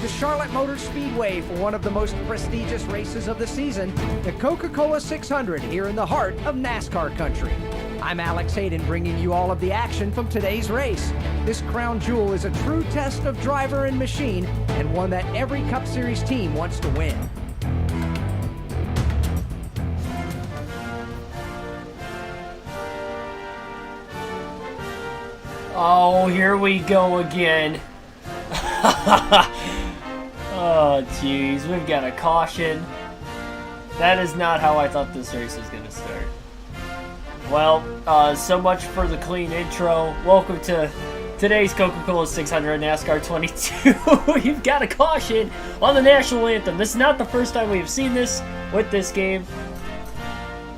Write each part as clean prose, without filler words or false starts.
to Charlotte Motor Speedway for one of the most prestigious races of the season, the Coca-Cola 600 here in the heart of NASCAR country. I'm Alex Hayden, bringing you all of the action from today's race. This crown jewel is a true test of driver and machine, and one that every Cup Series team wants to win. Oh, here we go again. Oh, jeez. We've got a caution. That is not how I thought this race was going to start. Well, so much for the clean intro. Welcome to today's Coca-Cola 600 NASCAR 22. You've got a caution on the national anthem. This is not the first time we've seen this with this game.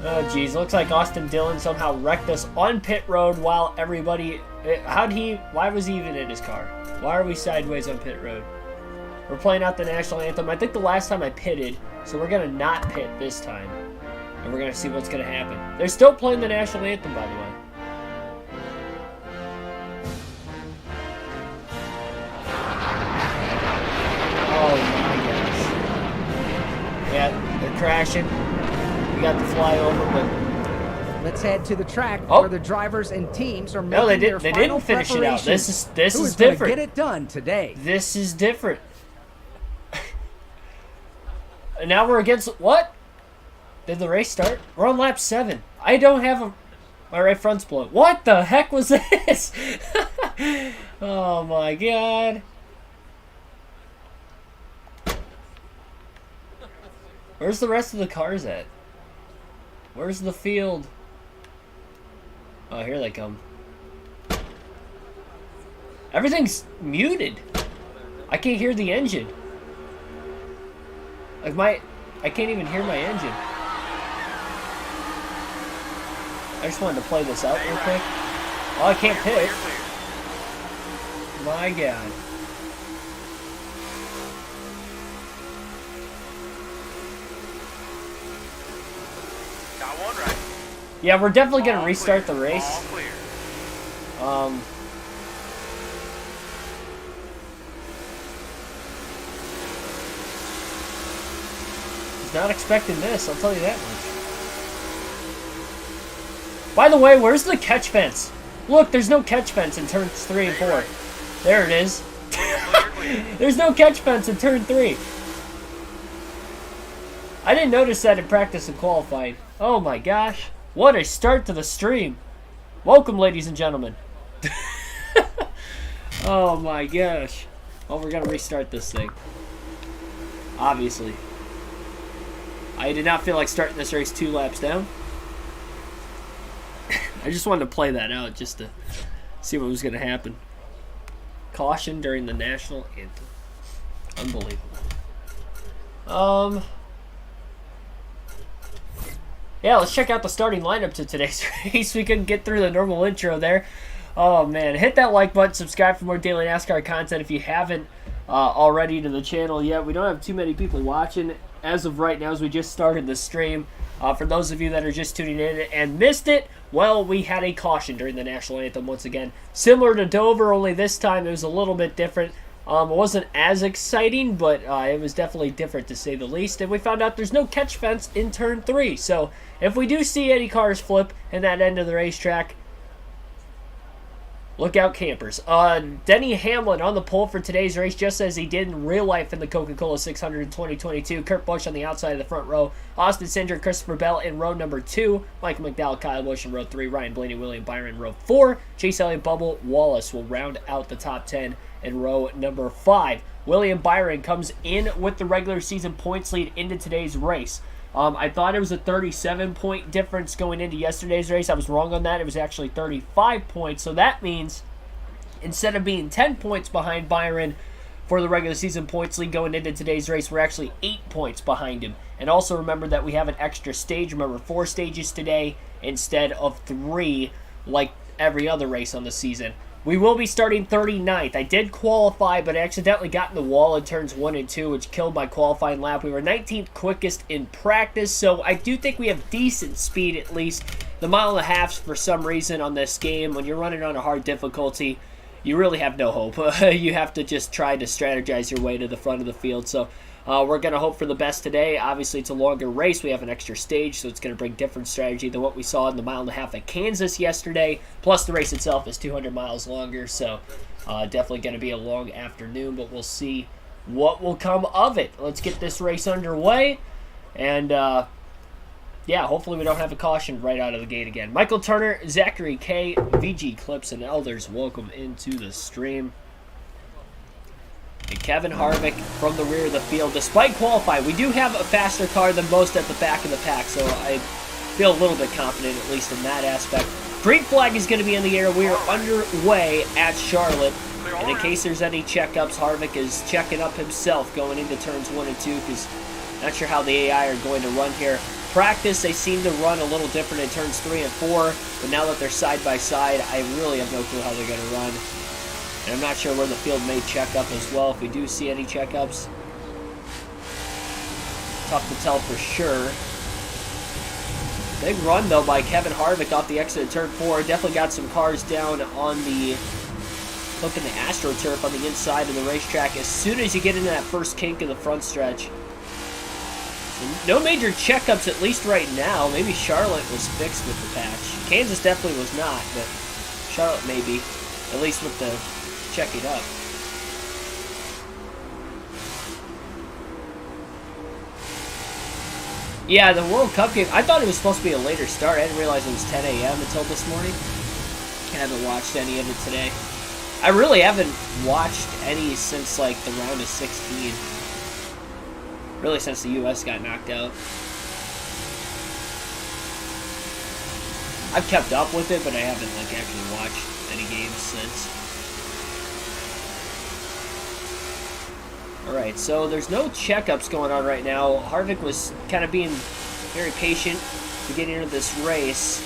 Oh, jeez. Looks like Austin Dillon somehow wrecked us on pit road while everybody... Why was he even in his car? Why are we sideways on pit road? We're playing out the national anthem. I think the last time I pitted, so we're going to not pit this time. And we're going to see what's going to happen. They're still playing the national anthem, by the way. Oh my goodness. Yeah, they're crashing. We got the flyover, but... Let's head to the track where the drivers and teams are making their final they didn't finish it out. This is different. Get it done today. This is different. And now we're against what? Did the race start? We're on lap 7. I don't have my right front's blown. What the heck was this? Oh my god. Where's the rest of the cars at? Where's the field? Oh, here they come. Everything's muted. I can't hear the engine. Like I can't even hear my engine. I just wanted to play this out real quick. Oh, I can't pit. My god. Got one right. Yeah, we're definitely going to restart the race. He's not expecting this, I'll tell you that much. By the way, where's the catch fence? Look, there's no catch fence in turns 3 and 4. There it is. There's no catch fence in turn 3. I didn't notice that in practice and qualifying. Oh my gosh. What a start to the stream. Welcome, ladies and gentlemen. Oh my gosh. Well, we're going to restart this thing. Obviously. I did not feel like starting this race 2 laps down. I just wanted to play that out just to see what was going to happen. Caution during the national anthem. Unbelievable. Yeah, let's check out the starting lineup to today's race. We couldn't get through the normal intro there. Oh, man. Hit that like button. Subscribe for more daily NASCAR content if you haven't already to the channel yet. We don't have too many people watching as of right now as we just started the stream. For those of you that are just tuning in and missed it, well, we had a caution during the national anthem once again. Similar to Dover, only this time it was a little bit different. It wasn't as exciting, but it was definitely different to say the least. And we found out there's no catch fence in turn 3. So if we do see any cars flip in that end of the racetrack, look out, campers. Denny Hamlin on the pole for today's race, just as he did in real life in the Coca-Cola 600 in 2022. Kurt Busch on the outside of the front row. Austin Cindric, Christopher Bell in row number 2. Michael McDowell, Kyle Busch in row 3. Ryan Blaney, William Byron in row 4. Chase Elliott, Bubba Wallace will round out the top 10 in row number 5. William Byron comes in with the regular season points lead into today's race. I thought it was a 37-point difference going into yesterday's race. I was wrong on that. It was actually 35 points. So that means instead of being 10 points behind Byron for the regular season points lead going into today's race, we're actually 8 points behind him. And also remember that we have an extra stage. Remember, 4 stages today instead of 3 like every other race on the season. We will be starting 39th. I did qualify, but I accidentally got in the wall in turns 1 and 2, which killed my qualifying lap. We were 19th quickest in practice, so I do think we have decent speed at least. The mile and a half, for some reason, on this game, when you're running on a hard difficulty, you really have no hope. You have to just try to strategize your way to the front of the field. So we're going to hope for the best today. Obviously, it's a longer race. We have an extra stage, so it's going to bring different strategy than what we saw in the 1.5 miles at Kansas yesterday. Plus, the race itself is 200 miles longer, so definitely going to be a long afternoon, but we'll see what will come of it. Let's get this race underway, and yeah, hopefully we don't have a caution right out of the gate again. Michael Turner, Zachary K, VG Clips, and Elders, welcome into the stream. And Kevin Harvick from the rear of the field. Despite qualifying, we do have a faster car than most at the back of the pack, so I feel a little bit confident, at least in that aspect. Green flag is going to be in the air. We are underway at Charlotte. And in case there's any checkups, Harvick is checking up himself going into turns 1 and 2, because not sure how the AI are going to run here. Practice, they seem to run a little different in turns 3 and 4, but now that they're side by side, I really have no clue how they're going to run. And I'm not sure where the field may check up as well, if we do see any checkups. Tough to tell for sure. Big run, though, by Kevin Harvick off the exit of turn 4. Definitely got some cars down on the clipping the AstroTurf on the inside of the racetrack as soon as you get into that first kink in the front stretch. No major checkups, at least right now. Maybe Charlotte was fixed with the patch. Kansas definitely was not, but Charlotte maybe, at least with the checking up. Yeah, the World Cup game, I thought it was supposed to be a later start. I didn't realize it was 10 a.m. until this morning. I haven't watched any of it today. I really haven't watched any since, like, the round of 16. Really since the U.S. got knocked out. I've kept up with it, but I haven't, like, actually watched any games since. Alright, so there's no checkups going on right now. Harvick was kind of being very patient to get into this race.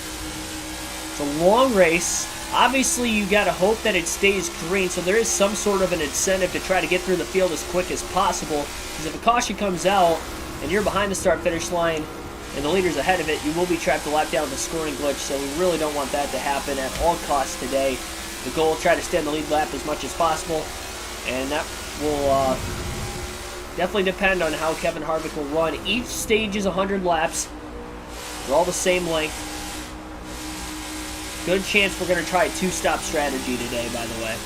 It's a long race. Obviously, you got to hope that it stays green, so there is some sort of an incentive to try to get through the field as quick as possible. Because if a caution comes out and you're behind the start-finish line and the leader's ahead of it, you will be trapped a lap down with a scoring glitch, so we really don't want that to happen at all costs today. The goal is try to stay on the lead lap as much as possible, and that will definitely depend on how Kevin Harvick will run. Each stage is 100 laps. They're all the same length. Good chance we're going to try a two-stop strategy today, by the way.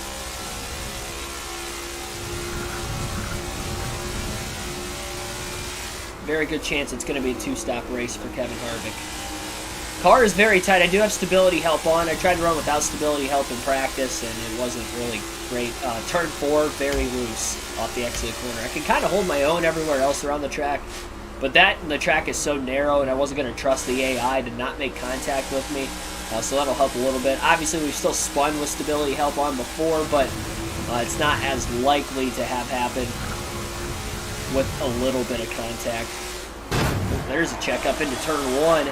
Very good chance it's going to be a two-stop race for Kevin Harvick. Car is very tight. I do have stability help on. I tried to run without stability help in practice, and it wasn't really great. Turn 4, very loose off the exit corner. I can kind of hold my own everywhere else around the track, but the track is so narrow, and I wasn't going to trust the AI to not make contact with me, so that'll help a little bit. Obviously, we've still spun with stability help on before, but it's not as likely to have happen with a little bit of contact. There's a checkup into turn 1.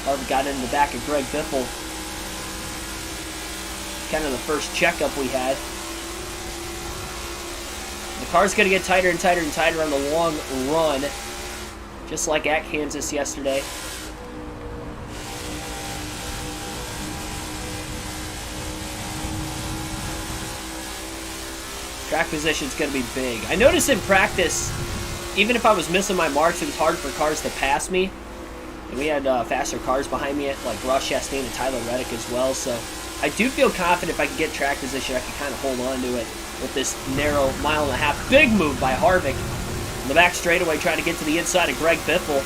Harvick got in the back of Greg Biffle. Kind of the first checkup we had. The car's going to get tighter and tighter and tighter on the long run, just like at Kansas yesterday. Track position's going to be big. I noticed in practice, even if I was missing my marks, it was hard for cars to pass me. And we had faster cars behind me, like Ross Chastain and Tyler Reddick as well. So I do feel confident if I can get track position, I can kind of hold on to it with this narrow 1.5 mile. Big move by Harvick. In the back straightaway, trying to get to the inside of Greg Biffle.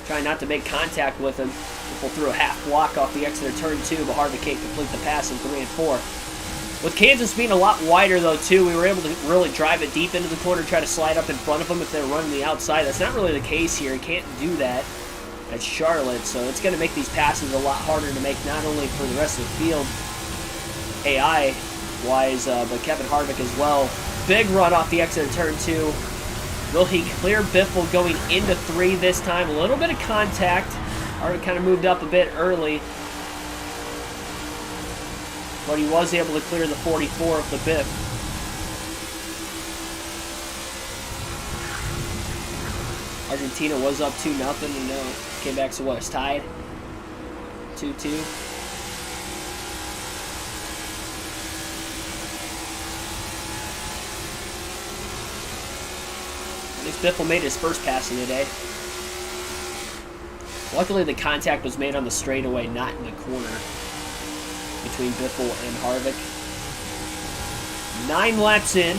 Trying not to make contact with him. Biffle threw a half block off the exit of turn 2, but Harvick can't complete the pass in 3 and 4. With Kansas being a lot wider, though, too, we were able to really drive it deep into the corner, try to slide up in front of them if they're running the outside. That's not really the case here. You can't do that at Charlotte, so it's going to make these passes a lot harder to make, not only for the rest of the field, AI-wise, but Kevin Harvick as well. Big run off the exit of turn 2. Will he clear Biffle going into 3 this time? A little bit of contact. Harvick kind of moved up a bit early, but he was able to clear the 44 of the Biff. Argentina was up 2-0, and now came back, so what, it's tied? 2-2. least Biffle made his first pass of the day. Luckily, the contact was made on the straightaway, not in the corner, between Biffle and Harvick. 9 laps in.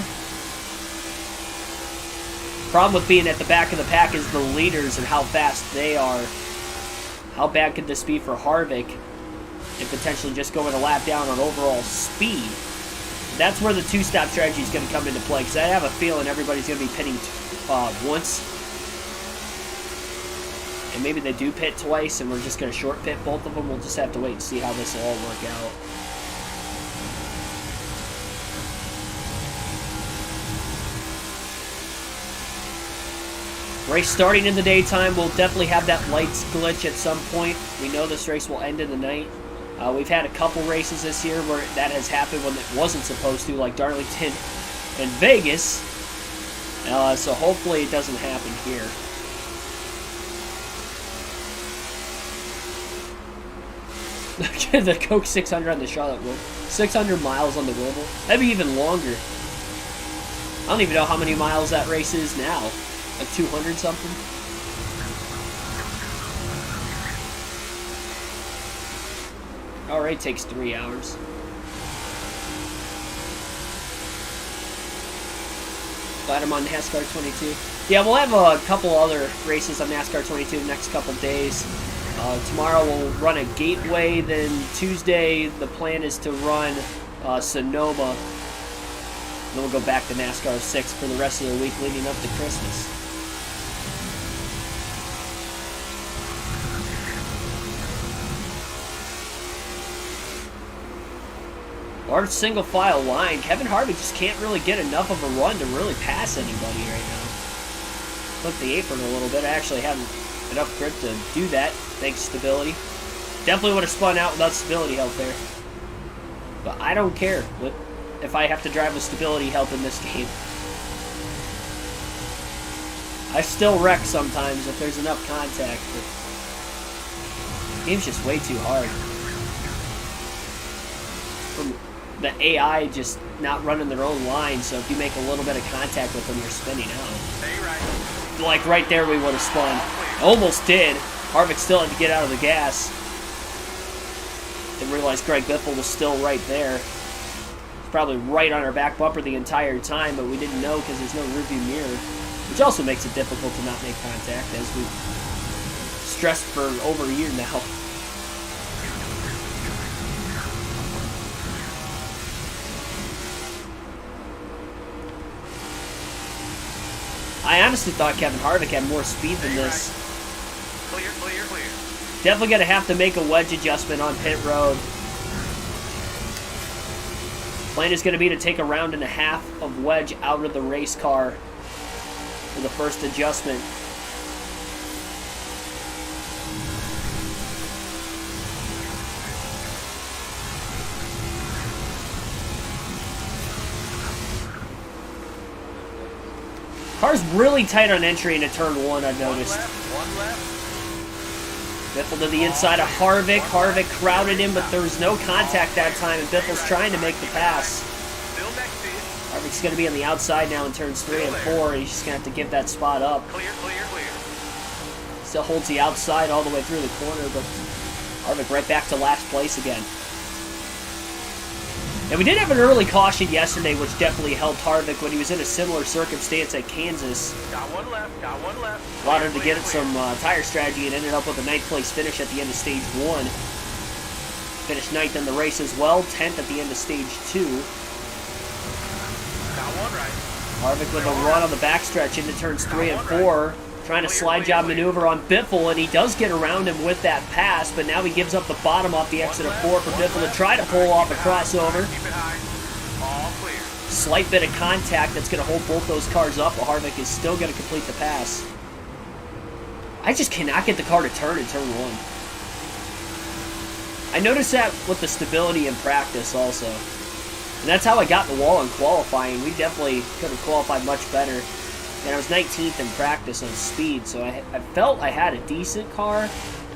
Problem with being at the back of the pack is the leaders and how fast they are. How bad could this be for Harvick and potentially just going a lap down on overall speed? That's where the two-stop strategy is going to come into play, because I have a feeling everybody's going to be pitting once. And maybe they do pit twice, and we're just going to short pit both of them. We'll just have to wait and see how this will all work out. Race starting in the daytime. We'll definitely have that lights glitch at some point. We know this race will end in the night. We've had a couple races this year where that has happened when it wasn't supposed to, like Darlington and Vegas. So hopefully it doesn't happen here. The Coke 600 on the Charlotte Road. 600 miles on the Roval. That'd be even longer. I don't even know how many miles that race is now. Like 200 something? Alright, takes 3 hours. Glad I'm on NASCAR 22. Yeah, we'll have a couple other races on NASCAR 22 the next couple days. Tomorrow we'll run a Gateway, then Tuesday the plan is to run Sonoma. Then we'll go back to NASCAR 6 for the rest of the week leading up to Christmas. Large single file line. Kevin Harvick just can't really get enough of a run to really pass anybody right now. Flip the apron a little bit. I actually haven't enough grip to do that, thanks to stability. Definitely would have spun out without stability help there. But I don't care if I have to drive with stability help in this game. I still wreck sometimes if there's enough contact, but the game's just way too hard. From the AI just not running their own line, so if you make a little bit of contact with them, you're spinning out. Like right there, we would have spun. Almost did. Harvick still had to get out of the gas. Didn't realize Greg Biffle was still right there. He's probably right on our back bumper the entire time, but we didn't know because there's no rearview mirror, which also makes it difficult to not make contact, as we've stressed for over a year now. I honestly thought Kevin Harvick had more speed than this. Clear. Definitely going to have to make a wedge adjustment on pit road. Plan is going to be to take a round and a half of wedge out of the race car for the first adjustment. Car's really tight on entry into turn 1, I've noticed. One left. Biffle to the inside of Harvick. Harvick crowded him, but there was no contact that time, and Biffle's trying to make the pass. Still next to you. Harvick's going to be on the outside now in turns 3 and 4. He's just going to have to give that spot up. Clear. Still holds the outside all the way through the corner, but Harvick right back to last place again. And we did have an early caution yesterday, which definitely helped Harvick when he was in a similar circumstance at Kansas. Got one left. Allowed him to get some tire strategy and ended up with a 9th place finish at the end of stage 1. Finished 9th in the race as well, 10th at the end of stage 2. Got one right. Harvick with a run on the backstretch into turns 3 and 4. Trying to slide job maneuver on Biffle, and he does get around him with that pass, but now he gives up the bottom off the exit of 4 for Biffle to try to pull off a crossover. Keep it high. All clear. Slight bit of contact that's going to hold both those cars up, but Harvick is still going to complete the pass. I just cannot get the car to turn in turn 1. I noticed that with the stability in practice also. And that's how I got the wall in qualifying. We definitely could have qualified much better. And I was 19th in practice on speed, so I felt I had a decent car.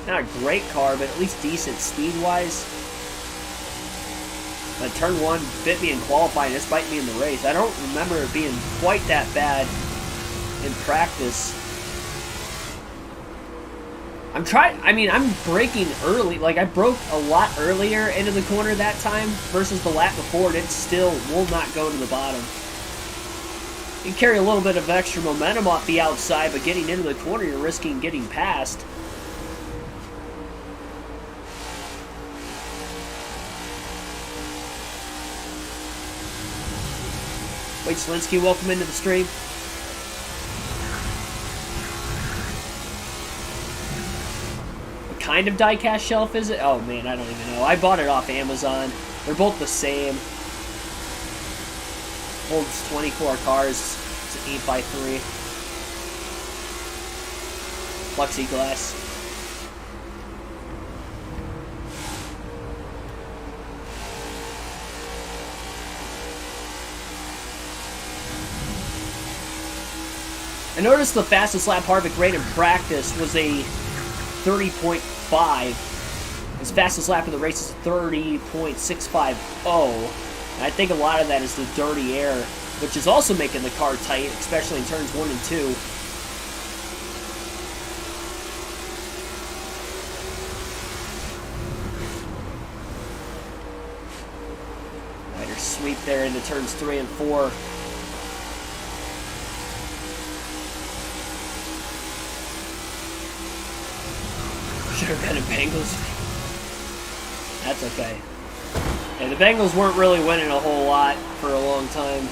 Not a great car, but at least decent speed-wise. But turn 1 bit me in qualifying, it's biting me in the race. I don't remember it being quite that bad in practice. I'm braking early. Like, I broke a lot earlier into the corner that time versus the lap before, and it still will not go to the bottom. You carry a little bit of extra momentum off the outside, but getting into the corner, you're risking getting past. Wade Slinsky, welcome into the stream. What kind of die-cast shelf is it? Oh man, I don't even know. I bought it off Amazon. They're both the same. Holds 24 cars. It's an 8x3. Plexiglass. I noticed the fastest lap Harvick ran in practice was a 30.5. His fastest lap of the race is 30.650. And I think a lot of that is the dirty air, which is also making the car tight, especially in turns 1 and 2. Lighter sweep there into turns 3 and 4. Should have been a Bengals. That's okay. Yeah, the Bengals weren't really winning a whole lot for a long time.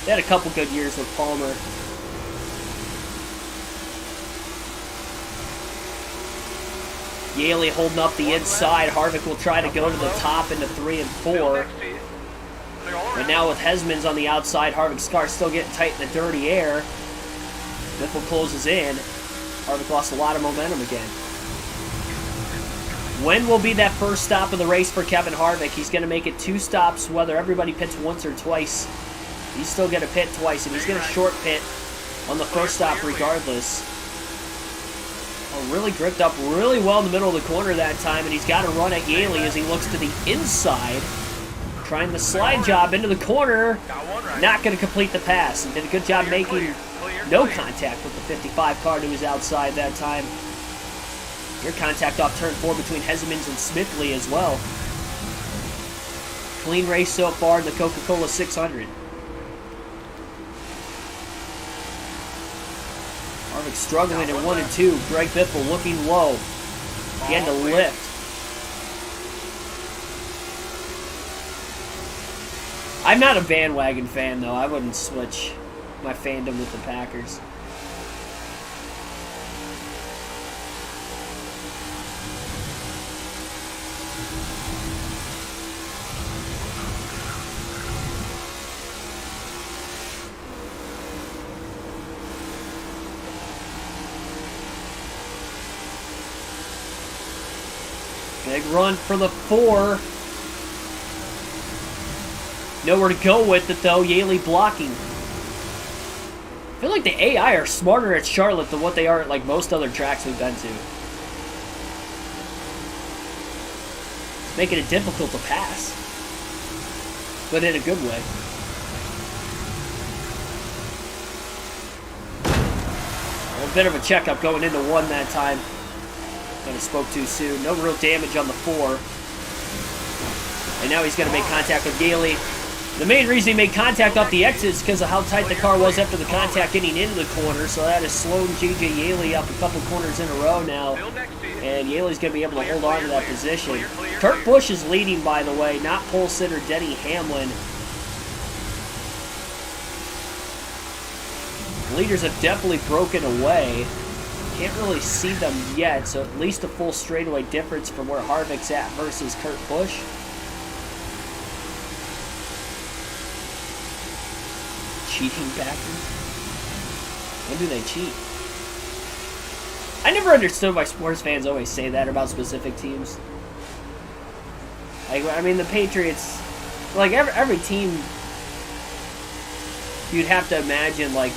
They had a couple good years with Palmer. Yaley holding up the inside. Harvick will try to go to the top into 3 and 4. But now with Hesmans on the outside, Harvick's car still getting tight in the dirty air. Biffle closes in. Harvick lost a lot of momentum again. When will be that first stop of the race for Kevin Harvick? He's going to make it 2 stops, whether everybody pits once or twice. He's still going to pit twice, and he's going to short pit on the first stop regardless. Oh, really gripped up really well in the middle of the corner that time, and he's got to run at Yaley as he looks to the inside. Trying the slide job into the corner. Not going to complete the pass. He did a good job making no contact with the 55 car to his outside that time. Your contact off turn 4 between Hesmans and Smithley as well. Clean race so far in the Coca-Cola 600. Harvick struggling in 1 and 2. Greg Biffle looking low. He had to lift. I'm not a bandwagon fan though. I wouldn't switch my fandom with the Packers. Big run for the 4. Nowhere to go with it though. Yaley blocking. I feel like the AI are smarter at Charlotte than what they are at like most other tracks we've been to. It's making it difficult to pass, but in a good way. A bit of a checkup going into 1 that time. Kind of spoke too soon. No real damage on the 4. And now he's going to make contact with Yaley. The main reason he made contact off the exit is because of how tight the car was after the contact getting into the corner. So that has slowed J.J. Yaley up a couple corners in a row now. And Yaley's going to be able to hold on to that position. Kurt Busch is leading, by the way, not pole sitter Denny Hamlin. The leaders have definitely broken away. Can't really see them yet, so at least a full straightaway difference from where Harvick's at versus Kurt Busch. Cheating Packers? When do they cheat? I never understood why sports fans always say that about specific teams. Like, I mean, the Patriots, like every team, you'd have to imagine, like,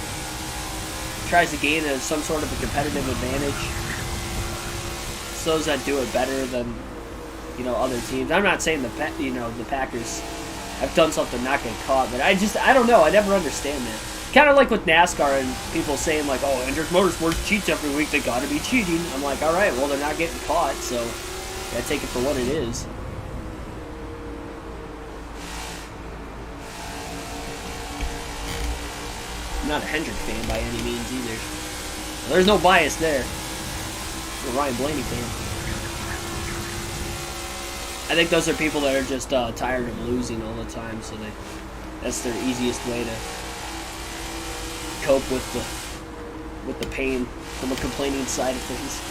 tries to gain some sort of a competitive advantage. It's those that do it better than, you know, other teams. I'm not saying the Packers have done something not get caught, but I don't know. I never understand that. kind of like with NASCAR and people saying like, oh, Hendrick Motorsports cheats every week, they gotta be cheating. I'm like, alright, well, they're not getting caught, so gotta take it for what it is. I'm not a Hendrick fan by any means either. There's no bias there. I'm a Ryan Blaney fan. I think those are people that are just tired of losing all the time, so that's their easiest way to cope with the pain from a complaining side of things.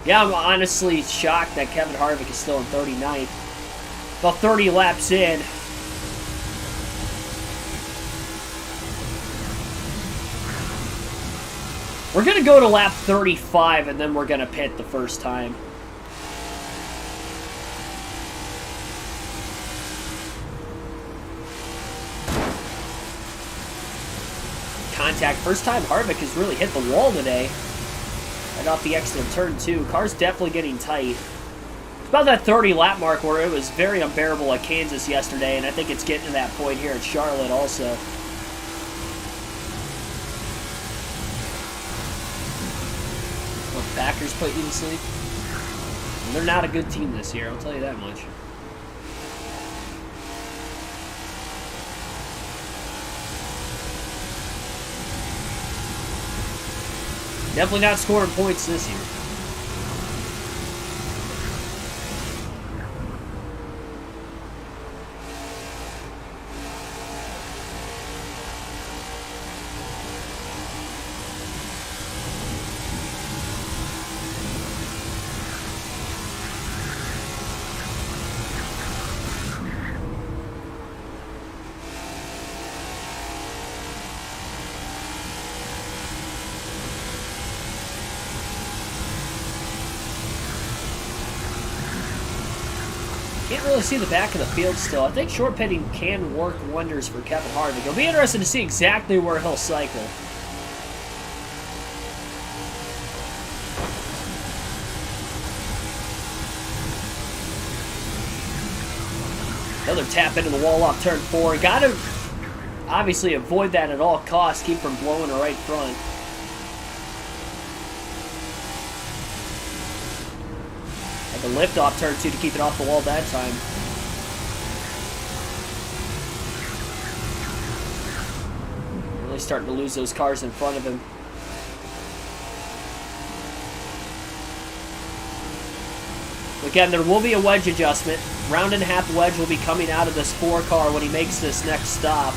Yeah, I'm honestly shocked that Kevin Harvick is still in 39th. About 30 laps in. We're going to go to lap 35 and then we're going to pit the first time. Contact. First time Harvick has really hit the wall today. Right off the exit of turn 2. Car's definitely getting tight. It's about that 30 lap mark where it was very unbearable at Kansas yesterday, and I think it's getting to that point here at Charlotte also. Well, Packers put you to sleep. And they're not a good team this year, I'll tell you that much. Definitely not scoring points this year. Can't really see the back of the field still. I think short pitting can work wonders for Kevin Harvick. It'll be interesting to see exactly where he'll cycle. Another tap into the wall off turn 4. Got to obviously avoid that at all costs. Keep from blowing the right front. The lift off turn 2 to keep it off the wall that time. Really starting to lose those cars in front of him. Again, there will be a wedge adjustment. Round and a half wedge will be coming out of this 4 car when he makes this next stop.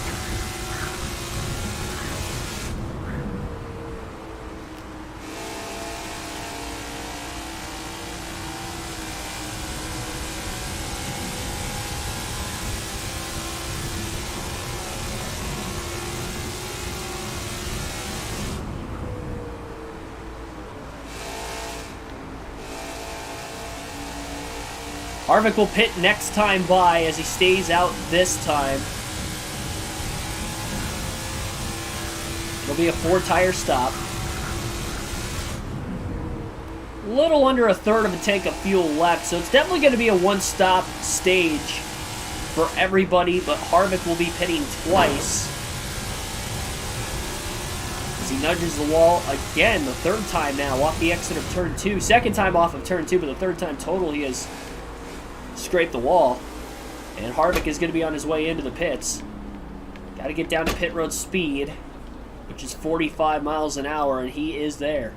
Harvick will pit next time by as he stays out this time. It'll be a 4-tire stop. A little under a third of a tank of fuel left, so it's definitely going to be a one-stop stage for everybody, but Harvick will be pitting twice. As he nudges the wall again, the 3rd time now, off the exit of turn 2. 2nd time off of turn 2, but the 3rd time total he has scraped the wall. And Harvick is going to be on his way into the pits. Got to get down to pit road speed, which is 45 miles an hour, and he is there.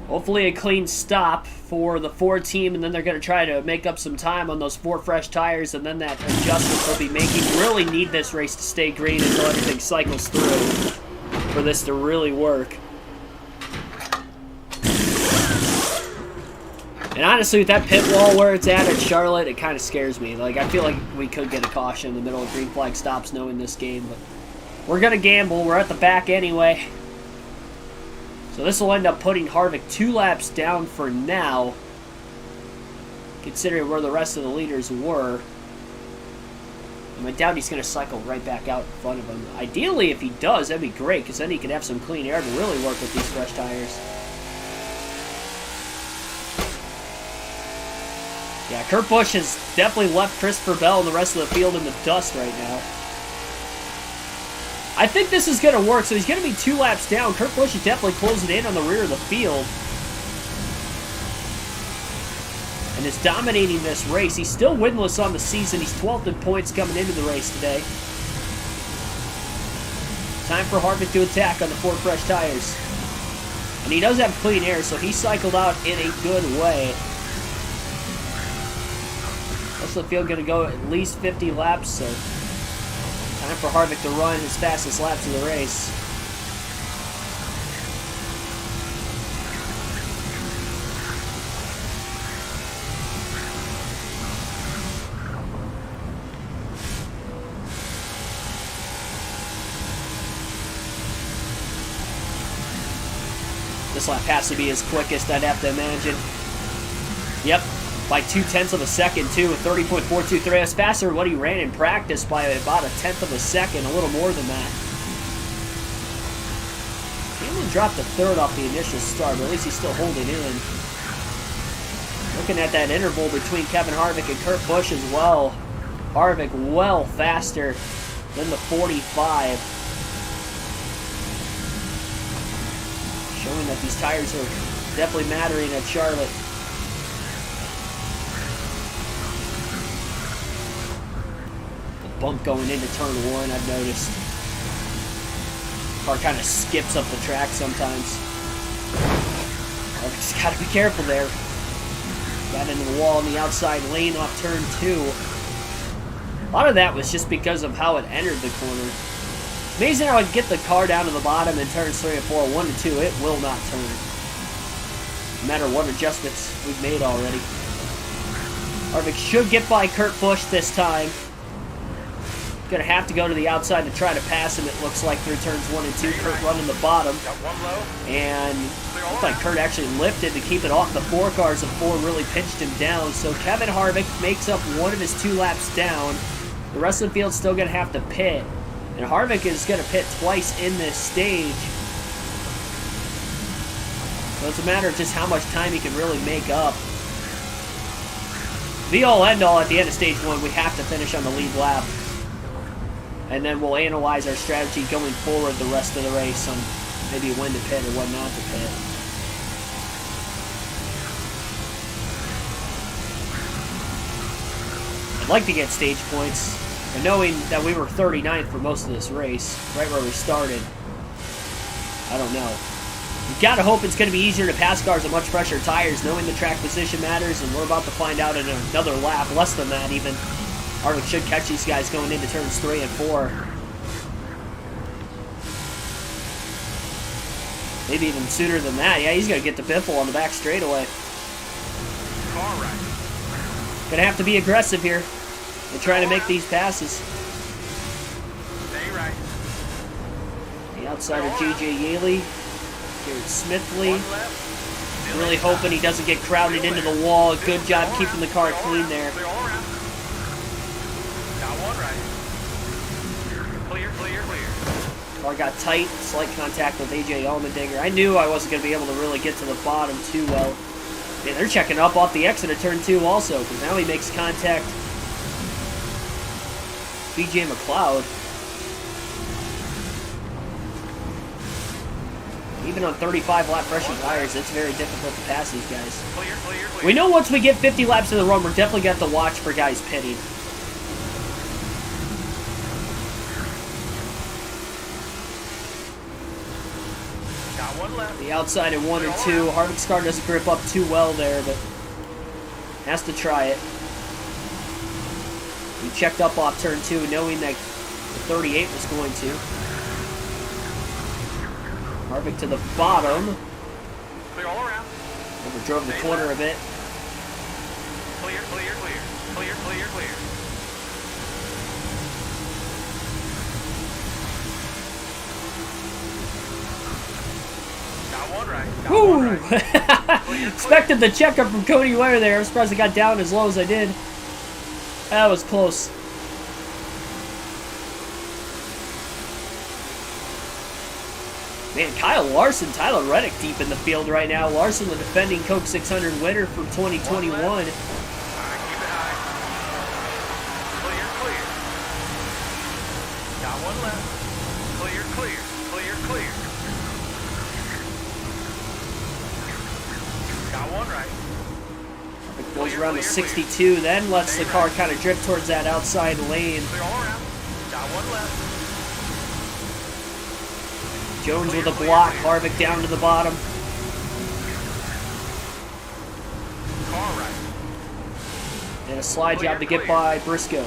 Hopefully a clean stop for the Ford team, and then they're going to try to make up some time on those 4 fresh tires, and then that adjustment they'll be making. Really need this race to stay green until everything cycles through for this to really work. And honestly, with that pit wall where it's at Charlotte, it kind of scares me. Like, I feel like we could get a caution in the middle of green flag stops knowing this game, but we're going to gamble. We're at the back anyway. So this will end up putting Harvick 2 laps down for now, considering where the rest of the leaders were. I doubt he's going to cycle right back out in front of him. Ideally, if he does, that'd be great, because then he could have some clean air to really work with these fresh tires. Yeah, Kurt Busch has definitely left Christopher Bell and the rest of the field in the dust right now. I think this is going to work, so he's going to be 2 laps down. Kurt Busch is definitely closing in on the rear of the field. And is dominating this race. He's still winless on the season. He's 12th in points coming into the race today. Time for Harvick to attack on the 4 fresh tires. And he does have clean air, so he cycled out in a good way. Rest of the field going to go at least 50 laps, so time for Harvick to run his fastest laps of the race. This lap has to be his quickest, I'd have to imagine. Yep, by 0.2 of a second, too, 30.423. That's faster than what he ran in practice by about 1/10 of a second, a little more than that. He only dropped a 3rd off the initial start, but at least he's still holding in. Looking at that interval between Kevin Harvick and Kurt Busch as well. Harvick well faster than the 45. Showing that these tires are definitely mattering at Charlotte. The bump going into turn 1, I've noticed. Car kind of skips up the track sometimes. Harvick's got to be careful there. Got into the wall on the outside lane off turn 2. A lot of that was just because of how it entered the corner. Amazing how I get the car down to the bottom in turns 3 and 4, 1 and 2, it will not turn. No matter what adjustments we've made already. Harvick should get by Kurt Busch this time. Gonna have to go to the outside to try to pass him, it looks like, through turns 1 and 2. Kurt running the bottom. And it looked like Kurt actually lifted to keep it off the 4 cars, and 4 really pinched him down. So Kevin Harvick makes up 1 of his 2 laps down. The rest of the field's still gonna have to pit. And Harvick is going to pit twice in this stage. So it's a matter of just how much time he can really make up. Be all end all at the end of stage 1, we have to finish on the lead lap. And then we'll analyze our strategy going forward the rest of the race on maybe when to pit or when not to pit. I'd like to get stage points. And knowing that we were 39th for most of this race, right where we started, I don't know. You've got to hope it's going to be easier to pass cars with much fresher tires, knowing the track position matters, and we're about to find out in another lap, less than that even. Harvick should catch these guys going into turns 3 and 4. Maybe even sooner than that. Yeah, he's going to get the biffle on the back straightaway. Car right. Going to have to be aggressive here. They're trying to make these passes. Stay right. The outside of J.J. Yaley. Garrett Smithley. Really hoping he doesn't get crowded into the wall. Good job keeping the car clean there. Clear all around. Got 1 right. Clear, clear, clear. Car got tight. Slight contact with A.J. Allmendinger. I knew I wasn't going to be able to really get to the bottom too well. Yeah, they're checking up off the exit of turn 2 also, because now he makes contact. B.J. McLeod. Even on 35 lap fresher tires, it's very difficult to pass these guys. Clear, clear, clear. We know once we get 50 laps in the run, we're definitely going to have to watch for guys pitting. Got 1 left. The outside at 1 and 2. Harvick's car doesn't grip up too well there, but has to try it. He checked up off turn 2, knowing that the 38 was going to. Harvick to the bottom. Clear all around. Overdrove the corner a bit. Clear, clear, clear. Clear, clear, clear. Got 1 right. Got 1 Woo! right. Clear, Expected the checkup from Cody Ware there. I'm surprised I got down as low as I did. That was close. Man, Kyle Larson, Tyler Reddick deep in the field right now. Larson, the defending Coke 600 winner from 2021. All right, keep it high. Clear, clear. Got one left. Clear, clear, clear, clear. Got one right. It goes around the 62, then lets the car kind of drift towards that outside lane. Clear all around. Got one left. Jones with a block, Harvick down to the bottom. Car right. And a slide job to get by Briscoe.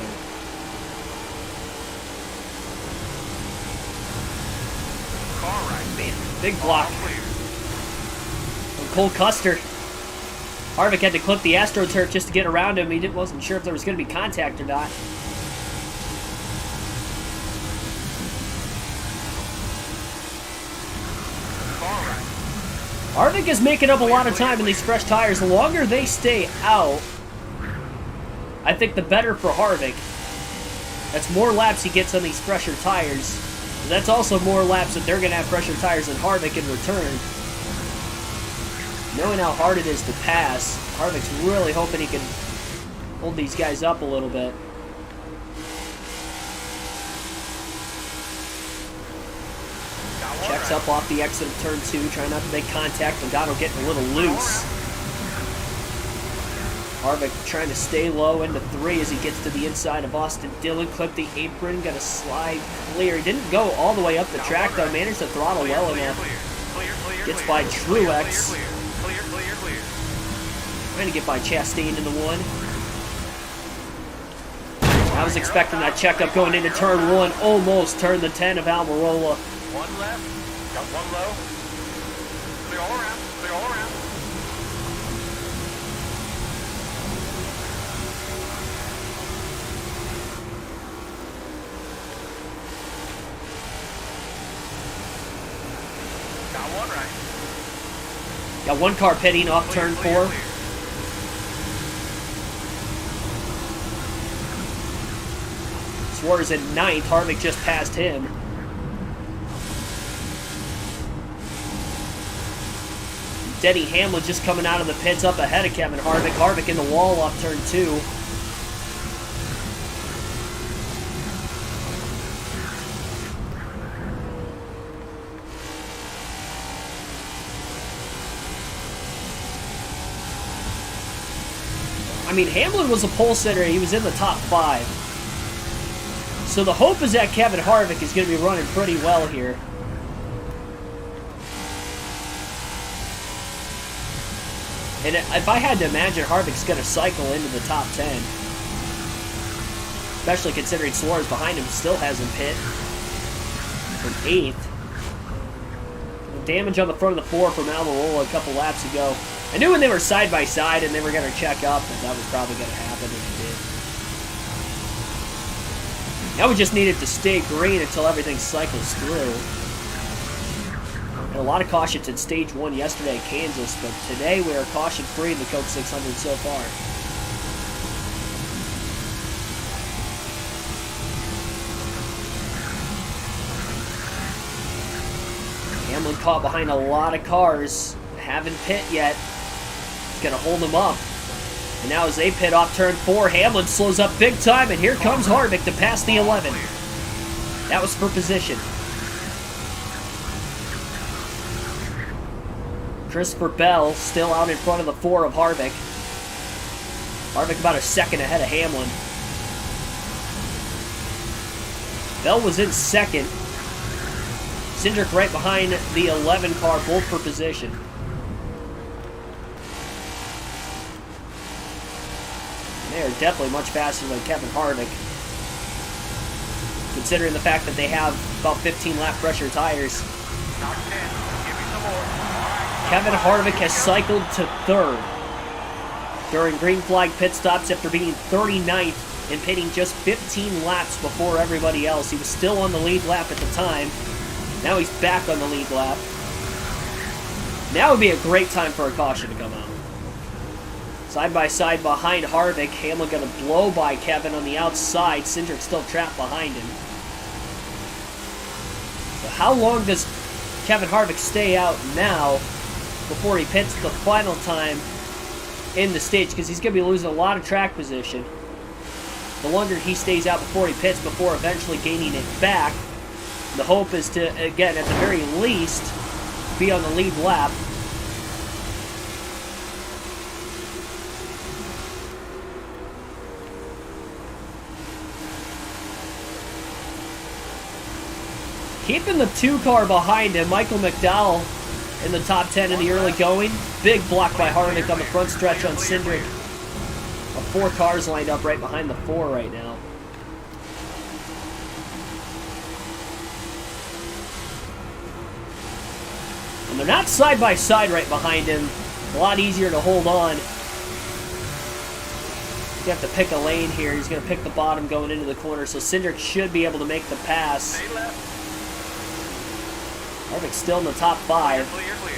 Car right. Man, big block Clear. from Cole Custer. Harvick had to clip the AstroTurf just to get around him. He wasn't sure if there was going to be contact or not. Harvick is making up a lot of time in these fresh tires. The longer they stay out, I think the better for Harvick. That's more laps he gets on these fresher tires. And that's also more laps that they're going to have fresher tires than Harvick in return. Knowing how hard it is to pass, Harvick's really hoping he can hold these guys up a little bit. Checks up off the exit of turn 2, trying not to make contact. Logano getting a little loose. Harvick trying to stay low into 3 as he gets to the inside of Austin Dillon. Clipped the apron, got a slide clear. He didn't go all the way up the track though, managed to throttle well enough. Gets by Truex. Trying to get by Chastain in the 1. I was expecting that checkup going into turn 1. Almost turned the 10 of Almirola. One left. Got one low. Clear all around. Clear all around. Got one right. Got one car pitting off turn 4. Suarez in 9th. Harvick just passed him. Denny Hamlin just coming out of the pits up ahead of Kevin Harvick. Harvick in the wall off turn 2. I mean, Hamlin was a pole sitter. He was in the top 5. So the hope is that Kevin Harvick is going to be running pretty well here. And if I had to imagine, Harvick's going to cycle into the top 10. Especially considering Suarez behind him still hasn't pit. From 8th. Damage on the front of the 4 from Almirola a couple laps ago. I knew when they were side by side and they were going to check up that was probably going to happen, and it did. Now we just need it to stay green until everything cycles through. And a lot of cautions in stage 1 yesterday at Kansas, but today we are caution-free in the Coke 600 so far. Hamlin caught behind a lot of cars. Haven't pit yet. He's going to hold them up. And now as they pit off turn 4, Hamlin slows up big time, and here comes Harvick to pass the 11. That was for position. Christopher Bell still out in front of the 4 of Harvick. Harvick about a second ahead of Hamlin. Bell was in second. Cindric right behind the 11 car, both for position. They are definitely much faster than Kevin Harvick, considering the fact that they have about 15 lap pressure tires. Kevin Harvick has cycled to 3rd during green flag pit stops after being 39th and pitting just 15 laps before everybody else. He was still on the lead lap at the time. Now he's back on the lead lap. Now would be a great time for a caution to come out. Side by side behind Harvick. Hamlin going to blow by Kevin on the outside. Cindric still trapped behind him. So how long does Kevin Harvick stay out now before he pits the final time in the stage, because he's going to be losing a lot of track position. The longer he stays out before he pits, before eventually gaining it back, the hope is to, again, at the very least, be on the lead lap. Keeping the 2 car behind him, Michael McDowell in the top 10 in the early going. Big block by Harvick on the front stretch on Cindric. 4 cars lined up right behind the 4 right now. And they're not side by side right behind him. A lot easier to hold on. You have to pick a lane here. He's going to pick the bottom going into the corner, so Cindric should be able to make the pass. Harvick's still in the top 5. Clear, clear.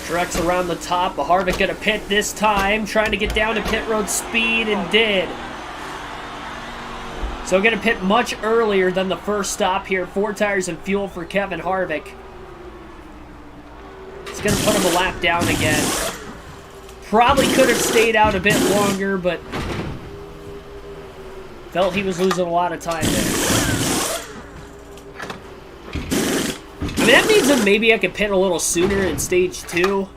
Truex around the top, but Harvick gonna pit this time, trying to get down to pit road speed, and did. So gonna pit much earlier than the first stop here. 4 tires and fuel for Kevin Harvick. It's gonna put him a lap down again. Probably could have stayed out a bit longer, but felt he was losing a lot of time there. I mean, that means that maybe I could pit a little sooner in stage 2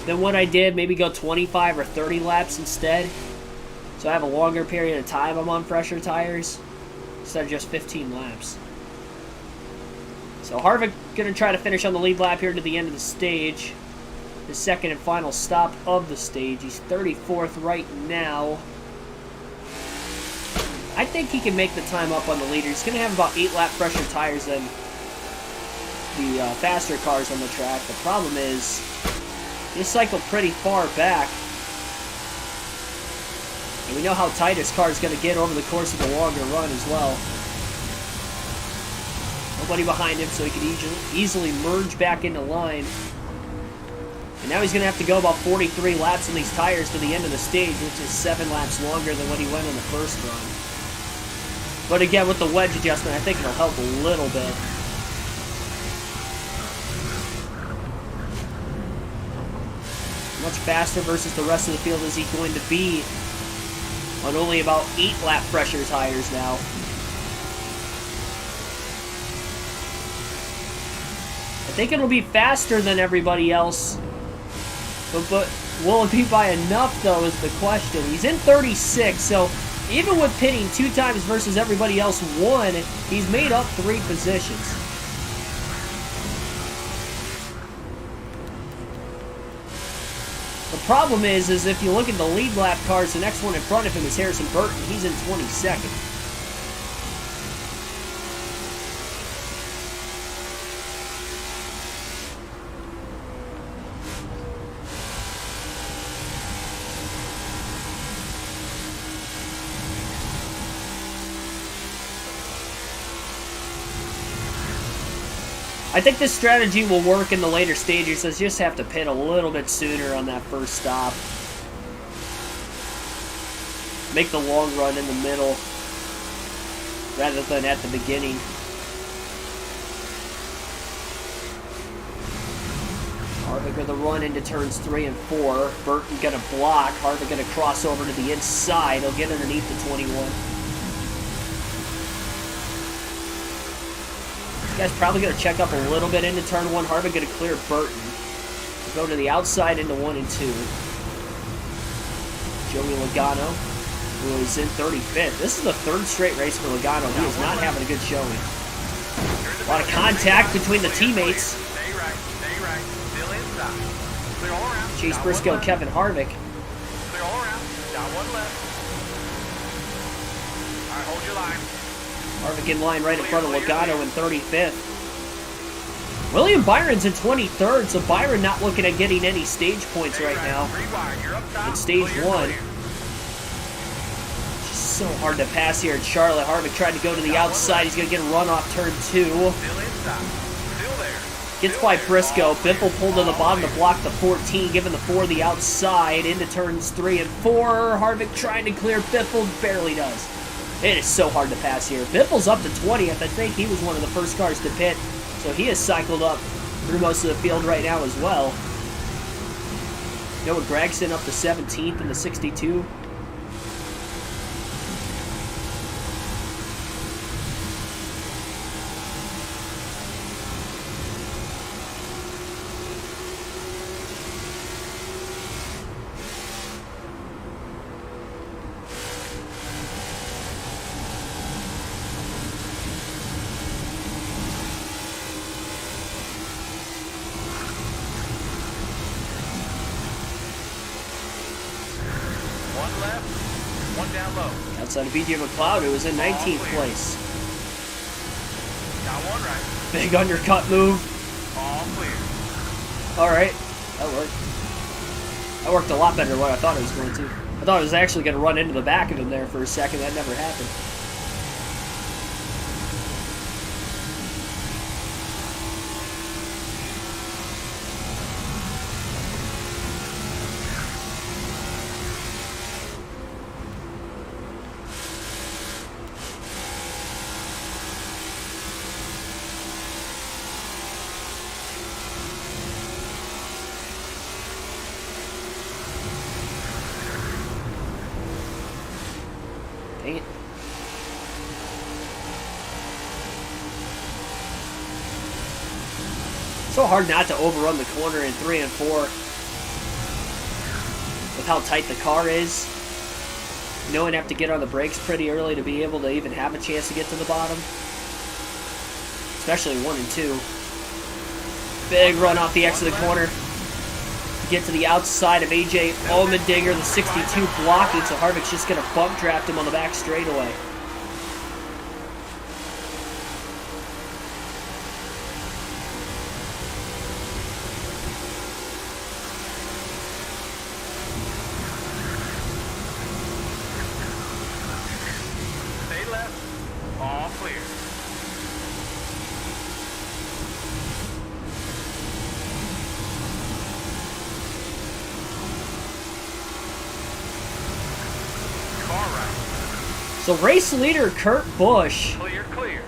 than what I did. Maybe go 25 or 30 laps instead. So I have a longer period of time I'm on fresher tires instead of just 15 laps. So Harvick going to try to finish on the lead lap here to the end of the stage. The second and final stop of the stage. He's 34th right now. I think he can make the time up on the leader. He's going to have about 8 lap fresher tires than the faster cars on the track. The problem is, he cycled pretty far back. And we know how tight his car is going to get over the course of the longer run as well. Nobody behind him, so he could easily merge back into line. And now he's going to have to go about 43 laps on these tires to the end of the stage, which is 7 laps longer than what he went on the first run. But again, with the wedge adjustment, I think it'll help a little bit. Much faster versus the rest of the field is he going to be on only about 8 lap fresher tires now. I think it'll be faster than everybody else, but will it be by enough though is the question. He's in 36, so even with pitting 2 times versus everybody else 1, he's made up 3 positions. The problem is if you look at the lead lap cars, the next one in front of him is Harrison Burton. He's in 22nd. I think this strategy will work in the later stages. So you just have to pit a little bit sooner on that first stop. Make the long run in the middle rather than at the beginning. Harvick with the run into turns 3 and 4. Burton gonna block. Harvick gonna cross over to the inside. He'll get underneath the 21. Guy's probably going to check up a little bit into turn 1. Harvick going to clear Burton. We'll go to the outside into 1 and 2. Joey Logano, who is in 35th. This is the 3rd straight race for Logano. He is not having a good showing. A lot of contact between the teammates. Stay right, still inside. Clear all around. Chase Briscoe, Kevin Harvick. Clear all around, got 1 left. All right, hold your line. Harvick in line right in front of Logano in 35th. William Byron's in 23rd, so Byron not looking at getting any stage points right now in stage 1. Just so hard to pass here at Charlotte. Harvick tried to go to the outside. He's going to get a run off turn 2. Gets by Briscoe. Biffle pulled to the bottom to block the 14, giving the 4 the outside into turns 3 and 4. Harvick trying to clear Biffle, barely does. It is so hard to pass here. Biffle's up to 20th. I think he was one of the first cars to pit, so he has cycled up through most of the field right now as well. Noah Gragson up to 17th in the 62. Outside of BJ McLeod, who was in 19th place. Got one right. Big undercut move. All clear. Alright, that worked. That worked a lot better than what I thought it was going to. I thought it was actually going to run into the back of him there for a second. That never happened. Dang it. So hard not to overrun the corner in 3 and 4 with how tight the car is. You know, and have to get on the brakes pretty early to be able to even have a chance to get to the bottom. Especially 1 and 2. Big run off the exit of the corner. Get to the outside of AJ Allmendinger, the 62 blocking, so Harvick's just going to bump draft him on the back straightaway. Stay left. All clear. So race leader Kurt Busch, Clear, clear.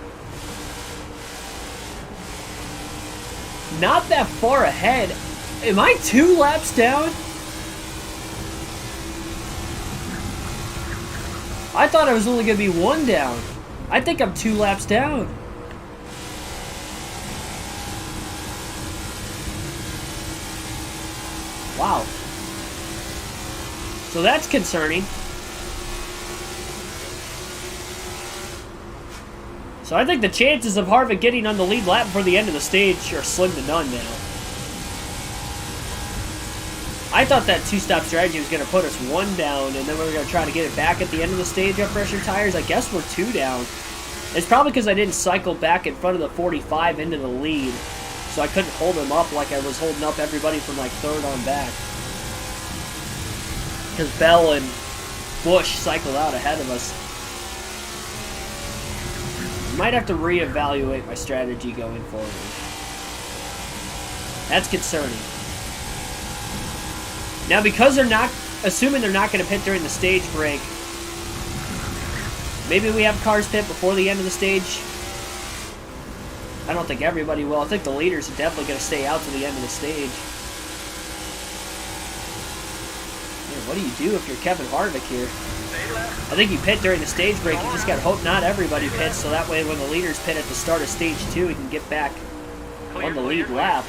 not that far ahead. Am I 2 laps down? I thought I was only going to be 1 down. I think I'm 2 laps down. Wow. So that's concerning. So I think the chances of Harvick getting on the lead lap before the end of the stage are slim to none now. I thought that 2-stop strategy was going to put us 1 down, and then we were going to try to get it back at the end of the stage on pressure tires. I guess we're 2 down. It's probably because I didn't cycle back in front of the 45 into the lead, so I couldn't hold him up like I was holding up everybody from like 3rd on back. Because Bell and Busch cycled out ahead of us. Might have to reevaluate my strategy going forward. That's concerning. Now, because they're not, assuming they're not going to pit during the stage break, maybe we have cars pit before the end of the stage. I don't think everybody will. I think the leaders are definitely going to stay out to the end of the stage. Man, what do you do if you're Kevin Harvick here? I think you pit during the stage break. You just got to hope not everybody pits, so that way when the leaders pit at the start of stage 2, we can get back on the lead lap.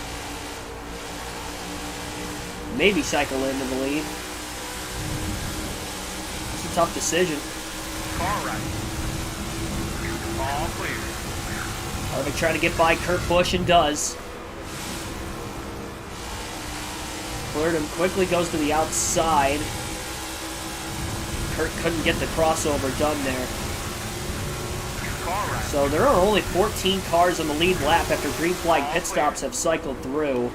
Maybe cycle into the lead. It's a tough decision. Car right. All clear. Harvick trying to get by Kurt Busch and does. Cleared him quickly, goes to the outside. Kurt couldn't get the crossover done there. car right. So there are only 14 cars on the lead lap after green flag pit stops have cycled through.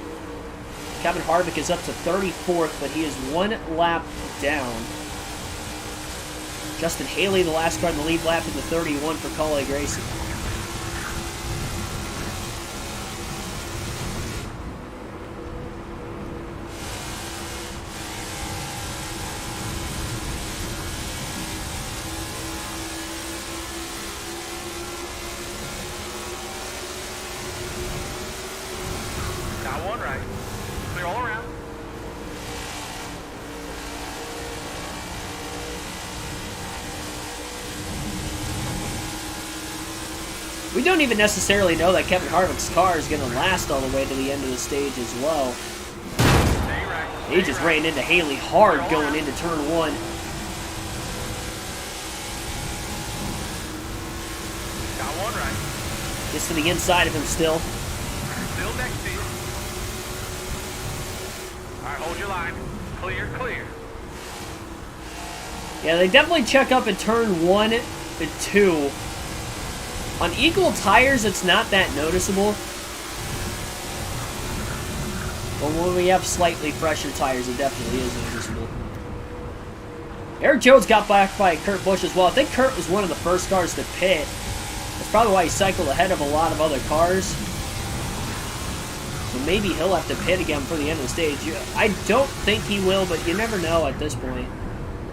Kevin Harvick is up to 34th, but he is 1 lap down. Justin Haley, the last car in the lead lap, in the 31 for Kaulig Racing. Got one right. Clear all around. We don't even necessarily know that Kevin Harvick's car is going to last all the way to the end of the stage as well. Stay right. He just ran into Haley hard going into turn 1. Got one right. Gets to the inside of him still. Still next to you. All right, hold your line. Clear, clear. Yeah, they definitely check up in turn 1 and 2. On equal tires, it's not that noticeable. But when we have slightly fresher tires, it definitely is noticeable. Eric Jones got back by Kurt Busch as well. I think Kurt was one of the first cars to pit. That's probably why he cycled ahead of a lot of other cars. So maybe he'll have to pit again for the end of the stage. I don't think he will, but you never know at this point.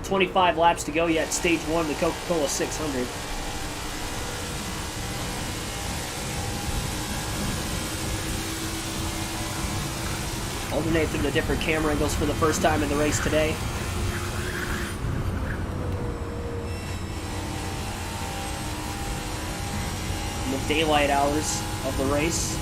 25 laps to go yet, stage 1 of the Coca-Cola 600. Alternate through the different camera angles for the first time in the race today. In the daylight hours of the race.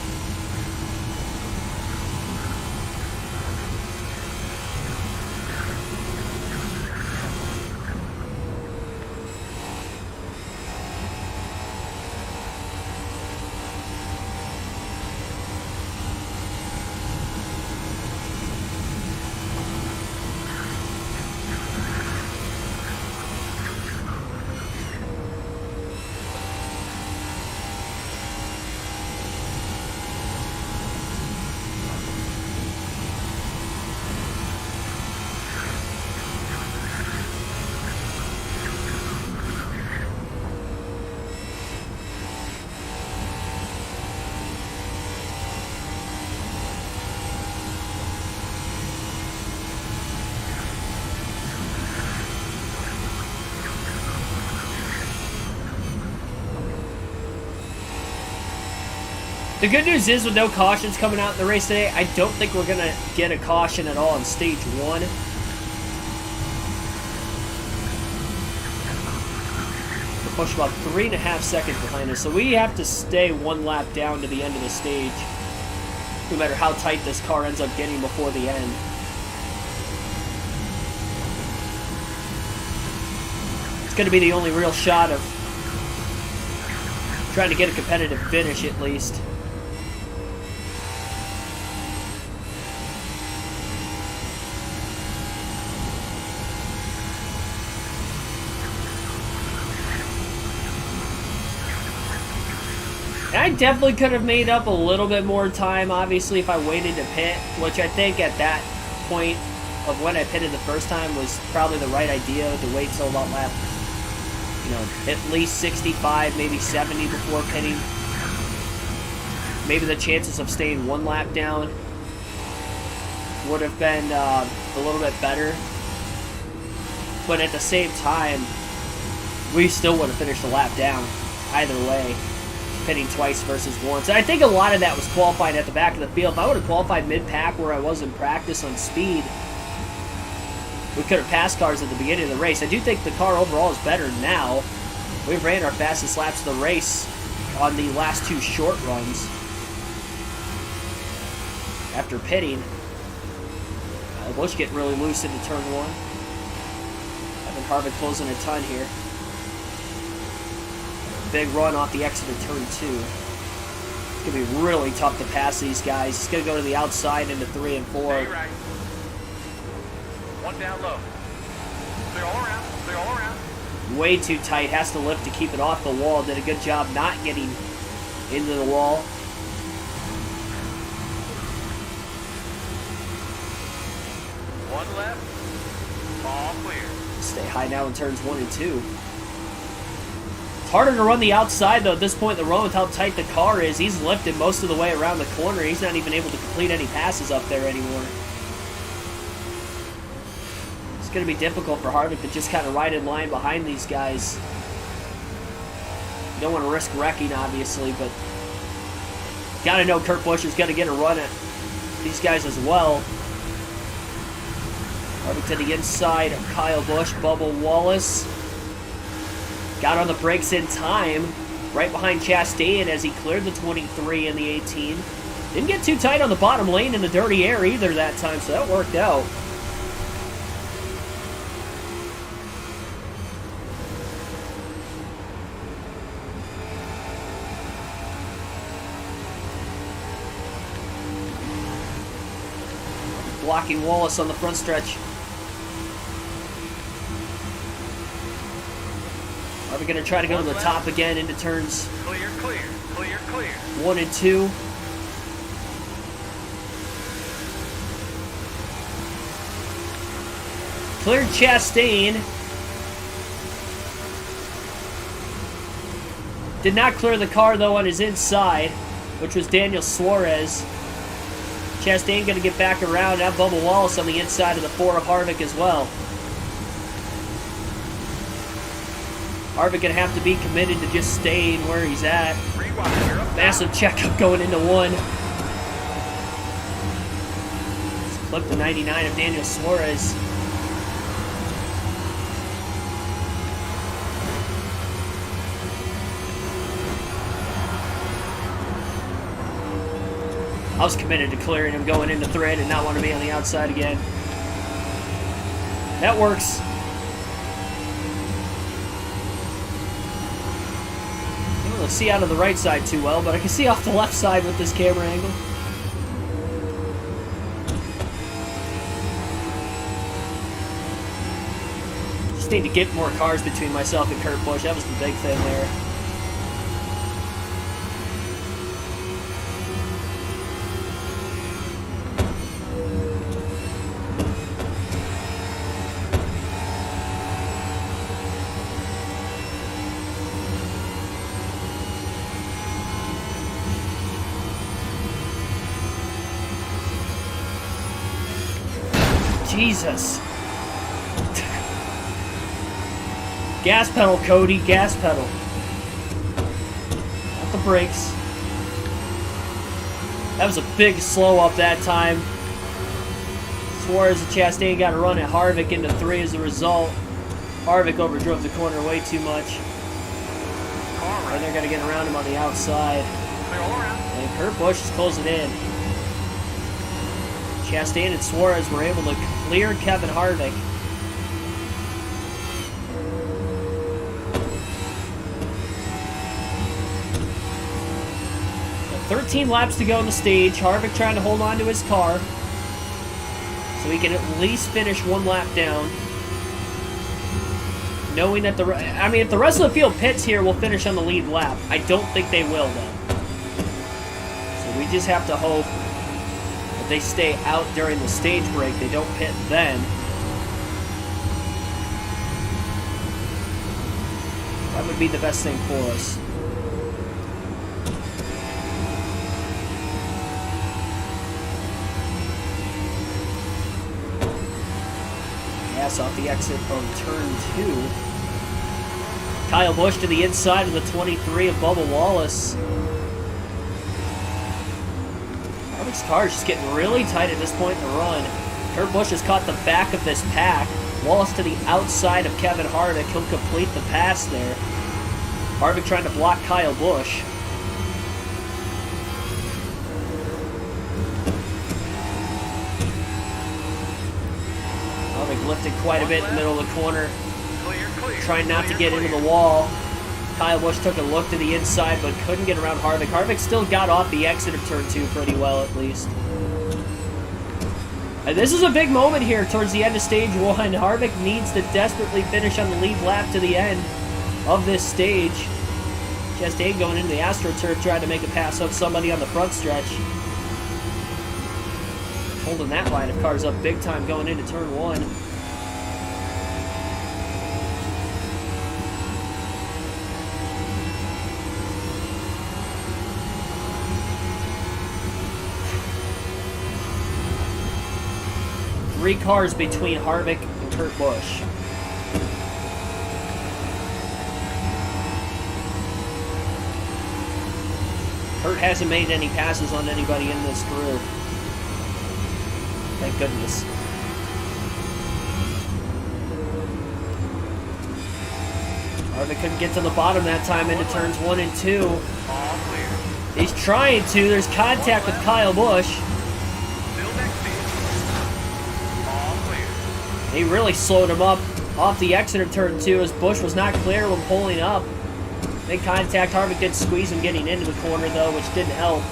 The good news is, with no cautions coming out in the race today, I don't think we're going to get a caution at all on stage 1. We're pushed about 3.5 seconds behind us, so we have to stay 1 lap down to the end of the stage, no matter how tight this car ends up getting before the end. It's going to be the only real shot of trying to get a competitive finish, at least. I definitely could have made up a little bit more time, obviously, if I waited to pit, which I think at that point of when I pitted the first time was probably the right idea, to wait till about lap, at least 65, maybe 70 before pitting. Maybe the chances of staying 1 lap down would have been a little bit better. But at the same time, we still would have finished a lap down either way, pitting twice versus once. And I think a lot of that was qualifying at the back of the field. If I would have qualified mid-pack where I was in practice on speed, we could have passed cars at the beginning of the race. I do think the car overall is better now. We ran our fastest laps of the race on the last 2 short runs after pitting. Busch getting really loose into turn 1. Kevin Harvick closing a ton here. Big run off the exit of turn 2. It's going to be really tough to pass these guys. It's going to go to the outside into 3 and 4. Stay right. 1 down low. Clear all around. Clear all around. way too tight. Has to lift to keep it off the wall. Did a good job not getting into the wall. One left. All clear. Stay high now in turns 1 and 2. It's harder to run the outside, though, at this point in the run with how tight the car is. He's lifted most of the way around the corner. He's not even able to complete any passes up there anymore. It's going to be difficult for Harvick to just kind of ride in line behind these guys. You don't want to risk wrecking, obviously, but got to know Kurt Busch is going to get a run at these guys as well. Harvick to the inside of Kyle Busch. Bubba Wallace got on the brakes in time, right behind Chastain as he cleared the 23 and the 18. Didn't get too tight on the bottom lane in the dirty air either that time, so that worked out. Blocking Wallace on the front stretch. Are we going to try to go to the top again into turns Clear, clear, clear, clear. 1 and 2? Cleared Chastain. Did not clear the car, though, on his inside, which was Daniel Suarez. Chastain going to get back around. Now Bubba Wallace on the inside of the 4 of Harvick as well. Harvick going to have to be committed to just staying where he's at. Rewind, you're up. Massive checkup going into 1. Let's clip the 99 of Daniel Suarez. I was committed to clearing him going into 3. I did not want to be on the outside again. That works. I don't see out of the right side too well, but I can see off the left side with this camera angle. Just need to get more cars between myself and Kurt Busch. That was the big thing there. Jesus. Gas pedal, Cody. Gas pedal. At the brakes. That was a big slow up that time. Suarez and Chastain got a run at Harvick into 3 as a result. Harvick overdrove the corner way too much. And they're going to get around him on the outside. Clear all around. And Kurt Busch is closing in. Chastain and Suarez were able to clear Kevin Harvick. Got 13 laps to go in the stage. Harvick trying to hold on to his car so he can at least finish 1 lap down. Knowing that if the rest of the field pits here, we'll finish on the lead lap. I don't think they will, though. So we just have to hope that they stay out during the stage break. They don't pit then. That would be the best thing for us. Gas off the exit on turn 2. Kyle Busch to the inside of the 23 of Bubba Wallace. Harvick's car is just getting really tight at this point in the run. Kurt Busch has caught the back of this pack. Wallace to the outside of Kevin Harvick. He'll complete the pass there. Harvick trying to block Kyle Busch. Harvick lifted quite a bit in the middle of the corner. Clear, clear. Trying not to clear, get into clear. the wall. Kyle Busch took a look to the inside, but couldn't get around Harvick. Harvick still got off the exit of turn 2 pretty well, at least. And this is a big moment here towards the end of stage 1. Harvick needs to desperately finish on the lead lap to the end of this stage. Chastain going into the AstroTurf, trying to make a pass on somebody on the front stretch. Holding that line of cars up big time going into turn 1. Three cars between Harvick and Kurt Busch. Kurt hasn't made any passes on anybody in this group. Thank goodness. Harvick couldn't get to the bottom that time into turns 1 and 2. He's trying to. There's contact with Kyle Busch. He really slowed him up off the exit of turn 2 as Busch was not clear when pulling up. Big contact. Harvick did squeeze him getting into the corner though, which didn't help.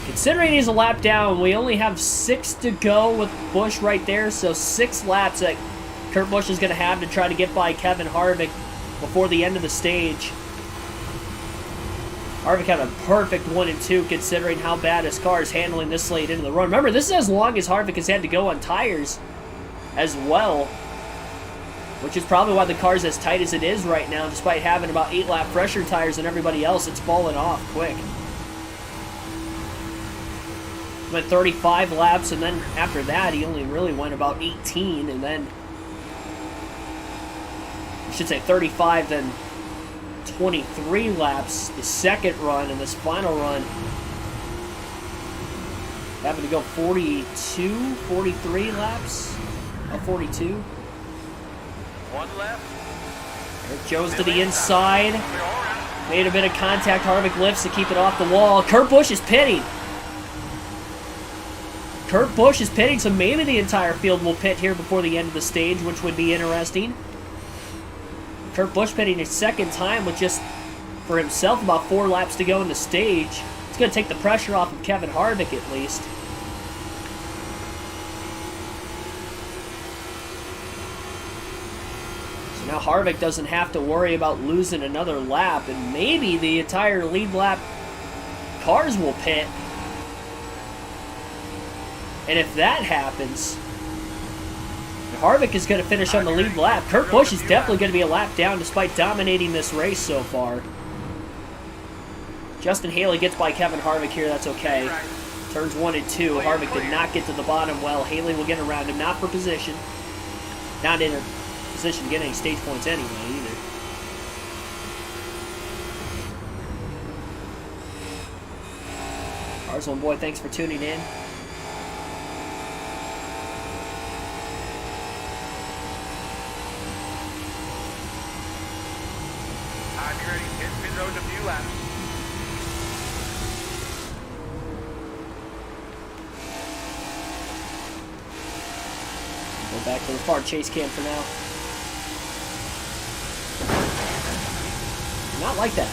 Considering he's a lap down, we only have 6 to go with Busch right there, so 6 laps that Kurt Busch is going to have to try to get by Kevin Harvick before the end of the stage. Harvick had a perfect 1 and 2 considering how bad his car is handling this late into the run. Remember, this is as long as Harvick has had to go on tires as well, which is probably why the car's as tight as it is right now, despite having about 8 lap fresher tires than everybody else. It's falling off quick. Went 35 laps, and then after that, he only really went about 18, and then I should say 35, then 23 laps the second run, and this final run having to go 43 laps? 42. 1 left. Eric Jones to the inside. Made a bit of contact. Harvick lifts to keep it off the wall. Kurt Busch is pitting. Kurt Busch is pitting, so maybe the entire field will pit here before the end of the stage, which would be interesting. Kurt Busch pitting his second time with just, for himself, about 4 laps to go in the stage. It's going to take the pressure off of Kevin Harvick at least. So now Harvick doesn't have to worry about losing another lap, and maybe the entire lead lap cars will pit. And if that happens, Harvick is going to finish on the lead lap. Kurt Busch is definitely going to be a lap down despite dominating this race so far. Justin Haley gets by Kevin Harvick here. That's okay. Turns 1 and 2. Harvick did not get to the bottom well. Haley will get around him. Not for position. Not in a position to get any stage points anyway either. Arzone Boy, thanks for tuning in. A few laps. Go back to the far chase cam for now. Not like that.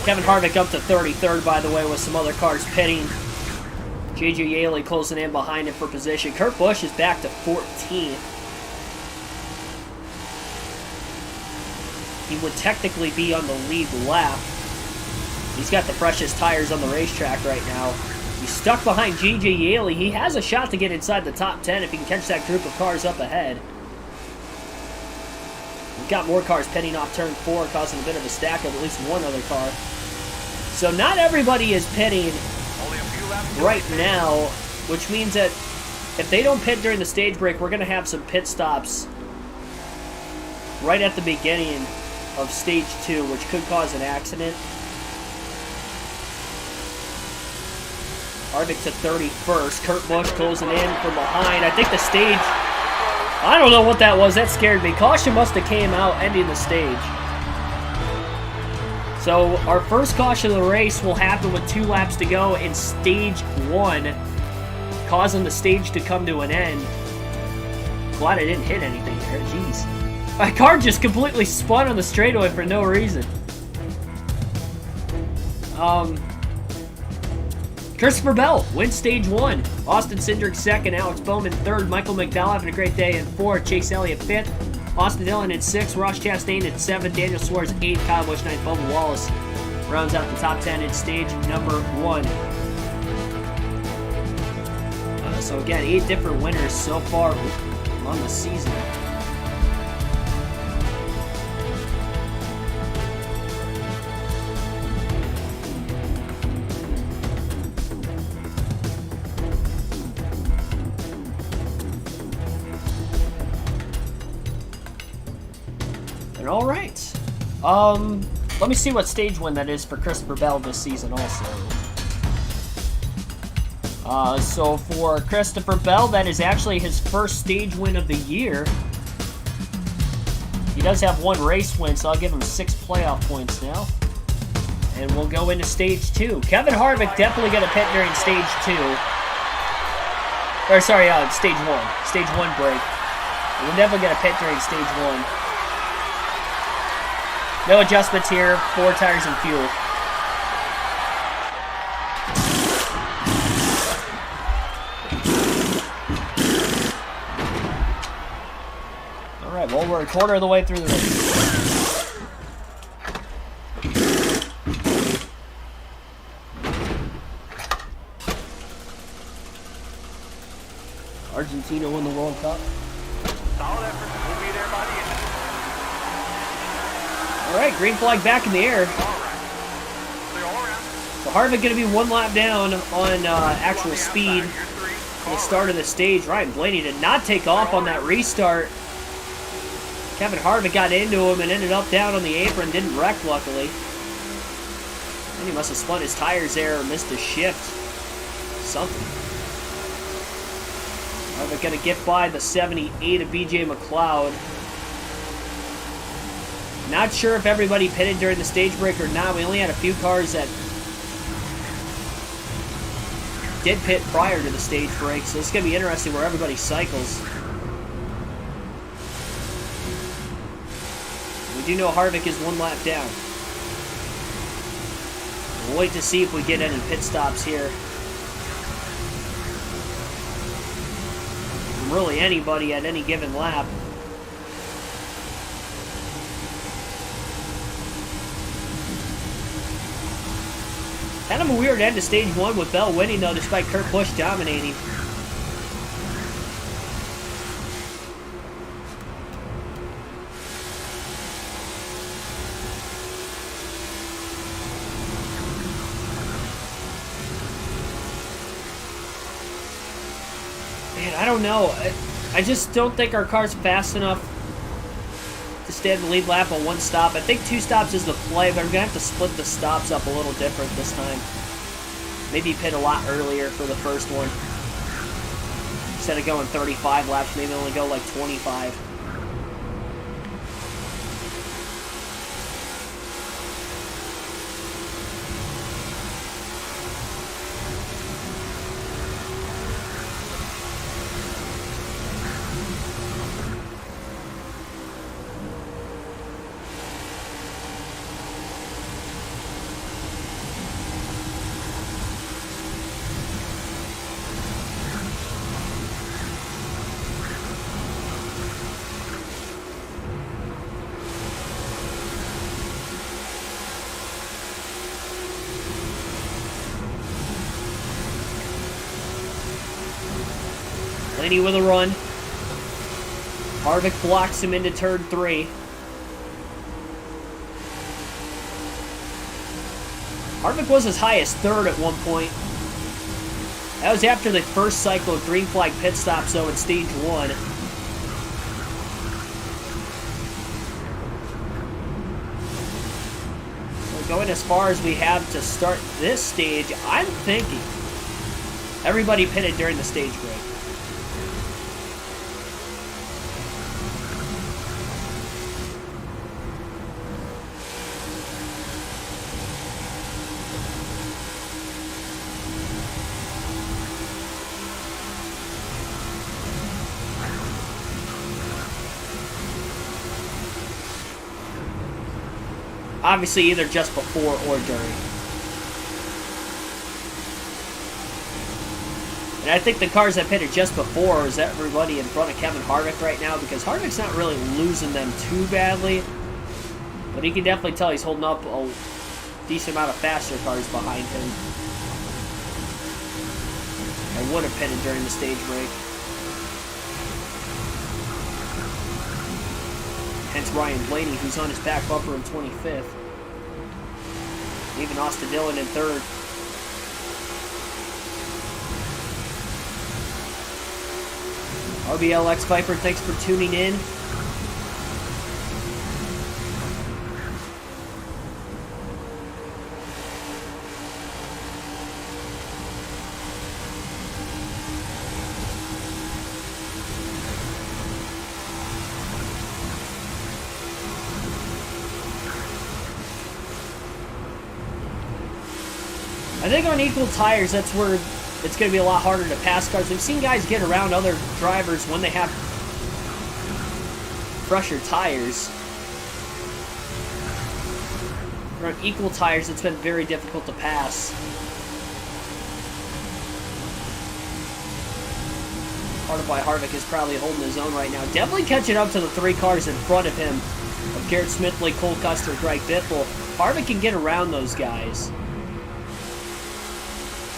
Kevin Harvick up to 33rd, by the way, with some other cars pitting. J.J. Yaley closing in behind him for position. Kurt Busch is back to 14th. He would technically be on the lead lap. He's got the freshest tires on the racetrack right now. He's stuck behind J.J. Yaley. He has a shot to get inside the top 10 if he can catch that group of cars up ahead. We've got more cars pitting off turn 4, causing a bit of a stack of at least one other car. So not everybody is pitting right now, which means that if they don't pit during the stage break, we're going to have some pit stops right at the beginning of stage 2, which could cause an accident. Harvick to 31st. Kurt Busch closing in from behind. I think the stage I don't know what that was. That scared me. Caution must have came out ending the stage. So our first caution of the race will happen with 2 laps to go in stage 1, causing the stage to come to an end. Glad I didn't hit anything there. Jeez. My car just completely spun on the straightaway for no reason. Christopher Bell wins stage 1. Austin Cindric 2nd, Alex Bowman 3rd, Michael McDowell having a great day in 4th, Chase Elliott 5th, Austin Dillon in 6th, Ross Chastain in 7th, Daniel Suarez 8th, Kyle Busch 9th, Bubba Wallace rounds out the top 10 in stage number 1. So again, 8 different winners so far on the season. And all right. Let me see what stage win that is for Christopher Bell this season also. So for Christopher Bell, that is actually his first stage win of the year. He does have 1 race win, so I'll give him 6 playoff points now. And we'll go into stage 2. Kevin Harvick definitely going to pit during stage 2. Or sorry, stage 1. Stage 1 break. We're definitely going to pit during stage 1. No adjustments here, 4 tires and fuel. Alright, well, we're a quarter of the way through the race. Argentina won the World Cup. Solid effort. We'll be there by the end. Alright, green flag back in the air. All around. So Harvick going to be 1 lap down on actual speed at the start of the stage. Ryan Blaney did not take off on that restart. Kevin Harvick got into him and ended up down on the apron. Didn't wreck, luckily. And he must have spun his tires there or missed a shift. Something. Harvick going to get by the 78 of BJ McLeod. Not sure if everybody pitted during the stage break or not. We only had a few cars that did pit prior to the stage break, so it's going to be interesting where everybody cycles. We do know Harvick is 1 lap down. We'll wait to see if we get any pit stops here. From really anybody at any given lap. Kind of a weird end to stage 1 with Bell winning, though, despite Kurt Busch dominating. Man, I don't know. I just don't think our car's fast enough to stay in the lead lap on 1 stop. I think 2 stops is the play, but we're going to have to split the stops up a little different this time. Maybe pit a lot earlier for the first one. Instead of going 35 laps, maybe only go like 25. Blaney with a run. Harvick blocks him into turn 3. Harvick was as high as 3rd at one point. That was after the first cycle of green flag pit stops, though, in stage 1. So going as far as we have to start this stage, I'm thinking everybody pitted during the stage break. Obviously, either just before or during. And I think the cars that pitted just before is everybody in front of Kevin Harvick right now, because Harvick's not really losing them too badly. But he can definitely tell he's holding up a decent amount of faster cars behind him. I would have pitted during the stage break. Hence Ryan Blaney, who's on his back bumper in 25th. Even Austin Dillon in 3rd. RBLX Viper, thanks for tuning in. I think on equal tires, that's where it's going to be a lot harder to pass cars. We've seen guys get around other drivers when they have fresher tires. On equal tires, it's been very difficult to pass. Part of why Harvick is probably holding his own right now. Definitely catching up to the 3 cars in front of him, of Garrett Smithley, Cole Custer, Greg Biffle. Harvick can get around those guys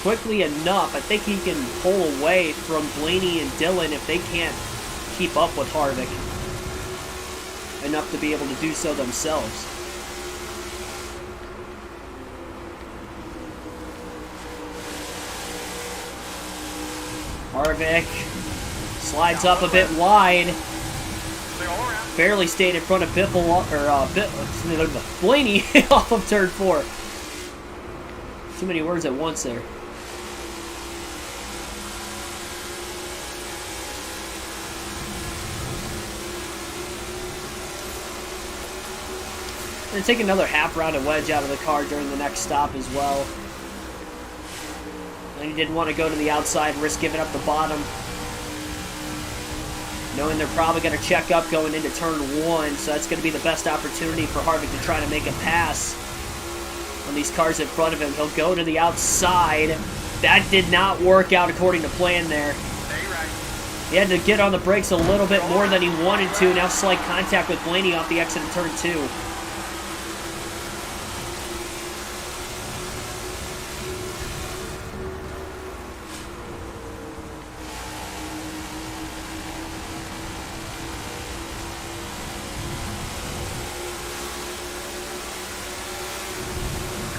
quickly enough. I think he can pull away from Blaney and Dillon if they can't keep up with Harvick enough to be able to do so themselves. Harvick slides up a bit wide. Barely stayed in front of Biffle, or Blaney off of turn 4. Too many words at once there. Going to take another half-rounded wedge out of the car during the next stop as well. And he didn't want to go to the outside and risk giving up the bottom, knowing they're probably going to check up going into turn 1, so that's going to be the best opportunity for Harvick to try to make a pass on these cars in front of him. He'll go to the outside. That did not work out according to plan there. He had to get on the brakes a little bit more than he wanted to. Now slight contact with Blaney off the exit of turn 2.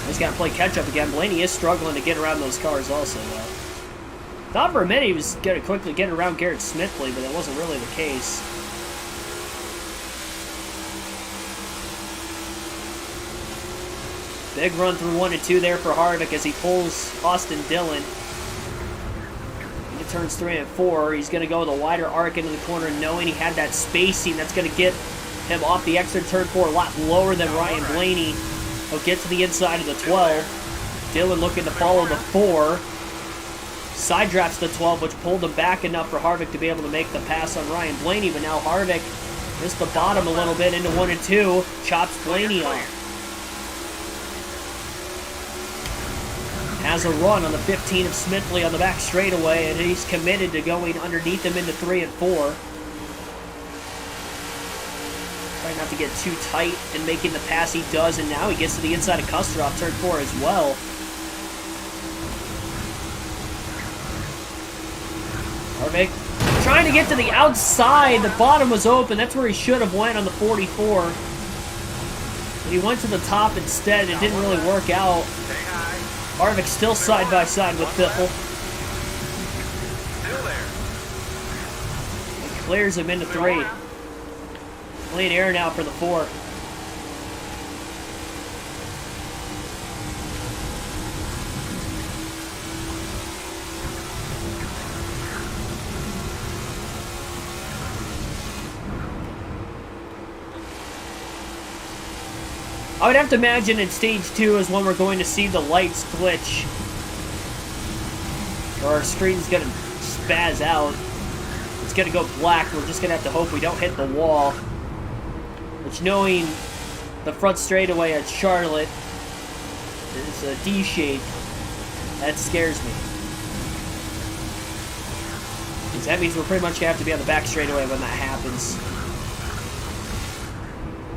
He's got to play catch-up again. Blaney is struggling to get around those cars also, though. Thought for a minute he was going to quickly get around Garrett Smithley, but that wasn't really the case. Big run through 1 and 2 there for Harvick as he pulls Austin Dillon into turns 3 and 4. He's going to go with a wider arc into the corner, knowing he had that spacing. That's going to get him off the exit turn 4 a lot lower than Ryan Blaney. He'll get to the inside of the 12. Dillon looking to follow the 4. Side drafts the 12, which pulled him back enough for Harvick to be able to make the pass on Ryan Blaney. But now Harvick missed the bottom a little bit into 1 and 2. Chops Blaney off. Has a run on the 15 of Smithley on the back straightaway, and he's committed to going underneath him into 3 and 4. Trying not to get too tight and making the pass he does, and now he gets to the inside of Custer off turn 4 as well. Harvick trying to get to the outside. The bottom was open. That's where he should have went on the 44. But he went to the top instead. It didn't really work out. Harvick still side by side with Biffle. And clears him into 3. Clean air now for the 4. I would have to imagine in stage 2 is when we're going to see the lights glitch, or our screen's going to spaz out. It's going to go black. We're just going to have to hope we don't hit the wall. Which, knowing the front straightaway at Charlotte is a D shape. That scares me. Because that means we're pretty much going to have to be on the back straightaway when that happens.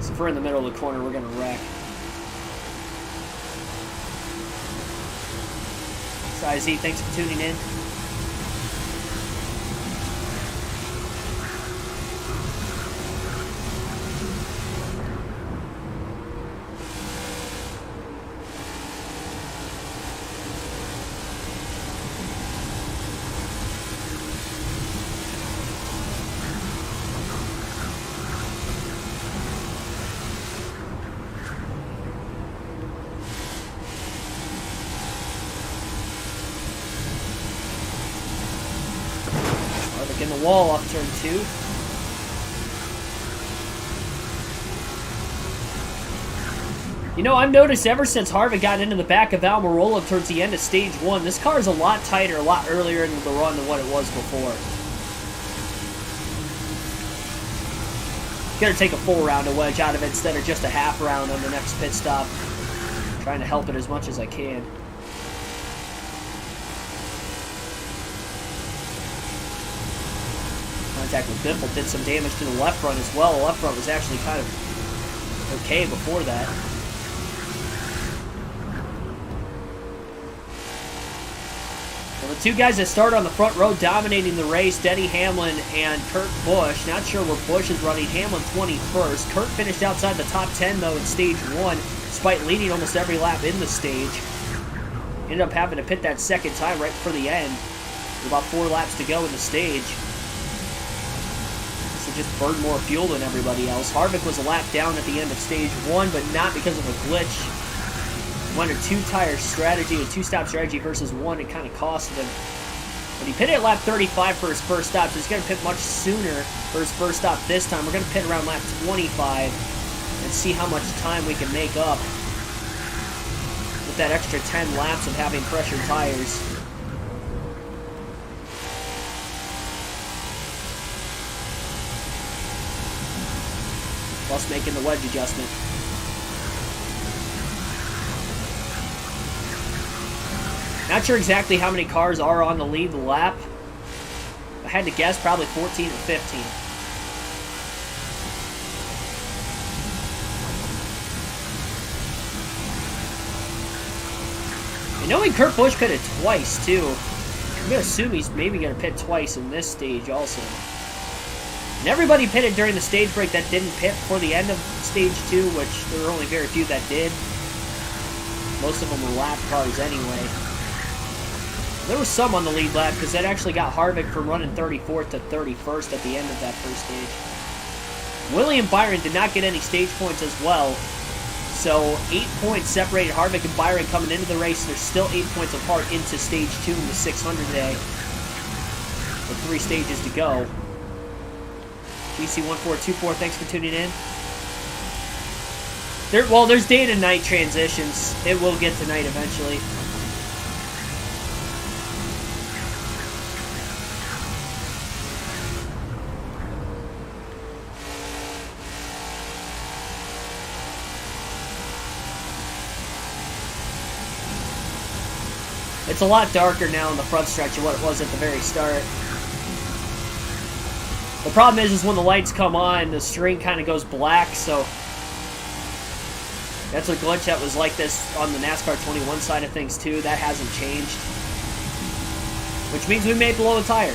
So if we're in the middle of the corner, we're going to wreck. Size Z, thanks for tuning in. In the wall off turn 2. You know, I've noticed ever since Harvick got into the back of Almirola towards the end of stage 1, this car is a lot tighter, a lot earlier into the run than what it was before. Gotta take a full round of wedge out of it instead of just a half round on the next pit stop. Trying to help it as much as I can. Contact with Biffle did some damage to the left front as well. The left front was actually kind of okay before that. Well, the two guys that started on the front row dominating the race, Denny Hamlin and Kurt Busch. Not sure where Busch is running. Hamlin 21st. Kurt finished outside the top 10 though in stage 1, despite leading almost every lap in the stage. Ended up having to pit that second time right before the end. With about 4 laps to go in the stage. Just burned more fuel than everybody else. Harvick was a lap down at the end of stage 1, but not because of a glitch. Went a 2-tire strategy, a 2-stop strategy versus 1. It kind of costed him. But he pitted at lap 35 for his first stop, so he's going to pit much sooner for his first stop this time. We're going to pit around lap 25 and see how much time we can make up with that extra 10 laps of having pressured tires. Plus making the wedge adjustment. Not sure exactly how many cars are on the lead lap. I had to guess probably 14 or 15. And knowing Kurt Busch pitted twice too, I'm going to assume he's maybe going to pit twice in this stage also. And everybody pitted during the stage break that didn't pit before the end of stage 2, which there were only very few that did. Most of them were lap cars anyway. There was some on the lead lap because that actually got Harvick from running 34th to 31st at the end of that first stage. William Byron did not get any stage points as well. So 8 points separated Harvick and Byron coming into the race. They're still 8 points apart into stage 2 in the 600 today. With 3 stages to go. GC1424, thanks for tuning in. There's day to night transitions. It will get to night eventually. It's a lot darker now in the front stretch of what it was at the very start. The problem is when the lights come on, the string kind of goes black, so that's a glitch that was like this on the NASCAR 21 side of things too. That hasn't changed, which means we may blow a tire.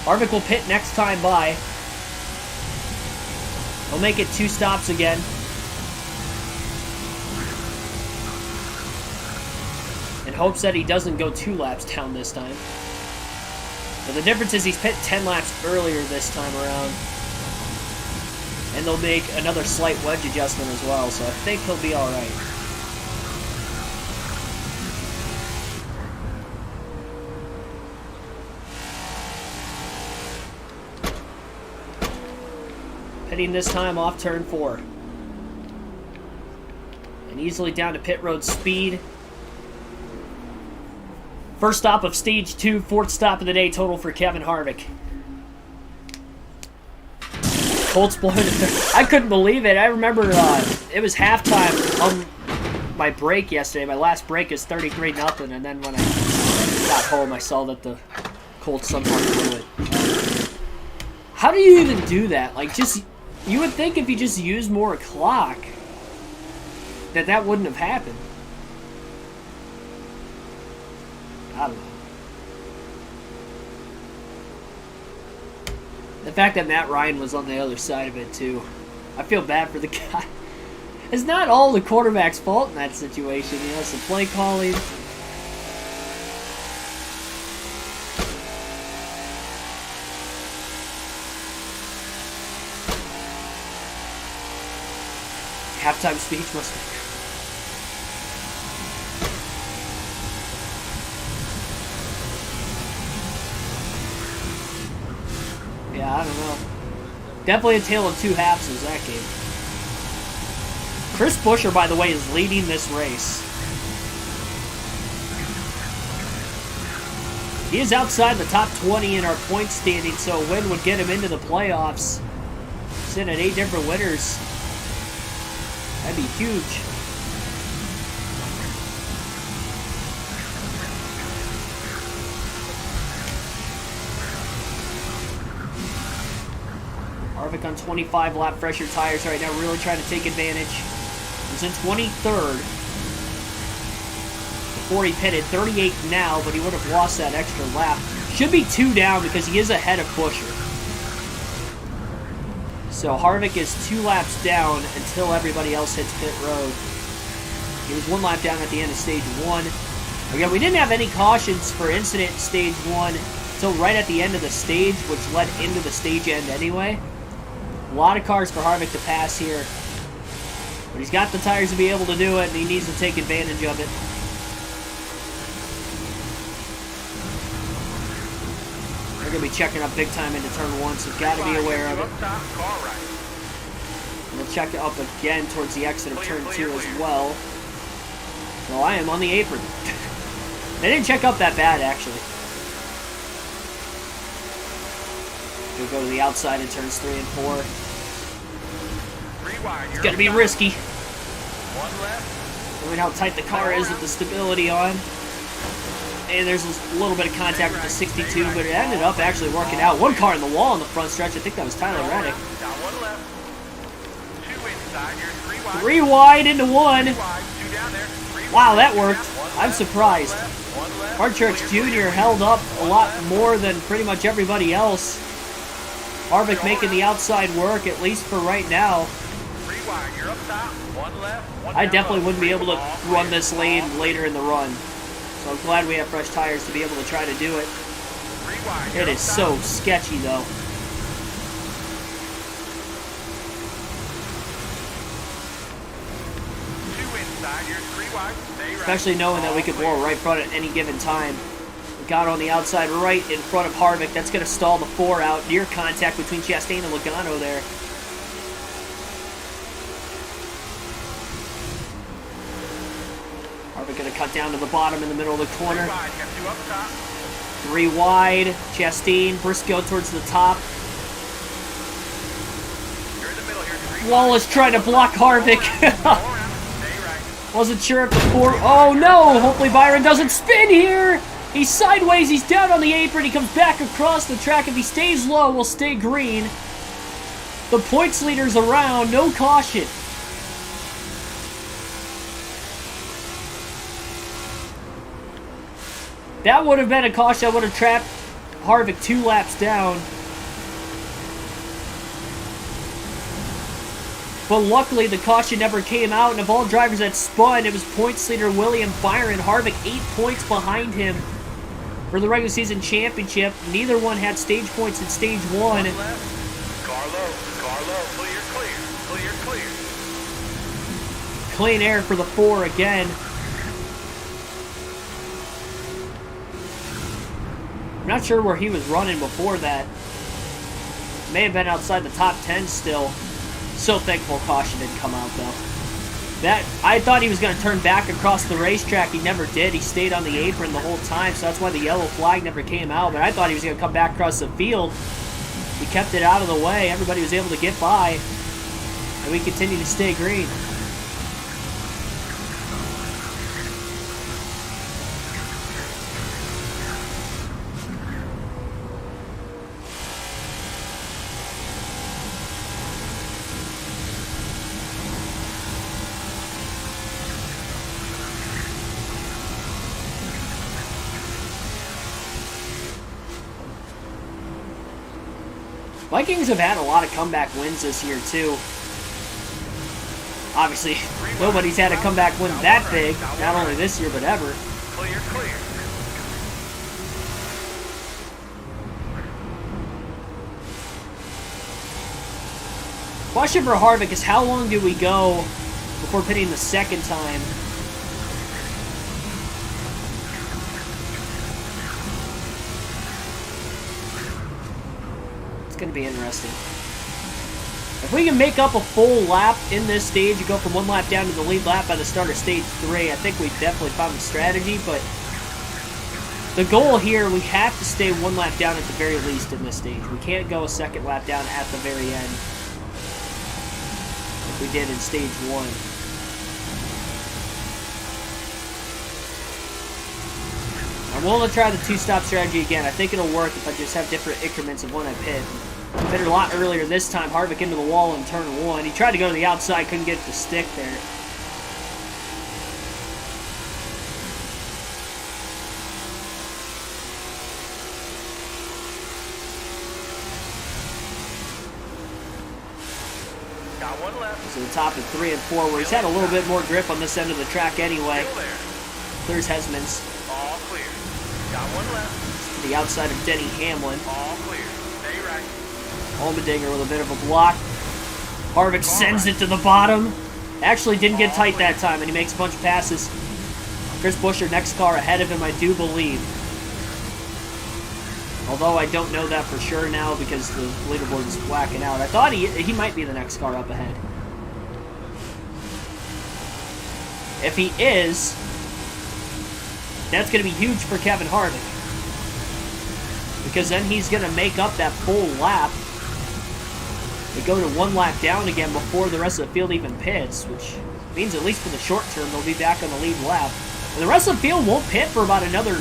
Harvick will pit next time by. He'll make it 2 stops again. In hopes that he doesn't go 2 laps down this time. But the difference is he's pit 10 laps earlier this time around. And they'll make another slight wedge adjustment as well, so I think he'll be alright. Pitting this time off turn 4. And easily down to pit road speed. First stop of stage 2, fourth stop of the day total for Kevin Harvick. Cold split. I couldn't believe it. I remember it was halftime on my break yesterday. My last break is 33-0, and then when I got home, I saw that the Colts somehow blew it. How do you even do that? Like, just, you would think if you just used more clock, that wouldn't have happened. I don't know. The fact that Matt Ryan was on the other side of it, too. I feel bad for the guy. It's not all the quarterback's fault in that situation. You know, some play calling. Halftime speech must be... Yeah, I don't know. Definitely a tale of two halves was that game. Chris Buescher, by the way, is leading this race. He is outside the top 20 in our point standing, so a win would get him into the playoffs. He's in at 8 different winners. That'd be huge. Harvick on 25 lap fresher tires right now, really trying to take advantage. He's in 23rd before he pitted. 38th now, but he would have lost that extra lap. Should be 2 down because he is ahead of Buescher. So Harvick is 2 laps down until everybody else hits pit road. He was 1 lap down at the end of stage 1. Again, we didn't have any cautions for incident stage 1 until right at the end of the stage, which led into the stage end anyway. A lot of cars for Harvick to pass here. But he's got the tires to be able to do it, and he needs to take advantage of it. They're going to be checking up big time into turn 1, so got to be aware of it. And they'll check it up again towards the exit of turn 2 as well. So I am on the apron. They didn't check up that bad, actually. We'll go to the outside in turns 3 and 4. It's going to be risky. Knowing how tight the car is with the stability on. And there's a little bit of contact with the 62, but it ended up actually working out. 1 car in the wall on the front stretch. I think that was Tyler Reddick. 3 wide into 1. Wow, that worked. I'm surprised. Mark Truex Jr. held up a lot more than pretty much everybody else. Harvick making the outside work, at least for right now. I definitely wouldn't be able to run this lane later in the run. So I'm glad we have fresh tires to be able to try to do it. It is so sketchy, though. Especially knowing that we could blow right front at any given time. We got on the outside right in front of Harvick. That's going to stall the 4 out. Near contact between Chastain and Logano there. Harvick going to cut down to the bottom in the middle of the corner. 3 wide. Chastain, Briscoe towards the top. Wallace trying to block Harvick. Wasn't sure if the 4... Oh no! Hopefully Byron doesn't spin here! He's sideways, he's down on the apron, he comes back across the track. If he stays low, we'll stay green. The points leader's around, no caution. That would have been a caution that would have trapped Harvick 2 laps down. But luckily, the caution never came out, and of all drivers that spun, it was points leader William Byron. Harvick 8 points behind him for the regular season championship. Neither one had stage points in stage 1. Clear. Clean air for the 4 again. I'm not sure where he was running before that. May have been outside the top 10 still. So thankful caution didn't come out, though. That I thought he was going to turn back across the racetrack. He never did. He stayed on the apron the whole time, so that's why the yellow flag never came out. But I thought he was going to come back across the field. He kept it out of the way. Everybody was able to get by, and we continue to stay green. Vikings have had a lot of comeback wins this year, too. Obviously, nobody's had a comeback win that big, not only this year, but ever. Clear, clear. Question for Harvick is how long do we go before pitting the second time? Going to be interesting. If we can make up a full lap in this stage and go from one lap down to the lead lap by the start of stage 3, I think we definitely found the strategy, but the goal here, we have to stay one lap down at the very least in this stage. We can't go a second lap down at the very end like we did in stage 1. I'm willing to try the two-stop strategy again. I think it'll work if I just have different increments of when I pit. I pitted a lot earlier this time. Harvick into the wall in turn 1. He tried to go to the outside, couldn't get it to stick there. Got one left. So the top of 3 and 4, where he's had a little bit more grip on this end of the track anyway. Still there. Clears Hesman's. All clear. Got one left. To the outside of Denny Hamlin. All clear. Stay right. Allmendinger with a bit of a block. Harvick sends it to the bottom. Actually didn't get tight that time, and he makes a bunch of passes. Chris Buescher, next car ahead of him, I do believe. Although I don't know that for sure now because the leaderboard is blacking out. I thought he might be the next car up ahead. If he is, that's going to be huge for Kevin Harvick. Because then he's going to make up that full lap. They go to one lap down again before the rest of the field even pits, which means at least for the short term they'll be back on the lead lap. And the rest of the field won't pit for about another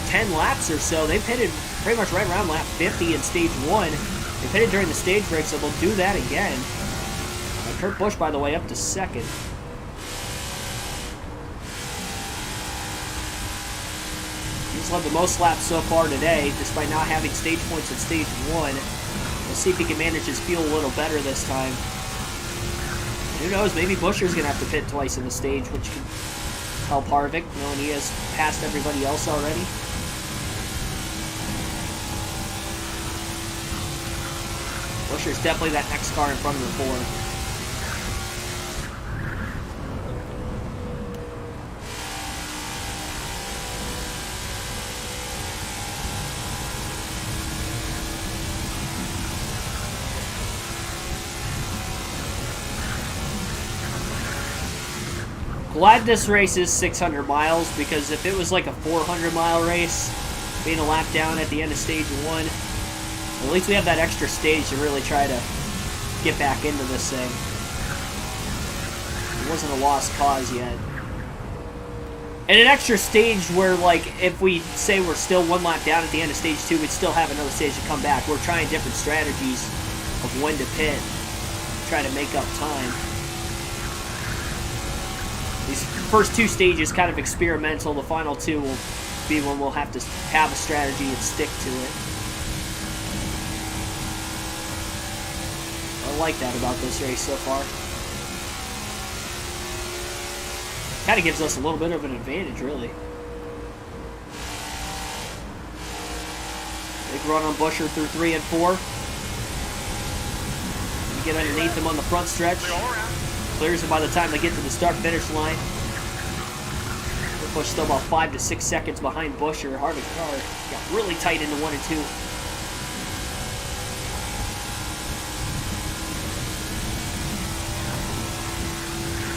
10 laps or so. They pitted pretty much right around lap 50 in stage 1. They pitted during the stage break, so they'll do that again. Kurt Busch, by the way, up to second. He's led the most laps so far today, despite not having stage points in stage 1. We'll see if he can manage his fuel a little better this time. Who knows, maybe Buescher's going to have to pit twice in the stage, which can help Harvick, knowing he has passed everybody else already. Buescher's definitely that next car in front of the 4. Glad this race is 600 miles, because if it was like a 400-mile race, being a lap down at the end of stage 1, at least we have that extra stage to really try to get back into this thing. It wasn't a lost cause yet. And an extra stage where, like, if we say we're still one lap down at the end of stage 2, we'd still have another stage to come back. We're trying different strategies of when to pit, try to make up time. These first 2 stages kind of experimental. The final 2 will be when we'll have to have a strategy and stick to it. I like that about this race so far. Kind of gives us a little bit of an advantage, really. Big run on Buescher through 3 and 4. We get underneath him on the front stretch. Clears him by the time they get to the start-finish line. Busch still about 5 to 6 seconds behind Buescher. Harvick's car got really tight into 1 and 2.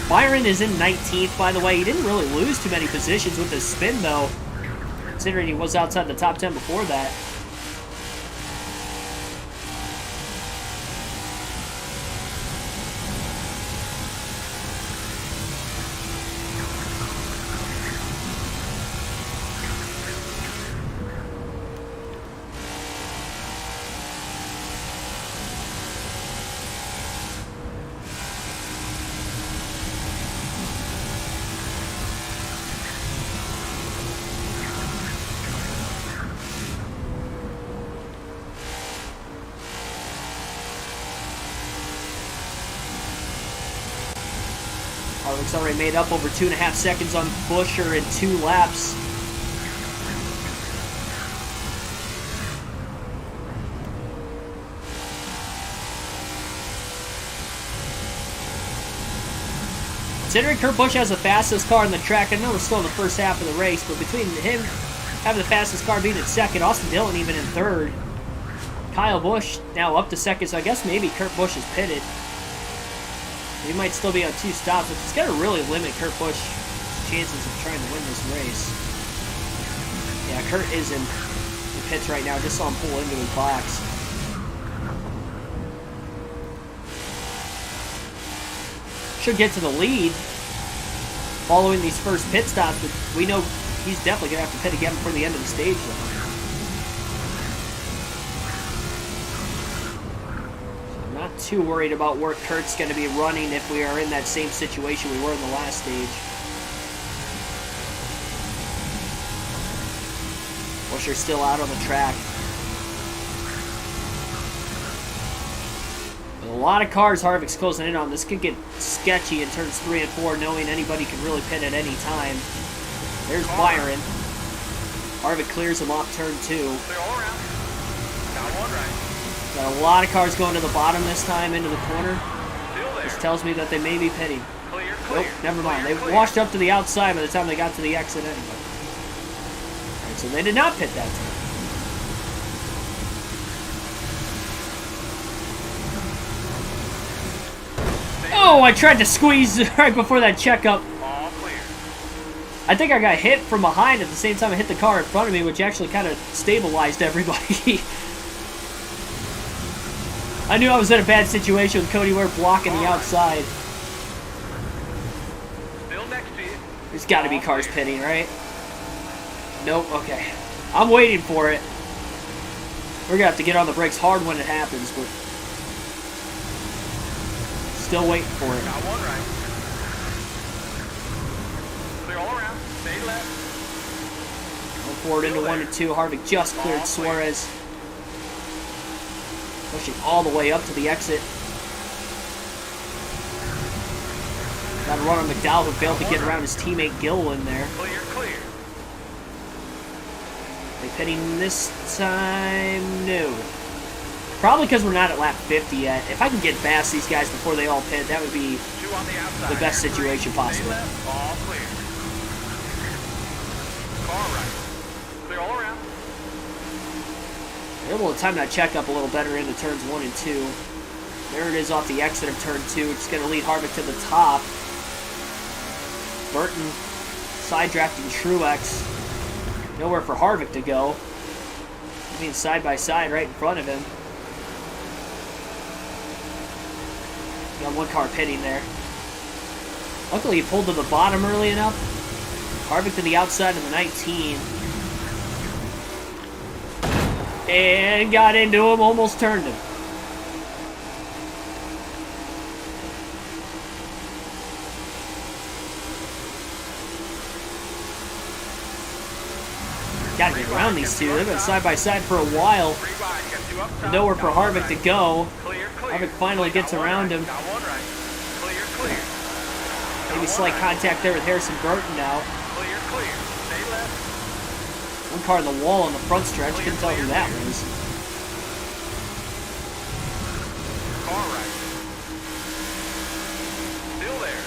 Byron is in 19th, by the way. He didn't really lose too many positions with his spin, though, considering he was outside the top 10 before that. Harvick's already made up over 2.5 seconds on Buescher in 2 laps. Considering Kurt Busch has the fastest car in the track, I know we're still in the first half of the race, but between him having the fastest car being in second, Austin Dillon even in third, Kyle Busch now up to second, so I guess maybe Kurt Busch is pitted. He might still be on 2 stops, which is going to really limit Kurt Busch's chances of trying to win this race. Yeah, Kurt is in the pits right now. Just saw him pull into his box. Should get to the lead following these first pit stops, but we know he's definitely going to have to pit again before the end of the stage, though. Not too worried about where Kurt's going to be running if we are in that same situation we were in the last stage. Buescher's still out on the track. With a lot of cars Harvick's closing in on. This could get sketchy in turns 3 and 4, knowing anybody can really pit at any time. There's Byron. Harvick clears him off turn 2. Clear all around. Got one right. Got a lot of cars going to the bottom this time into the corner. Still there. This tells me that they may be pitting. Clear, Nope, never mind. They washed up to the outside by the time they got to the exit anyway. Alright, so they did not pit that time. Oh, I tried to squeeze right before that checkup. All clear. I think I got hit from behind at the same time I hit the car in front of me, which actually kind of stabilized everybody. I knew I was in a bad situation with Cody Ware blocking the outside. Still next to you. There's got to be cars pitting, right? Nope, okay. I'm waiting for it. We're going to have to get on the brakes hard when it happens, but still waiting for it. Got one right. Clear all around. Stay left. Going forward into 1 and 2. Harvick just cleared Suarez. Pushing all the way up to the exit. Got a run on McDowell, who failed to get around his teammate Gilliland there. Clear, clear. They pitting this time? No. Probably because we're not at lap 50 yet. If I can get past these guys before they all pit, that would be 2 on the outside. the best situation possible. Stay left. All clear. Car right. Clear all around. They're able to time that checkup a little better into turns 1 and 2. There it is off the exit of turn 2, which is going to lead Harvick to the top. Burton side drafting Truex. Nowhere for Harvick to go. Being side by side right in front of him. Got one car pitting there. Luckily he pulled to the bottom early enough. Harvick to the outside of the 19. And got into him, almost turned him. Gotta get around these two. They've been side by side for a while. Nowhere for Harvick to go. Harvick finally gets around him. Maybe slight contact there with Harrison Burton now. One car in the wall on the front stretch. Couldn't tell who that was. Still there.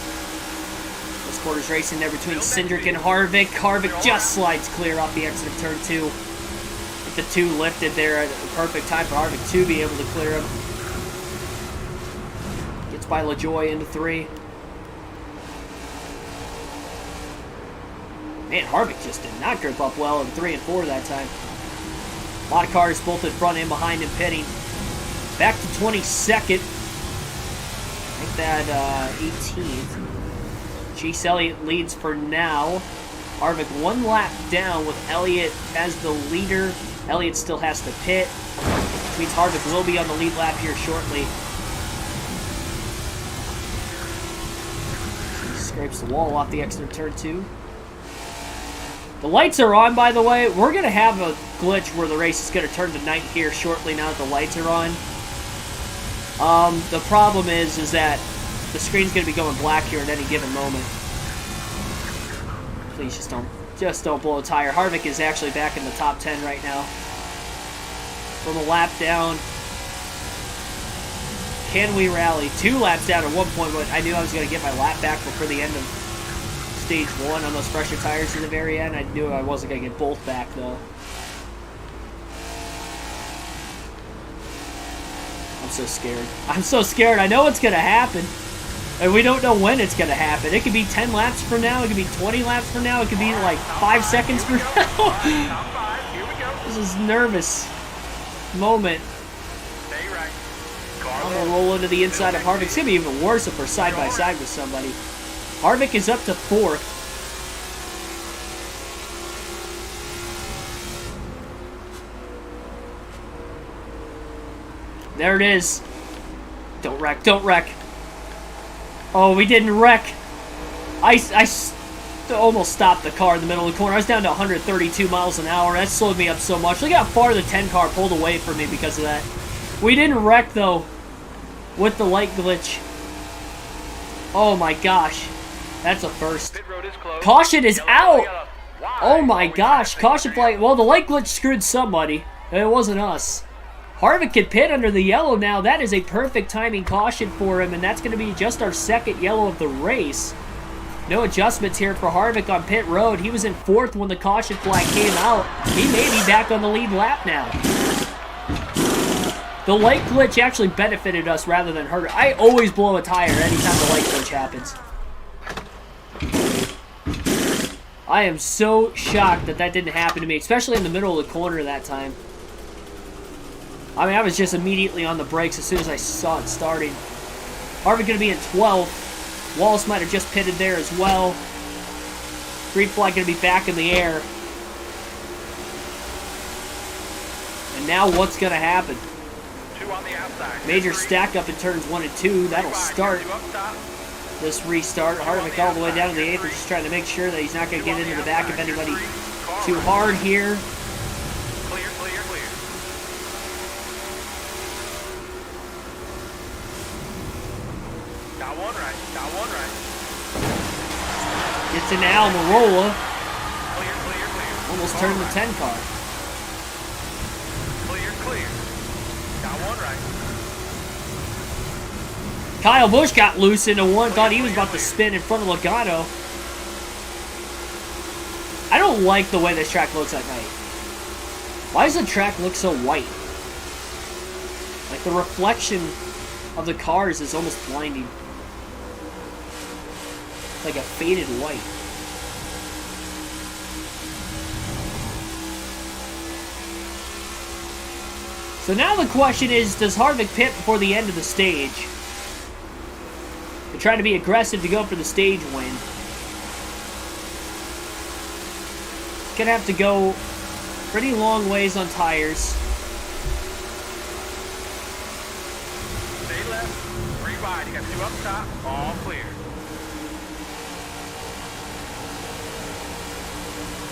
This quarter's racing there between Cindric and Harvick. Harvick just slides clear off the exit of turn 2. With the 2 lifted there at the perfect time for Harvick to be able to clear him. Gets by LaJoie into 3. Man, Harvick just did not grip up well in 3 and 4 that time. A lot of cars both in front and behind him pitting. Back to 22nd. Make that 18th. Chase Elliott leads for now. Harvick 1 lap down with Elliott as the leader. Elliott still has to pit, which means Harvick will be on the lead lap here shortly. He scrapes the wall off the exit of turn 2. The lights are on, by the way. We're going to have a glitch where the race is going to turn to night here shortly now that the lights are on. The problem is that the screen's going to be going black here at any given moment. Please just don't blow a tire. Harvick is actually back in the top 10 right now. From a lap down. Can we rally? 2 laps down at one point, but I knew I was going to get my lap back before the end of stage 1 on those fresher tires at the very end. I knew I wasn't going to get both back, though. I'm so scared. I'm so scared. I know it's going to happen. And we don't know when it's going to happen. It could be 10 laps from now. It could be 20 laps from now. It could be like 5 seconds from now. This is a nervous moment. I'm going to roll into the inside of Harvick. It's going to be even worse if we're side by side with somebody. Harvick is up to 4th. There it is. Don't wreck, don't wreck. Oh, we didn't wreck. I almost stopped the car in the middle of the corner. I was down to 132 miles an hour. That slowed me up so much. Look how far the 10 car pulled away from me because of that. We didn't wreck, though, with the light glitch. Oh, my gosh. That's a first. Caution is out. Oh, my gosh. Caution flag. Well, the light glitch screwed somebody. It wasn't us. Harvick can pit under the yellow now. That is a perfect timing caution for him, and that's going to be just our 2nd yellow of the race. No adjustments here for Harvick on pit road. He was in 4th when the caution flag came out. He may be back on the lead lap now. The light glitch actually benefited us rather than hurt. I always blow a tire anytime the light glitch happens. I am so shocked that that didn't happen to me, especially in the middle of the corner that time. I mean, I was just immediately on the brakes as soon as I saw it starting. Harvick going to be in 12th. Wallace might have just pitted there as well. Green flag going to be back in the air. And now what's going to happen? 2 on the outside. Major stack up in turns 1 and 2. That'll start this restart. Harvick all the way down to the 8th. We're just trying to make sure that he's not going to get into the back of anybody too hard here. Clear, clear, clear. Got one right. Got one right. Gets into Almirola. Clear, clear, clear. Almost turned the 10 car. Clear, clear. Got one right. Kyle Busch got loose into one. Thought he was about to spin in front of Logano. I don't like the way this track looks at night. Why does the track look so white? Like the reflection of the cars is almost blinding. It's like a faded white. So now the question is, does Harvick pit before the end of the stage? They're trying to be aggressive to go for the stage win. Gonna have to go pretty long ways on tires. Stay left. 3 wide. You got 2 up top. All clear.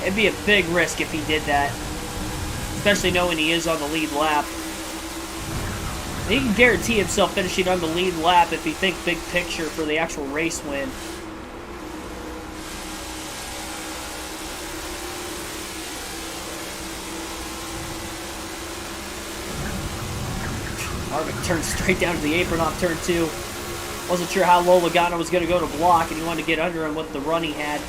It'd be a big risk if he did that. Especially knowing he is on the lead lap. He can guarantee himself finishing on the lead lap if he thinks big picture for the actual race win. Harvick turned straight down to the apron off turn 2. Wasn't sure how low Logano was going to go to block, and he wanted to get under him with the run he had.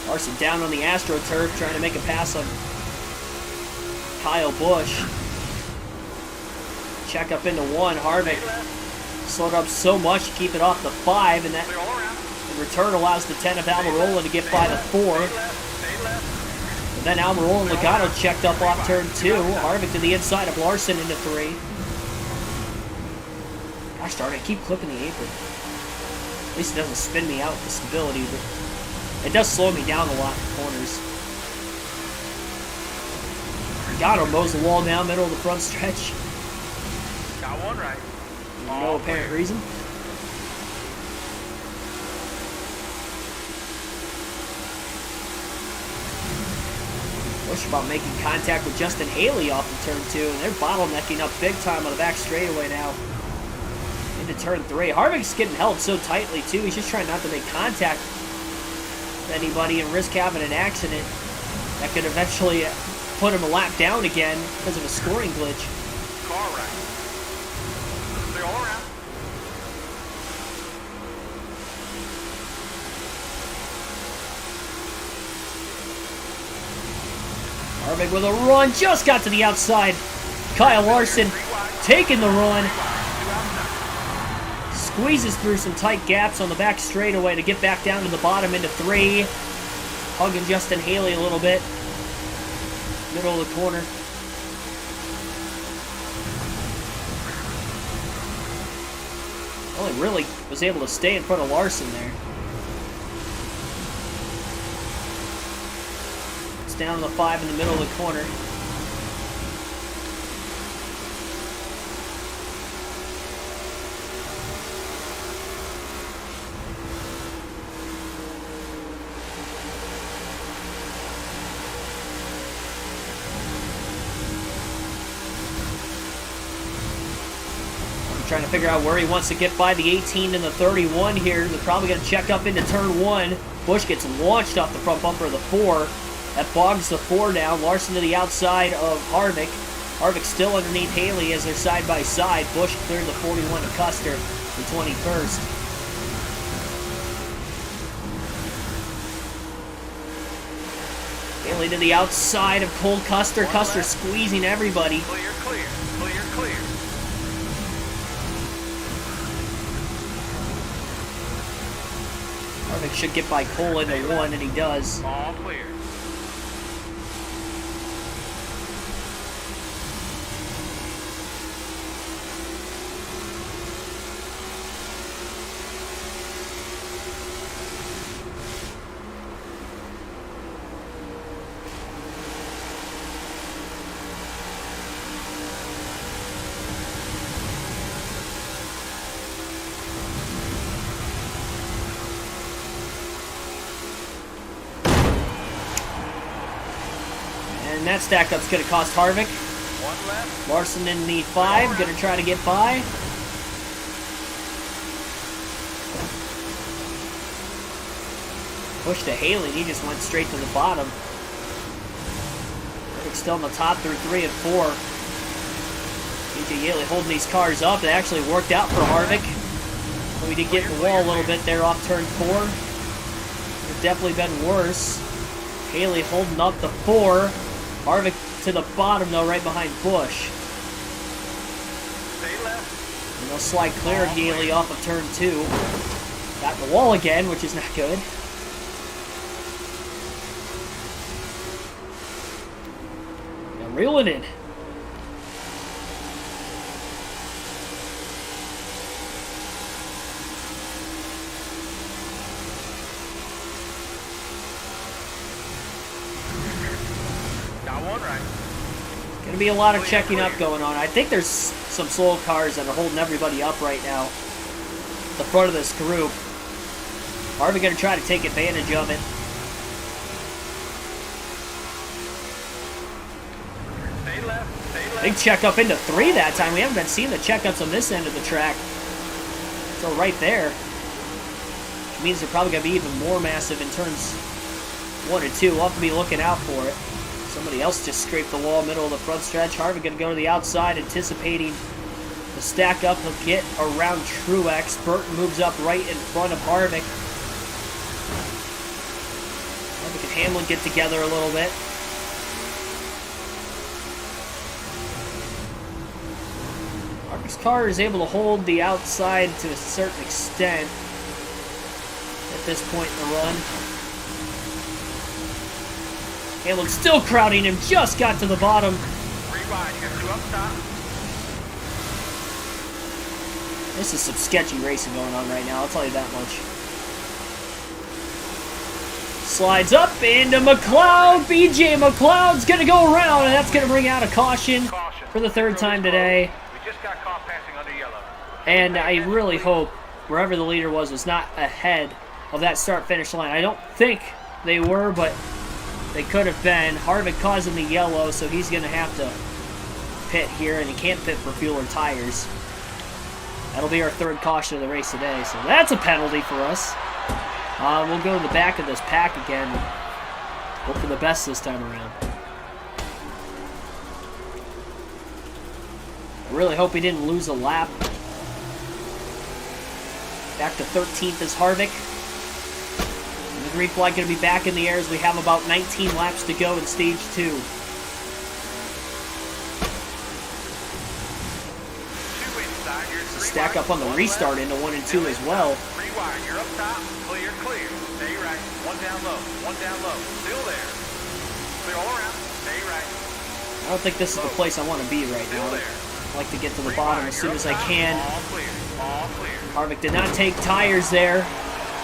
Larson down on the AstroTurf, trying to make a pass on Kyle Busch. Check up into 1. Harvick Slowed up so much to keep it off the 5, and that Stay all around. in return allows the 10 of Almirola to get by the 4. Stay left. And then Almirola and Logano checked up off turn 2. Harvick to the inside of Larson into 3. Gosh darn it, I keep clipping the apron. At least it doesn't spin me out with the stability, but it does slow me down a lot in corners. Logano mows the wall down middle of the front stretch. Got one right. No apparent reason. Busch about making contact with Justin Haley off of turn 2, and they're bottlenecking up big time on the back straightaway now. Into turn 3. Harvick's getting held so tightly too, he's just trying not to make contact with anybody and risk having an accident that could eventually put him a lap down again because of a scoring glitch. Car right. Stay all around. Harvick with a run, just got to the outside. Kyle Larson taking the run. Squeezes through some tight gaps on the back straightaway to get back down to the bottom into 3. Hugging Justin Haley a little bit. Middle of the corner. Only really was able to stay in front of Larson there. It's down on the 5 in the middle of the corner. Trying to figure out where he wants to get by the 18 and the 31 here. They're probably going to check up into turn 1. Busch gets launched off the front bumper of the 4. That bogs the 4 down. Larson to the outside of Harvick. Harvick still underneath Haley as they're side by side. Busch cleared the 41 to Custer, the 21st. Haley to the outside of Cole Custer. Custer squeezing everybody. Clear, clear, clear, clear. Harvick should get by Cole into 1, and he does. All clear. And that stack up's going to cost Harvick. One left. Larson in the 5, going to try to get by. Push to Haley, he just went straight to the bottom. Harvick's still in the top through 3 and 4. AJ Haley holding these cars up. It actually worked out for Harvick. But we did get in the wall a little bit there off turn 4. Could have definitely been worse. Haley holding up the 4. Harvick to the bottom, though, right behind Busch. Stay left. And they'll slide clear of Haley off of turn 2. Got in the wall again, which is not good. Now reeling in. Gonna be a lot of checking up going on. I think there's some slow cars that are holding everybody up right now. The front of this group. Harvick gonna try to take advantage of it. Stay left. Stay left. Big check up into 3 that time. We haven't been seeing the checkups on this end of the track. So right there. Which means they're probably gonna be even more massive in turns 1 and 2. We'll have to be looking out for it. Somebody else just scraped the wall, middle of the front stretch. Harvick going to go to the outside, anticipating the stack up. He'll get around Truex. Burton moves up right in front of Harvick. Harvick and Hamlin get together a little bit. Harvick's car is able to hold the outside to a certain extent at this point in the run. Hamlin still crowding him, just got to the bottom. Rewind, you got 2 up top. This is some sketchy racing going on right now, I'll tell you that much. Slides up into McLeod. BJ McLeod's going to go around, and that's going to bring out a caution for the 3rd time today. We just got caught passing under yellow. And I really hope wherever the leader was not ahead of that start-finish line. I don't think they were, but they could have been. Harvick causing the yellow, so he's going to have to pit here, and he can't pit for fuel or tires. That'll be our 3rd caution of the race today, so that's a penalty for us. We'll go to the back of this pack again. Hope for the best this time around. I really hope he didn't lose a lap. Back to 13th is Harvick. And the green flag going to be back in the air as we have about 19 laps to go in stage 2. 2 inside, you're 3 Stack up on the restart into 1 and 2 as well. Rewind, you're up top. Clear, clear. Stay right. 1 down low. 1 down low. Still there. Clear all around. Stay right. I don't think this is the place I want to be right Still now. there. I'd like to get to the bottom as soon as I can. All clear. All clear. Harvick did not take tires there.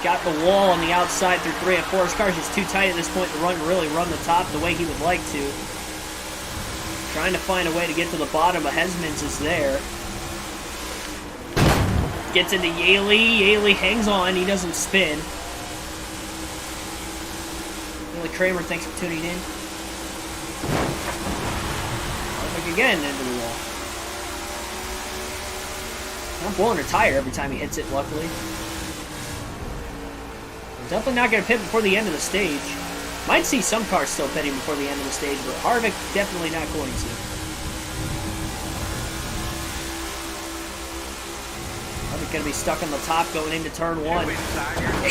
Got the wall on the outside through 3 and 4. His car's just too tight at this point to really run the top the way he would like to. Trying to find a way to get to the bottom, but Hesmans is there. Gets into Yaley. Yaley hangs on. He doesn't spin. Billy Kramer, thanks for tuning in. Harvick again into the wall. Not blowing a tire every time he hits it, luckily. We're definitely not going to pit before the end of the stage. Might see some cars still pitting before the end of the stage, but Harvick definitely not going to. Harvick going to be stuck on the top going into turn 1.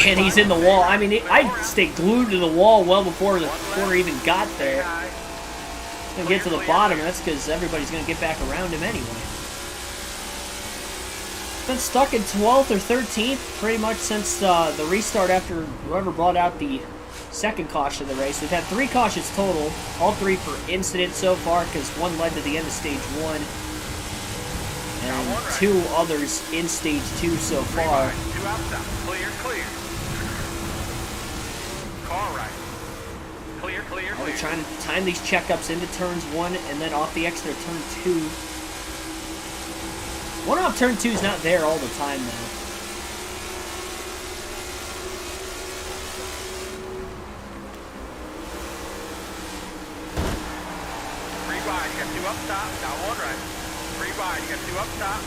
And he's in the wall. I mean, I stayed glued to the wall well before the corner even got there. He's going to get to the bottom, and that's because everybody's going to get back around him anyway. Been stuck in 12th or 13th pretty much since the restart after whoever brought out the 2nd caution of the race. We've had 3 cautions total, all 3 for incident so far because 1 led to the end of stage 1 and 2 others in stage 2 so far. 2 outside. Clear, clear. Car right. Clear, clear, clear. We're trying to time these checkups into turns 1 and then off the exit of turn 2. 1 off turn 2 is not there all the time now. Rewind, you got 2 up top, now 1 right. Rewind, you got 2 up top.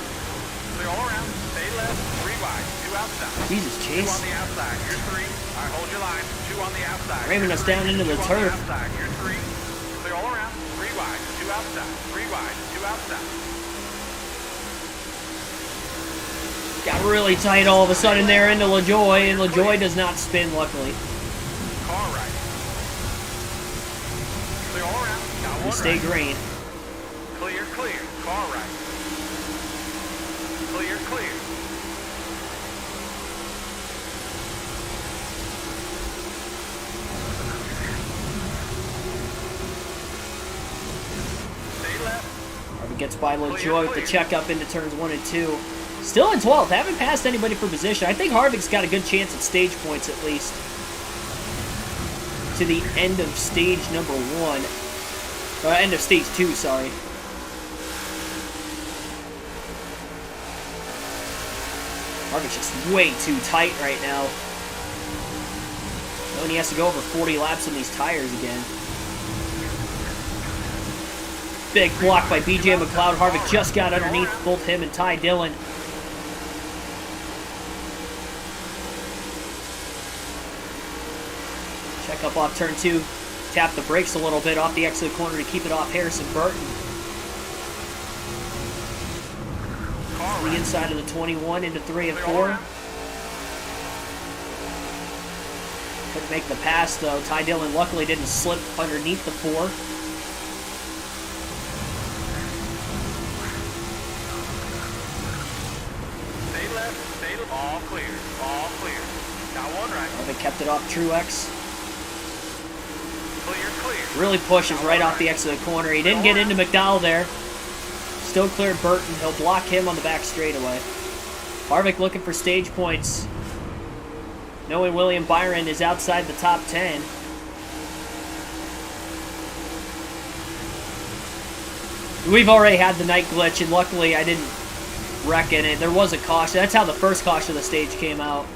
Clear all around, stay left, rewind, 2 outside. Jesus, 2 Chase. on the outside, you're 3. Alright, hold your line, 2 on the outside. Ramming us down into the 2 turf. on the outside, you're 3. Clear all around, rewind, 2 outside, rewind, 2 outside. Got really tight all of a sudden there into LaJoy, and LaJoy does not spin, luckily. Car right. Clear all around, now 1 We stay right. green. Clear, clear, car right. Clear, clear. Stay left. Harvick gets by LaJoy with the checkup into turns 1 and 2. Still in 12th. Haven't passed anybody for position. I think Harvick's got a good chance at stage points at least. To the end of stage number 1. Or end of stage 2, sorry. Harvick's just way too tight right now. Knowing he has to go over 40 laps on these tires again. Big block by BJ McLeod. Harvick just got underneath both him and Ty Dillon. Check up off turn 2. Tap the brakes a little bit off the exit corner to keep it off Harrison Burton. The inside of the 21 into 3 and 4. Couldn't make the pass though. Ty Dillon luckily didn't slip underneath the 4. Harvick kept it off Truex. Clear, clear. Really pushes right off the exit of the corner. He didn't get into McDowell there. Still clear Burton. He'll block him on the back straightaway. Harvick looking for stage points. Knowing William Byron is outside the top 10. We've already had the night glitch, and luckily I didn't wreck in it. There was a caution. That's how the first caution of the stage came out.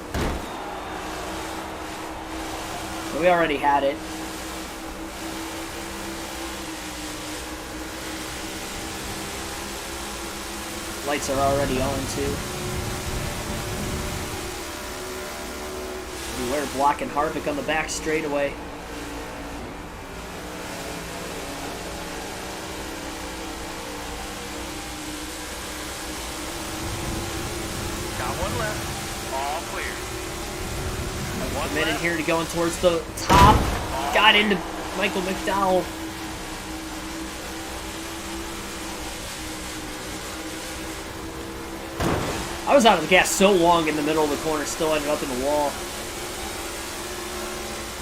So we already had it. Lights are already on too. We're blocking Harvick on the back straightaway. Got one left. All clear. One Committed left. here to going towards the top. Got into Michael McDowell. I was out of the gas so long in the middle of the corner, still ended up in the wall.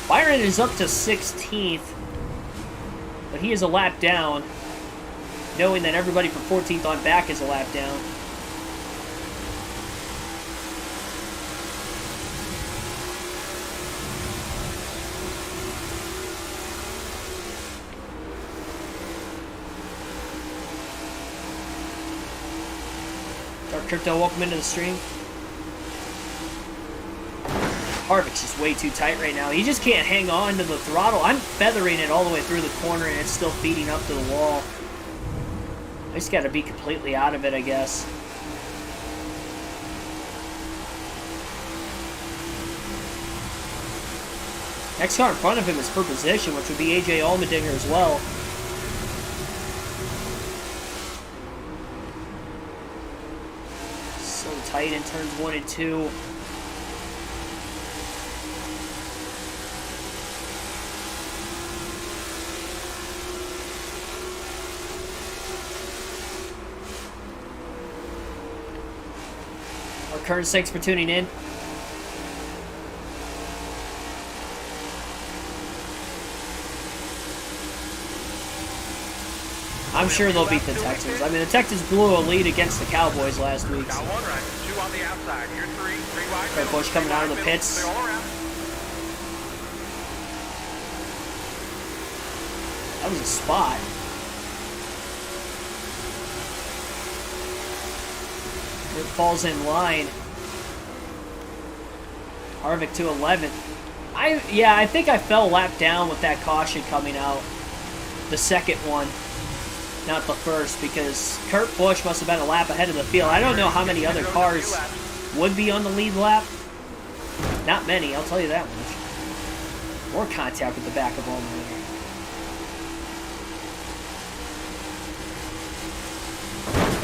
Byron is up to 16th, but he is a lap down, knowing that everybody from 14th on back is a lap down. Dark Crypto, welcome into the stream. Harvick's just way too tight right now. He just can't hang on to the throttle. I'm feathering it all the way through the corner, and it's still feeding up to the wall. I just got to be completely out of it, I guess. Next car in front of him is for position, which would be AJ Allmendinger as well. So tight in turns 1 and 2. Our current, thanks for tuning in. I'm sure they'll beat the Texans. I mean, the Texans blew a lead against the Cowboys last week. Got one right. Two on the outside. Here three wide. Kurt Busch coming out of the pits. Clear all around. That was a spot. It falls in line. Harvick to 11th. I think I fell lap down with that caution coming out. The second one. Not the first, because Kurt Busch must have been a lap ahead of the field. I don't know how many other cars would be on the lead lap. Not many, I'll tell you that much. More contact with the back of Allmendinger.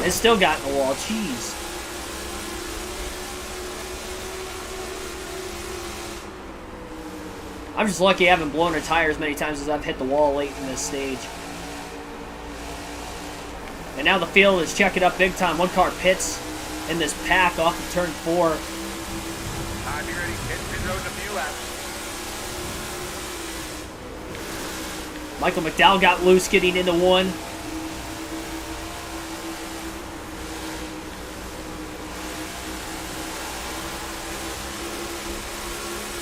It's still got in the wall, jeez. I'm just lucky I haven't blown a tire as many times as I've hit the wall late in this stage. And now the field is checking up big time. One car pits in this pack off of turn 4. Be ready. Pit road in a few laps. Michael McDowell got loose getting into 1.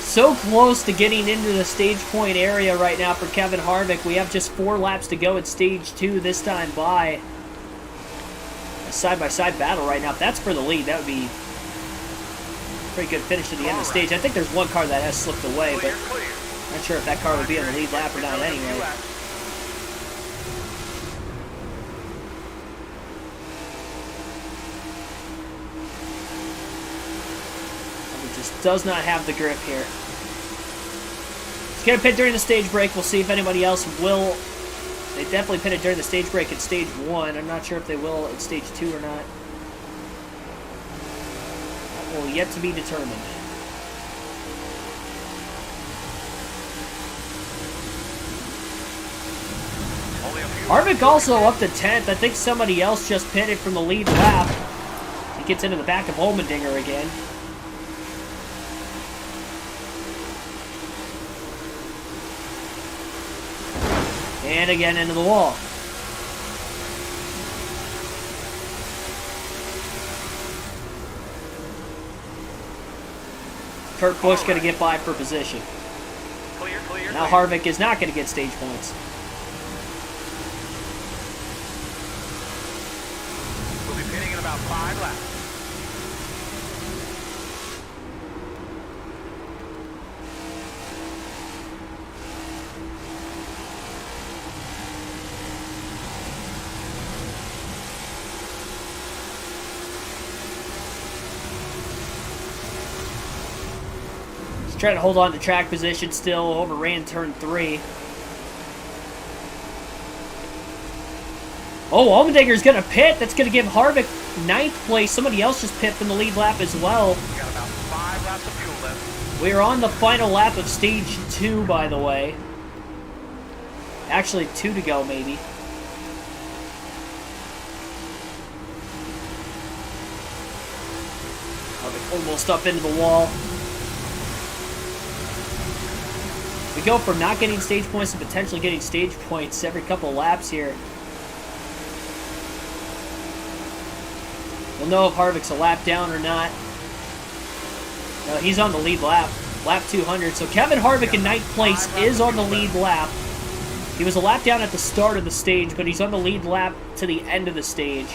So close to getting into the stage point area right now for Kevin Harvick. We have just 4 laps to go at stage 2 this time by. A side-by-side battle right now. If that's for the lead, that would be a pretty good finish to the end of the stage. I think there's one car that has slipped away, but I'm not sure if that car would be on the lead lap or not anyway. He just does not have the grip here. He's going to pit during the stage break. We'll see if anybody else will. They definitely pitted during the stage break at stage 1. I'm not sure if they will at stage 2 or not. That will yet to be determined. Harvick also up to 10th. I think somebody else just pitted from the lead lap. He gets into the back of Allmendinger again. And again into the wall. Kurt Busch going to get by for position. Clear. Now Harvick is not going to get stage points. We'll be pitting in about 5 laps. Trying to hold on to track position still, overran turn 3. Oh, Allmendinger's going to pit. That's going to give Harvick 9th place. Somebody else just pit from the lead lap as well. We got about 5 laps of fuel left. We are on the final lap of stage 2, by the way. Actually, 2 to go, maybe. Harvick almost up into the wall. We go from not getting stage points to potentially getting stage points every couple of laps here. We'll know if Harvick's a lap down or not. No, he's on the lead lap. Lap 200. So Kevin Harvick in 9th place is on the lead lap. He was a lap down at the start of the stage, but he's on the lead lap to the end of the stage.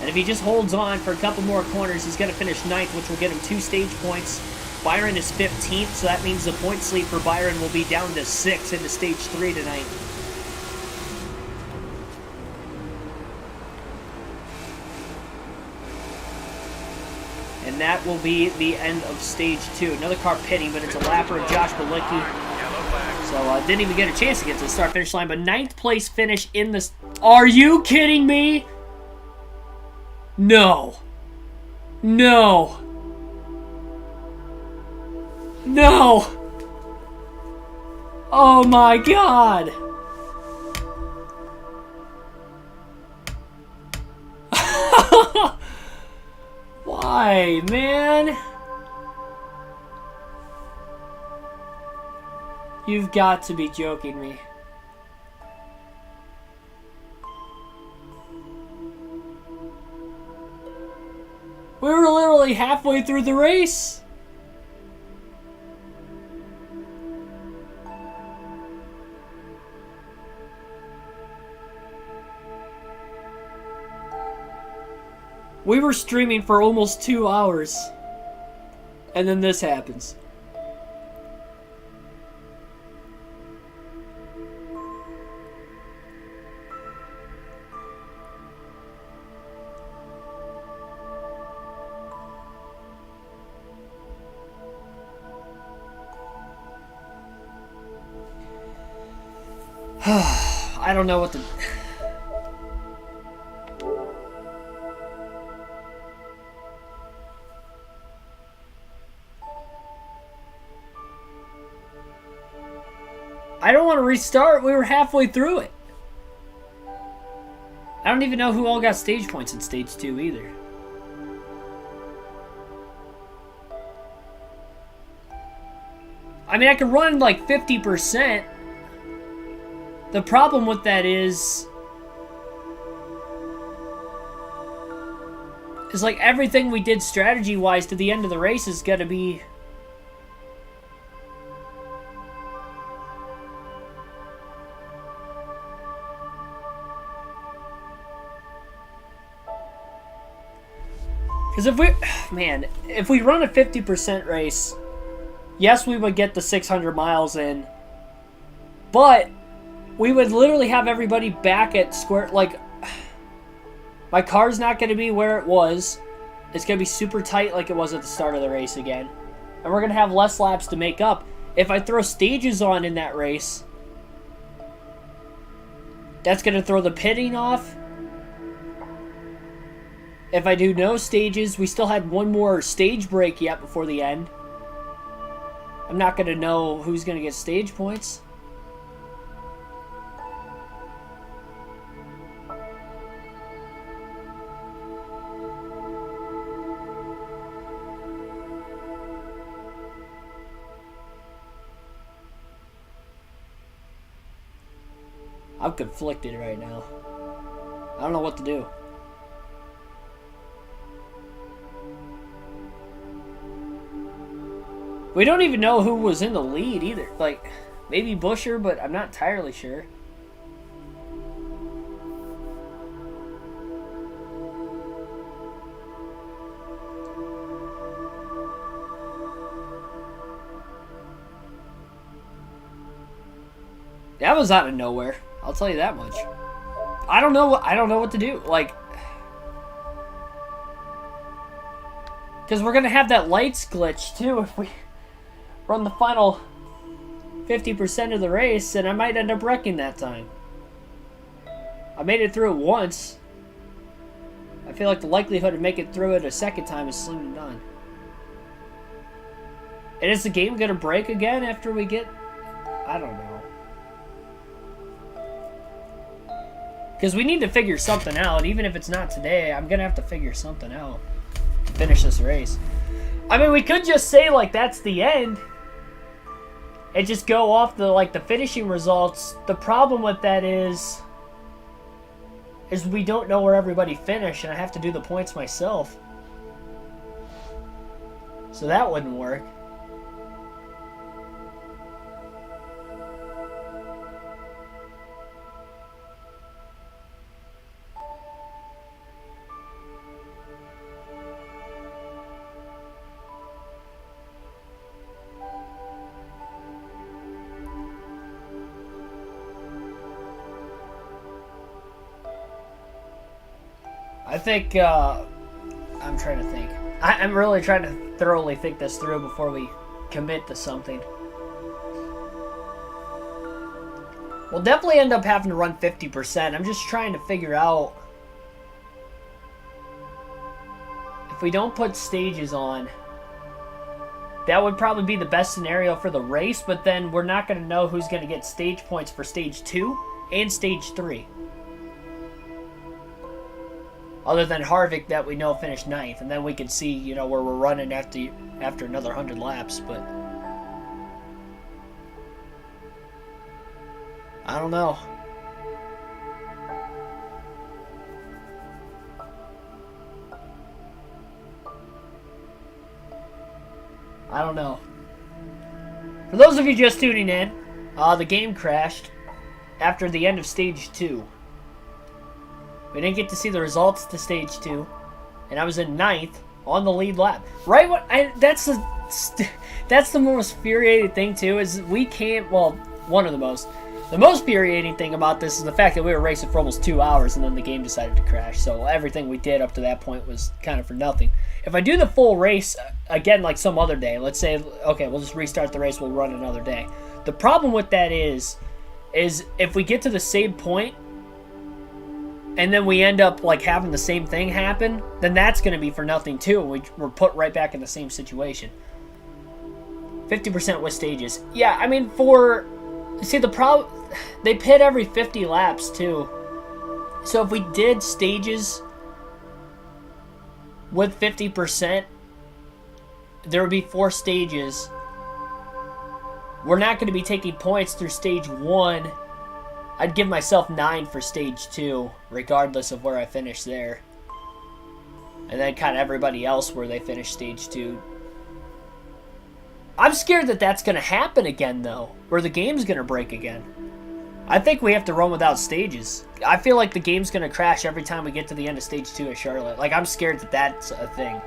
And if he just holds on for a couple more corners, he's going to finish 9th, which will get him 2 stage points. Byron is 15th, so that means the points lead for Byron will be down to 6 into stage 3 tonight. And that will be the end of stage 2. Another car pitting, but it's a lapper of Josh Bilicki. So didn't even get a chance to get to the start-finish line, but 9th place finish in this. Are you kidding me? No. No. No! Oh my god! Why, man? You've got to be joking me. We were literally halfway through the race. We were streaming for almost 2 hours. And then this happens. I don't know what to... I don't want to restart. We were halfway through it. I don't even know who all got stage points in stage 2 either. I mean, I could run like 50%. The problem with that is like everything we did strategy-wise to the end of the race is going to be... Because if we run a 50% race, yes, we would get the 600 miles in, but we would literally have everybody back at square, like, my car's not going to be where it was. It's going to be super tight like it was at the start of the race again. And we're going to have less laps to make up. If I throw stages on in that race, that's going to throw the pitting off. If I do no stages, we still had one more stage break yet before the end. I'm not going to know who's going to get stage points. I'm conflicted right now. I don't know what to do. We don't even know who was in the lead either. Like, maybe Busher, but I'm not entirely sure. That was out of nowhere. I'll tell you that much. I don't know what to do. Like, because we're gonna have that lights glitch too if we run the final 50% of the race, and I might end up wrecking that time. I made it through it once. I feel like the likelihood of making it through it a second time is slim to none. And is the game gonna break again after we get... I don't know. Because we need to figure something out. Even if it's not today, I'm going to have to figure something out to finish this race. I mean, we could just say, like, that's the end. And just go off the, like, the finishing results. The problem with that is we don't know where everybody finished, and I have to do the points myself. So that wouldn't work. I think, I'm trying to think. I'm really trying to thoroughly think this through before we commit to something. We'll definitely end up having to run 50%. I'm just trying to figure out if we don't put stages on, that would probably be the best scenario for the race, but then we're not going to know who's going to get stage points for stage 2 and stage 3. Other than Harvick, that we know finished 9th, and then we can see, you know, where we're running after another 100 laps, but I don't know. I don't know. For those of you just tuning in, the game crashed after the end of stage 2. We didn't get to see the results to stage 2, and I was in 9th on the lead lap. Right when that's the most infuriating thing too, is we can't, well, one of the most infuriating thing about this is the fact that we were racing for almost 2 hours and then the game decided to crash. So everything we did up to that point was kind of for nothing. If I do the full race again like some other day, let's say, okay, we'll just restart the race, we'll run another day. The problem with that is if we get to the same point and then we end up like having the same thing happen, then that's going to be for nothing too. We're put right back in the same situation. 50% with stages. Yeah, I mean, see, the problem, they pit every 50 laps too. So if we did stages with 50%, there would be 4 stages. We're not going to be taking points through stage 1. I'd give myself 9 for stage 2, regardless of where I finish there. And then kind of everybody else where they finish stage 2. I'm scared that that's going to happen again, though, where the game's going to break again. I think we have to run without stages. I feel like the game's going to crash every time we get to the end of stage 2 at Charlotte. Like, I'm scared that that's a thing.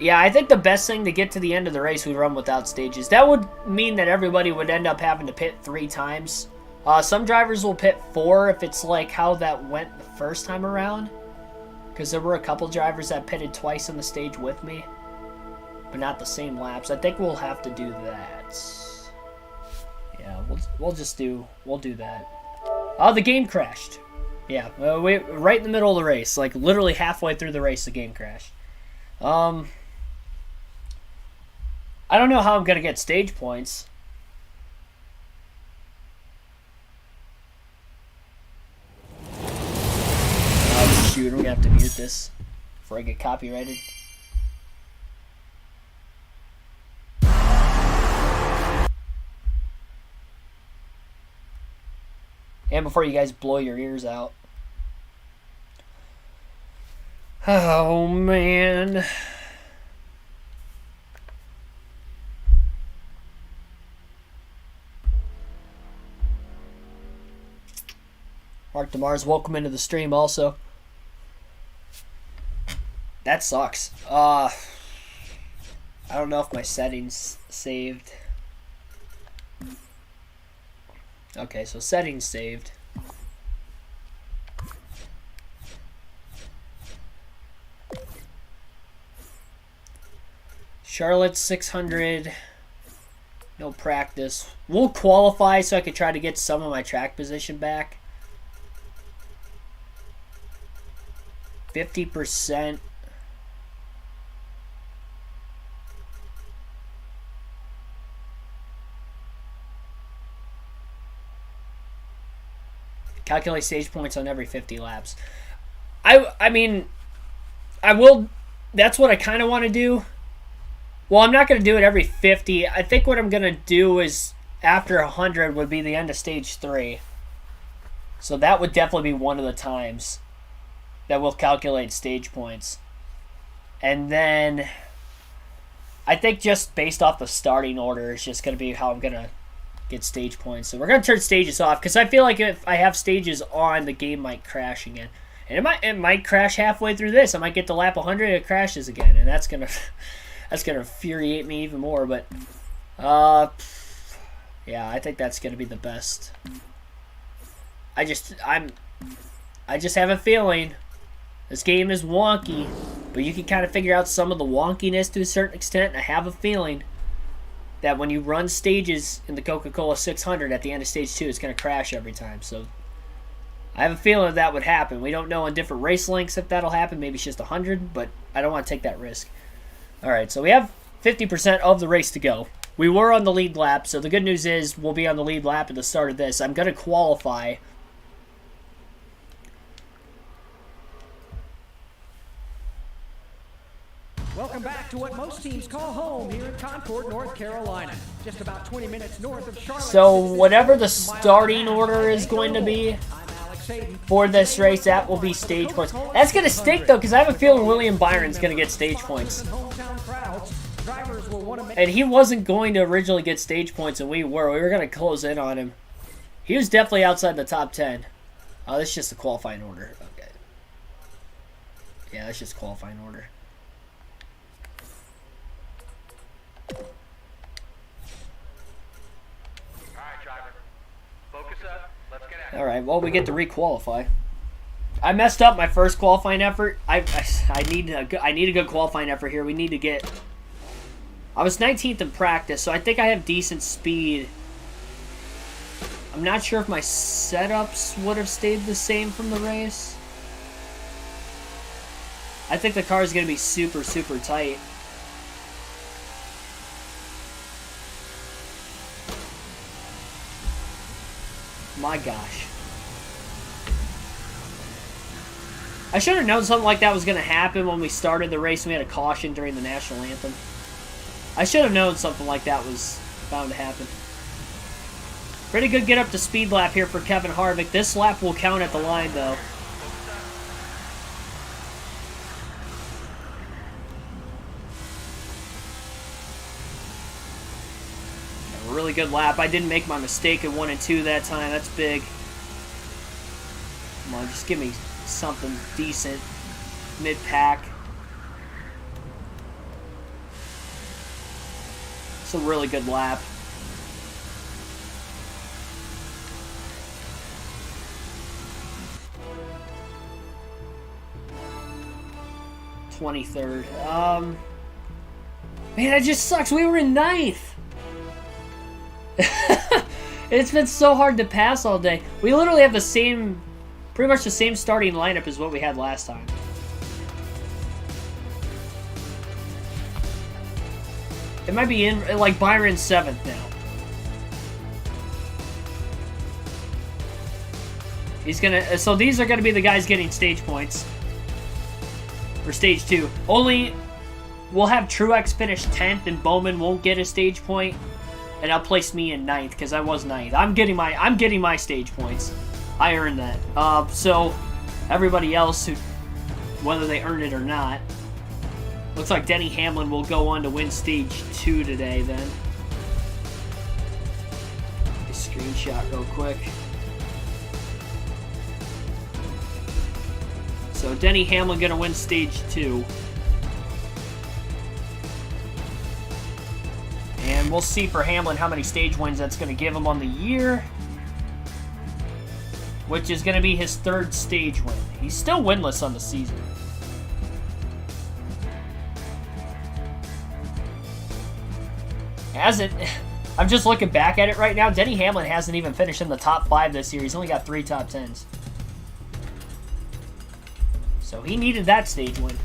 Yeah, I think the best thing to get to the end of the race, we run without stages. That would mean that everybody would end up having to pit 3 times. Some drivers will pit 4 if it's like how that went the first time around. Because there were a couple drivers that pitted twice on the stage with me, but not the same laps. I think we'll have to do that. Yeah, we'll do that. Oh, the game crashed. Yeah, we right in the middle of the race, like literally halfway through the race, the game crashed. I don't know how I'm gonna get stage points. Dude, we're gonna have to mute this before I get copyrighted. And before you guys blow your ears out. Oh, man. Mark DeMars, welcome into the stream also. That sucks. I don't know if my settings saved. Okay, so settings saved. Charlotte 600. No practice. We'll qualify so I can try to get some of my track position back. 50%. Calculate stage points on every 50 laps. I mean, I will. That's what I kind of want to do. Well, I'm not going to do it every 50. I think what I'm going to do is after 100 would be the end of stage 3. So that would definitely be one of the times that we'll calculate stage points. And then I think just based off the starting order is just going to be how I'm going to get stage points. So we're going to turn stages off because I feel like if I have stages on, the game might crash again. And it might crash halfway through this. I might get to lap 100 and it crashes again. And that's going to infuriate me even more. But yeah, I think that's going to be the best. I just have a feeling this game is wonky, but you can kind of figure out some of the wonkiness to a certain extent. I have a feeling that when you run stages in the Coca-Cola 600 at the end of stage 2, it's going to crash every time. So I have a feeling that would happen. We don't know on different race lengths if that'll happen. Maybe it's just 100, but I don't want to take that risk. All right, so we have 50% of the race to go. We were on the lead lap, so the good news is we'll be on the lead lap at the start of this. I'm going to qualify. Welcome back to what most teams call home here in Concord, North Carolina. Just about 20 minutes north of Charlotte. So whatever the starting order is going to be for this race, that will be stage points. That's going to stink, though, because I have a feeling William Byron's going to get stage points. And he wasn't going to originally get stage points, and we were. We were going to close in on him. He was definitely outside the top 10. Oh, that's just the qualifying order. Okay. Yeah, that's just qualifying order. All right, well, we get to requalify. I messed up my first qualifying effort. I need a good qualifying effort here. We need to get. I was 19th in practice, so I think I have decent speed. I'm not sure if my setups would have stayed the same from the race. I think the car is going to be super, super tight. My gosh. I should have known something like that was going to happen when we started the race and we had a caution during the national anthem. I should have known something like that was bound to happen. Pretty good get up to speed lap here for Kevin Harvick. This lap will count at the line, though. A really good lap. I didn't make my mistake in 1 and 2 that time. That's big. Come on, just give me something decent. Mid-pack. It's a really good lap. .23rd. Man, that just sucks. We were in 9th. It's been so hard to pass all day. We literally have the same, pretty much the same starting lineup as what we had last time. It might be in, like, Byron's 7th now. He's gonna, so these are gonna be the guys getting stage points. for stage 2. Only we'll have Truex finish 10th and Bowman won't get a stage point, and that'll place me in 9th because I was 9th. I'm getting my stage points. I earned that. So everybody else, who, whether they earned it or not, looks like Denny Hamlin will go on to win stage 2 today then. A screenshot real quick. So Denny Hamlin gonna win stage 2. And we'll see for Hamlin how many stage wins that's gonna give him on the year, which is gonna be his 3rd stage win. He's still winless on the season. I'm just looking back at it right now. Denny Hamlin hasn't even finished in the top 5 this year. He's only got 3 top 10s. So he needed that stage win.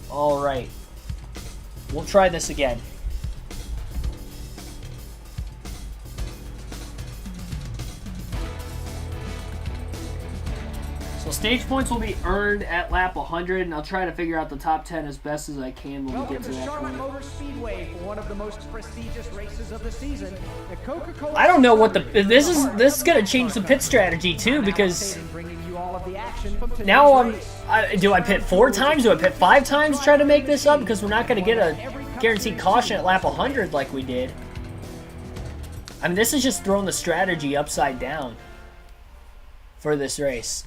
Alright. We'll try this again. So stage points will be earned at lap 100, and I'll try to figure out the top 10 as best as I can when we get to that Charlotte point. Motor Speedway for one of the most prestigious races of the season. The Coca-Cola I don't know what the this is gonna change the pit strategy too, because now do I pit 4 times? Do I pit 5 times to try to make this up? Because we're not gonna get a guaranteed caution at lap 100 like we did. I mean, this is just throwing the strategy upside down for this race.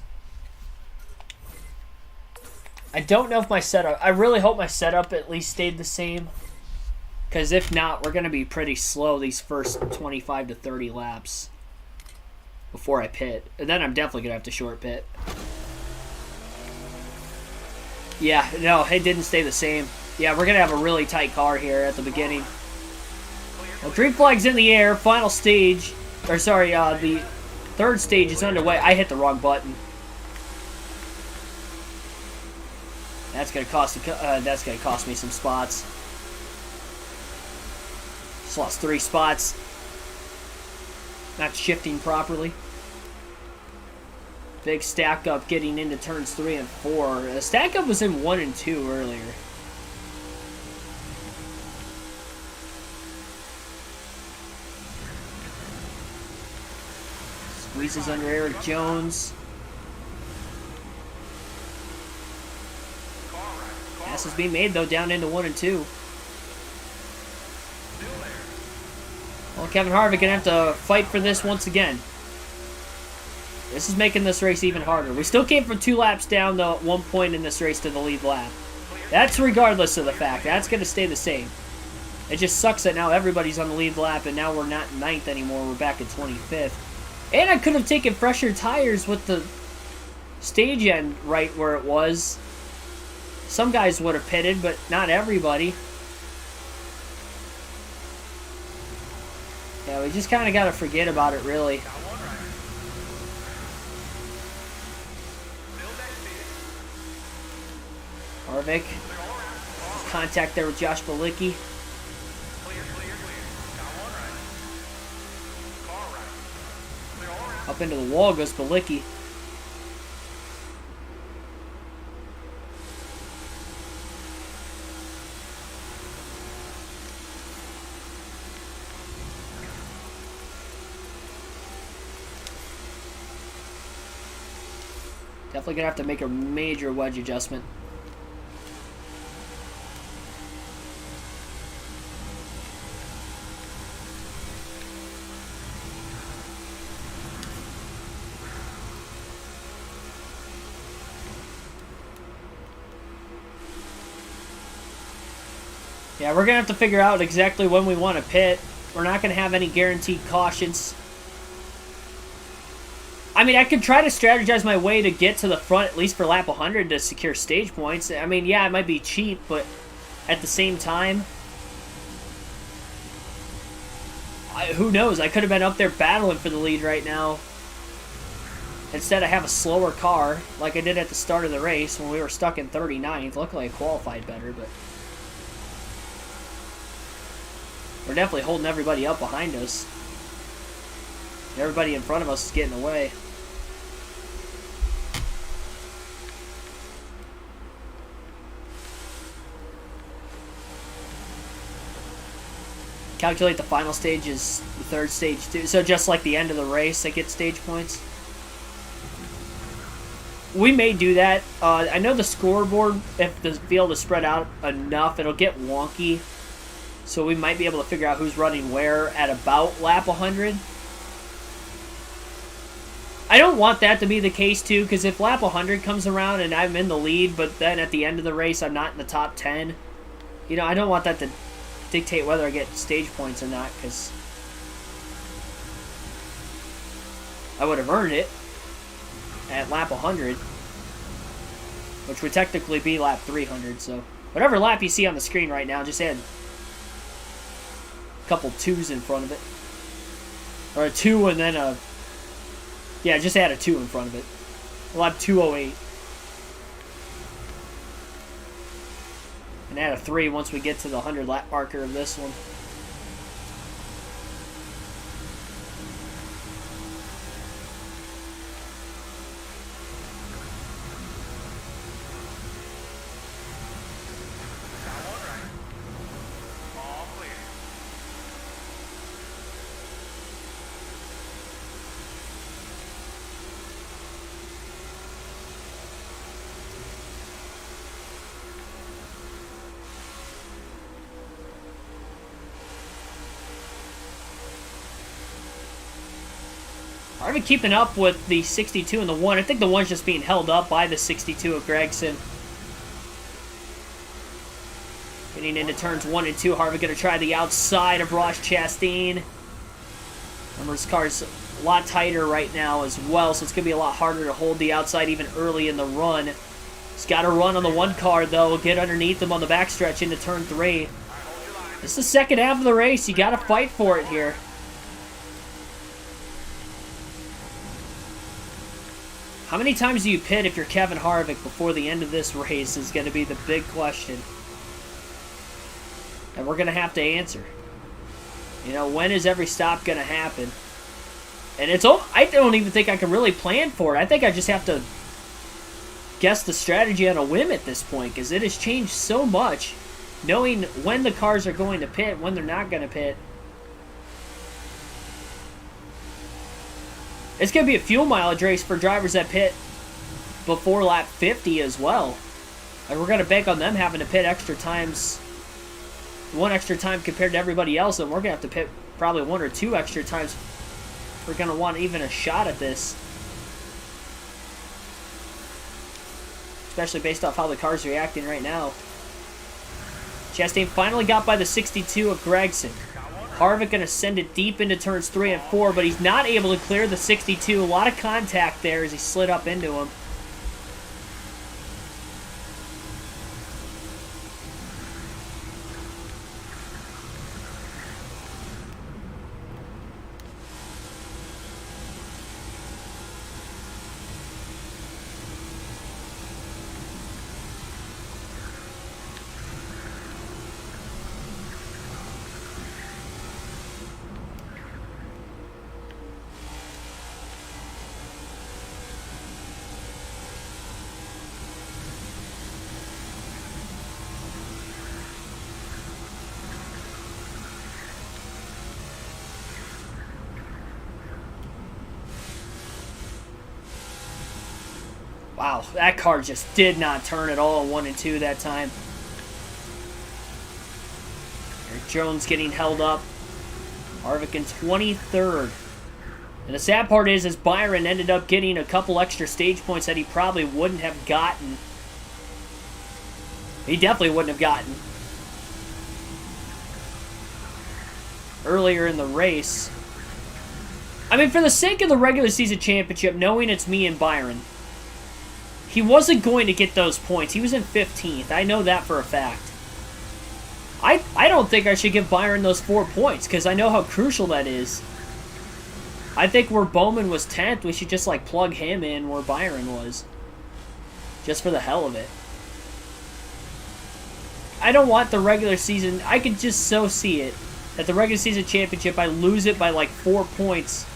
I don't know if my setup... I really hope my setup at least stayed the same. Because if not, we're going to be pretty slow these first 25 to 30 laps before I pit. And then I'm definitely going to have to short pit. Yeah, no, it didn't stay the same. Yeah, we're going to have a really tight car here at the beginning. Well, green flag's in the air. Final stage. Or sorry, the 3rd stage is underway. I hit the wrong button. That's gonna cost me some spots. Just lost 3 spots. Not shifting properly. Big stack up getting into turns 3 and 4. The stack up was in 1 and 2 earlier. Squeezes under Eric Jones. Pass is being made, though, down into 1 and 2. Well, Kevin Harvick gonna have to fight for this once again. This is making this race even harder. We still came from 2 laps down, though, at one point in this race to the lead lap. That's regardless of the fact. That's gonna stay the same. It just sucks that now everybody's on the lead lap, and now we're not 9th anymore. We're back at 25th. And I could have taken fresher tires with the stage end right where it was. Some guys would have pitted, but not everybody. Yeah, we just kind of got to forget about it, really. Harvick. Contact there with Josh Bilicki. Up into the wall goes Bilicki. Definitely gonna have to make a major wedge adjustment. Yeah, we're gonna have to figure out exactly when we want to pit. We're not gonna have any guaranteed cautions. I mean, I could try to strategize my way to get to the front, at least for lap 100, to secure stage points. I mean, yeah, it might be cheap, but at the same time, who knows? I could have been up there battling for the lead right now. Instead, I have a slower car, like I did at the start of the race when we were stuck in 39th. Luckily, I qualified better, but we're definitely holding everybody up behind us. Everybody in front of us is getting away. Calculate the final stage is the third stage too. So just like the end of the race, they get stage points. We may do that. I know the scoreboard, if the field is spread out enough, it'll get wonky. So we might be able to figure out who's running where at about lap 100. I don't want that to be the case, too, because if lap 100 comes around and I'm in the lead, but then at the end of the race I'm not in the top 10, you know, I don't want that to dictate whether I get stage points or not, because I would have earned it at lap 100, which would technically be lap 300, so whatever lap you see on the screen right now, just add a couple 2s in front of it. Or a 2 and then a... Yeah, just add a 2 in front of it. Lap 208. And add a 3 once we get to the 100 lap marker of this one. I've been keeping up with the 62 and the 1. I think the 1's just being held up by the 62 of Gregson. Getting into turns 1 and 2. Harvick going to try the outside of Ross Chastain. Remember, his car's a lot tighter right now as well, so it's going to be a lot harder to hold the outside even early in the run. He's got to run on the 1 car, though. Get underneath him on the backstretch into turn 3. This is the second half of the race. You got to fight for it here. How many times do you pit if you're Kevin Harvick before the end of this race is going to be the big question. And we're going to have to answer. You know, when is every stop going to happen? And I don't even think I can really plan for it. I think I just have to guess the strategy on a whim at this point, because it has changed so much. Knowing when the cars are going to pit, when they're not going to pit. It's going to be a fuel mileage race for drivers that pit before lap 50 as well. And we're going to bank on them having to pit extra times. 1 extra time compared to everybody else. And we're going to have to pit probably 1 or 2 extra times. We're going to want even a shot at this. Especially based off how the car's reacting right now. Chastain finally got by the 62 of Gregson. Harvick going to send it deep into turns 3 and 4, but he's not able to clear the 62. A lot of contact there as he slid up into him. Wow, that car just did not turn at all 1 and 2 that time. Eric Jones getting held up. Harvick in 23rd. And the sad part is Byron ended up getting a couple extra stage points that he probably wouldn't have gotten. He definitely wouldn't have gotten earlier in the race. I mean, for the sake of the regular season championship, knowing it's me and Byron, he wasn't going to get those points. He was in 15th. I know that for a fact. I don't think I should give Byron those 4 points because I know how crucial that is. I think where Bowman was 10th, we should just like plug him in where Byron was. Just for the hell of it. I don't want the regular season. I could just so see it. At the regular season championship, I lose it by like 4 points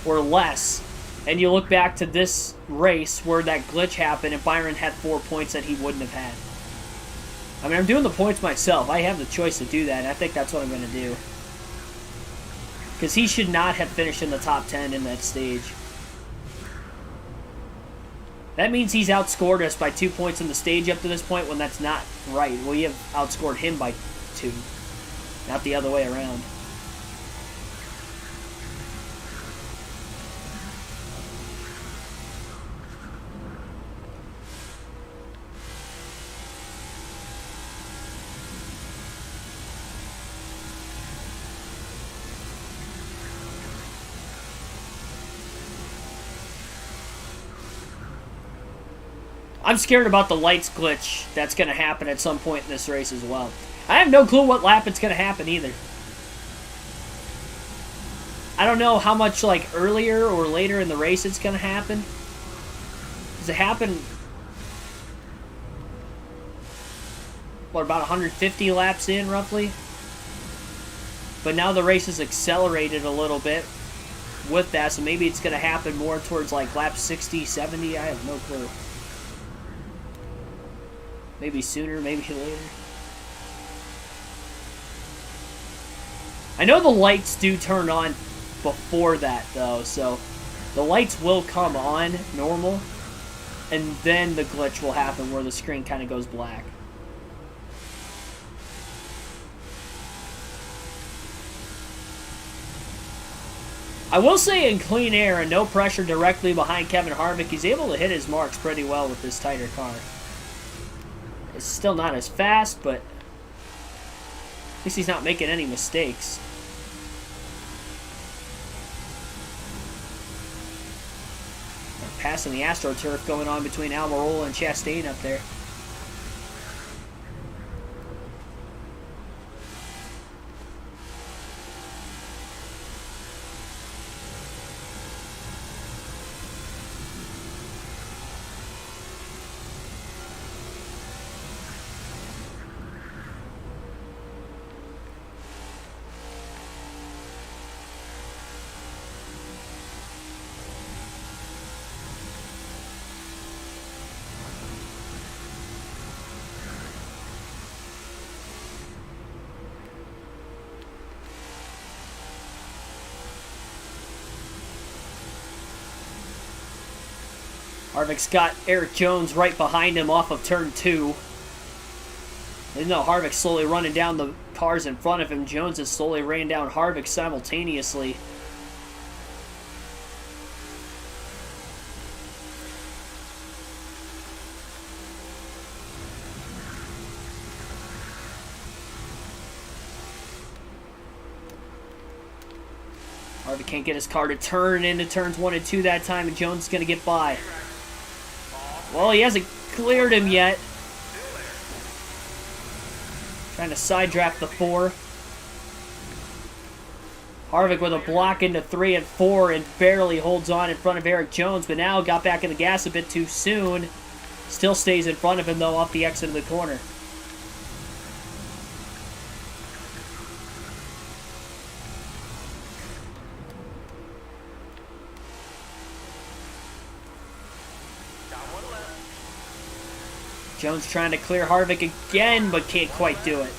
or less. And you look back to this race where that glitch happened and Byron had 4 points that he wouldn't have had. I mean, I'm doing the points myself. I have the choice to do that, and I think that's what I'm going to do. Because he should not have finished in the top 10 in that stage. That means he's outscored us by 2 points in the stage up to this point when that's not right. We have outscored him by 2, not the other way around. I'm scared about the lights glitch that's going to happen at some point in this race as well. I have no clue what lap it's going to happen either. I don't know how much like earlier or later in the race it's going to happen. Does it happen, what, about 150 laps in roughly? But now the race is accelerated a little bit with that, so maybe it's going to happen more towards like lap 60, 70. I have no clue. Maybe sooner, maybe later. I know the lights do turn on before that, though, so the lights will come on normal, and then the glitch will happen where the screen kind of goes black. I will say in clean air and no pressure directly behind Kevin Harvick, he's able to hit his marks pretty well with this tighter car. It's still not as fast, but at least he's not making any mistakes. Passing the AstroTurf going on between Almirola and Chastain up there. Harvick's got Eric Jones right behind him off of turn 2. Even though Harvick's slowly running down the cars in front of him, Jones is slowly raining down Harvick simultaneously. Harvick can't get his car to turn into turns 1 and 2 that time, and Jones is going to get by. Well, he hasn't cleared him yet. Trying to side draft the 4. Harvick with a block into 3 and 4 and barely holds on in front of Eric Jones, but now got back in the gas a bit too soon. Still stays in front of him, though, off the exit of the corner. Jones trying to clear Harvick again, but can't quite do it.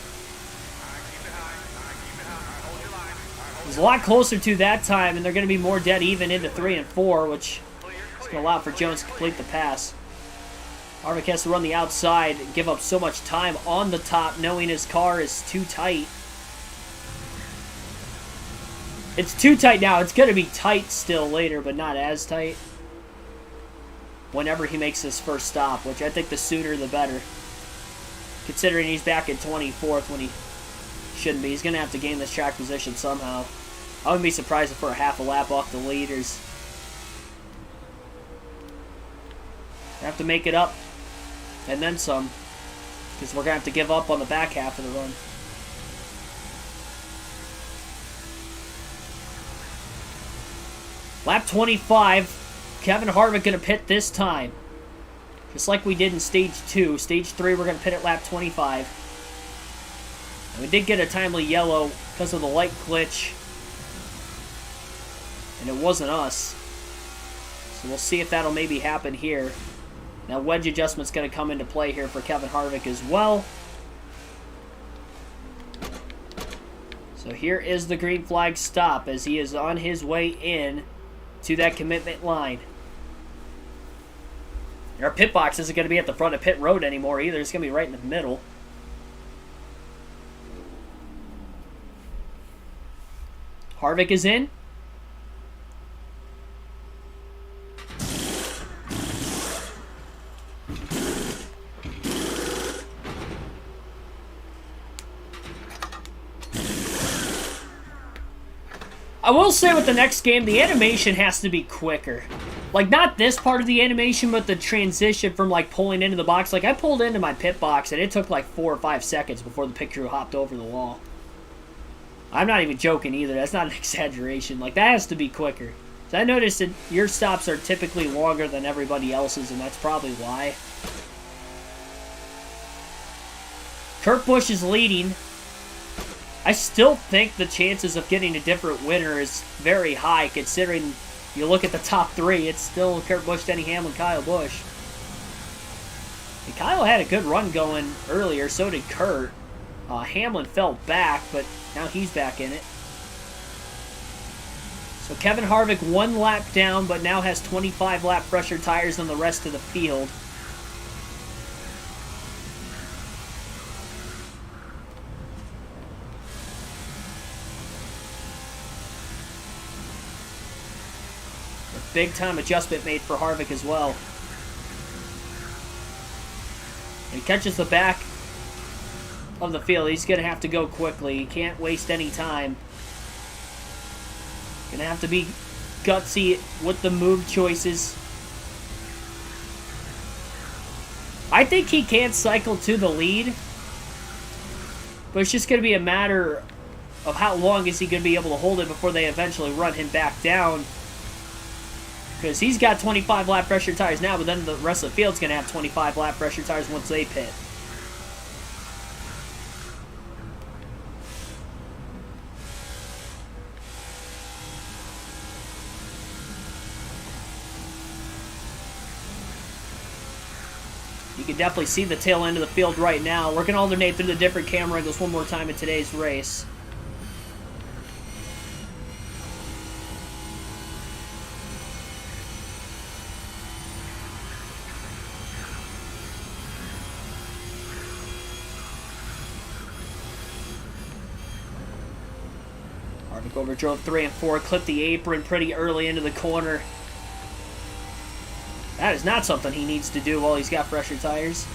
It was a lot closer to that time, and they're going to be more dead even into 3 and 4, which is going to allow for Jones to complete the pass. Harvick has to run the outside and give up so much time on the top, knowing his car is too tight. It's too tight now. It's going to be tight still later, but not as tight whenever he makes his first stop, which I think the sooner the better. Considering he's back in 24th when he shouldn't be. He's going to have to gain this track position somehow. I wouldn't be surprised if we're a half a lap off the leaders. Have to make it up, and then some, because we're going to have to give up on the back half of the run. Lap 25. Kevin Harvick going to pit this time. Just like we did in Stage 2. Stage 3, we're going to pit at lap 25. And we did get a timely yellow because of the light glitch. And it wasn't us. So we'll see if that'll maybe happen here. Now wedge adjustment's going to come into play here for Kevin Harvick as well. So So here is the green flag stop as he is on his way in to that commitment line. Our pit box isn't going to be at the front of pit road anymore either. It's going to be right in the middle. Harvick is in. I will say with the next game, the animation has to be quicker. Like, not this part of the animation, but the transition from, like, pulling into the box. Like, I pulled into my pit box, and it took, like, 4 or 5 seconds before the pit crew hopped over the wall. I'm not even joking either. That's not an exaggeration. Like, that has to be quicker. So I noticed that your stops are typically longer than everybody else's, and that's probably why. Kurt Busch is leading. I still think the chances of getting a different winner is very high, considering you look at the top 3. It's still Kurt Busch, Denny Hamlin, Kyle Busch. And Kyle had a good run going earlier, so did Kurt. Hamlin fell back, but now he's back in it. So Kevin Harvick 1 lap down, but now has 25 lap pressure tires on the rest of the field. Big time adjustment made for Harvick as well. He catches the back of the field. He's going to have to go quickly. He can't waste any time. Going to have to be gutsy with the move choices. I think he can cycle to the lead, but it's just going to be a matter of how long is he going to be able to hold it before they eventually run him back down. Because he's got 25 lap pressure tires now, but then the rest of the field's going to have 25 lap pressure tires once they pit. You can definitely see the tail end of the field right now. We're going to alternate through the different camera angles one more time in today's race. Overdrove 3 and 4, clipped the apron pretty early into the corner. That is not something he needs to do while he's got fresher tires.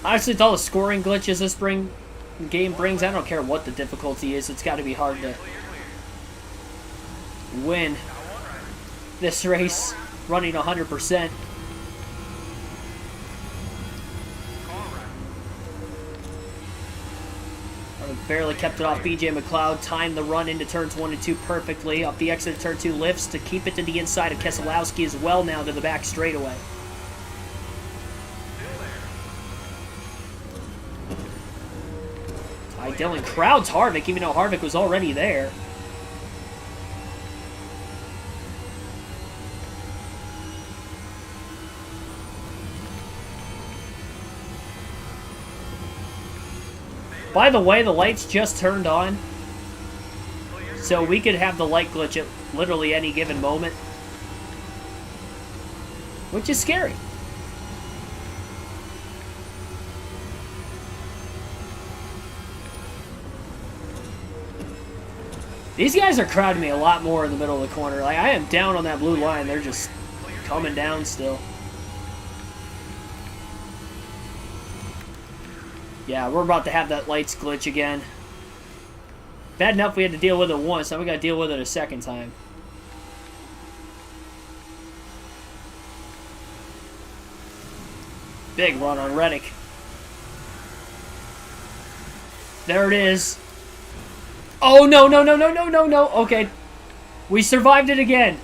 Honestly, with all the scoring glitches this game brings, I don't care what the difficulty is. It's got to be hard to win this race running 100%. Barely kept it off BJ McLeod. Timed the run into turns 1 and 2 perfectly. Up the exit of turn 2, lifts to keep it to the inside of Keselowski as well now to the back straightaway. Dylan crowds Harvick, even though Harvick was already there. By the way, the lights just turned on, so we could have the light glitch at literally any given moment, which is scary. These guys are crowding me a lot more in the middle of the corner. Like, I am down on that blue line. They're just coming down still. Yeah, we're about to have that lights glitch again. Bad enough we had to deal with it once. Now we got to deal with it a second time. Big run on Reddick. There it is. Oh, no, no, no, no, no, no, no. Okay. We survived it again.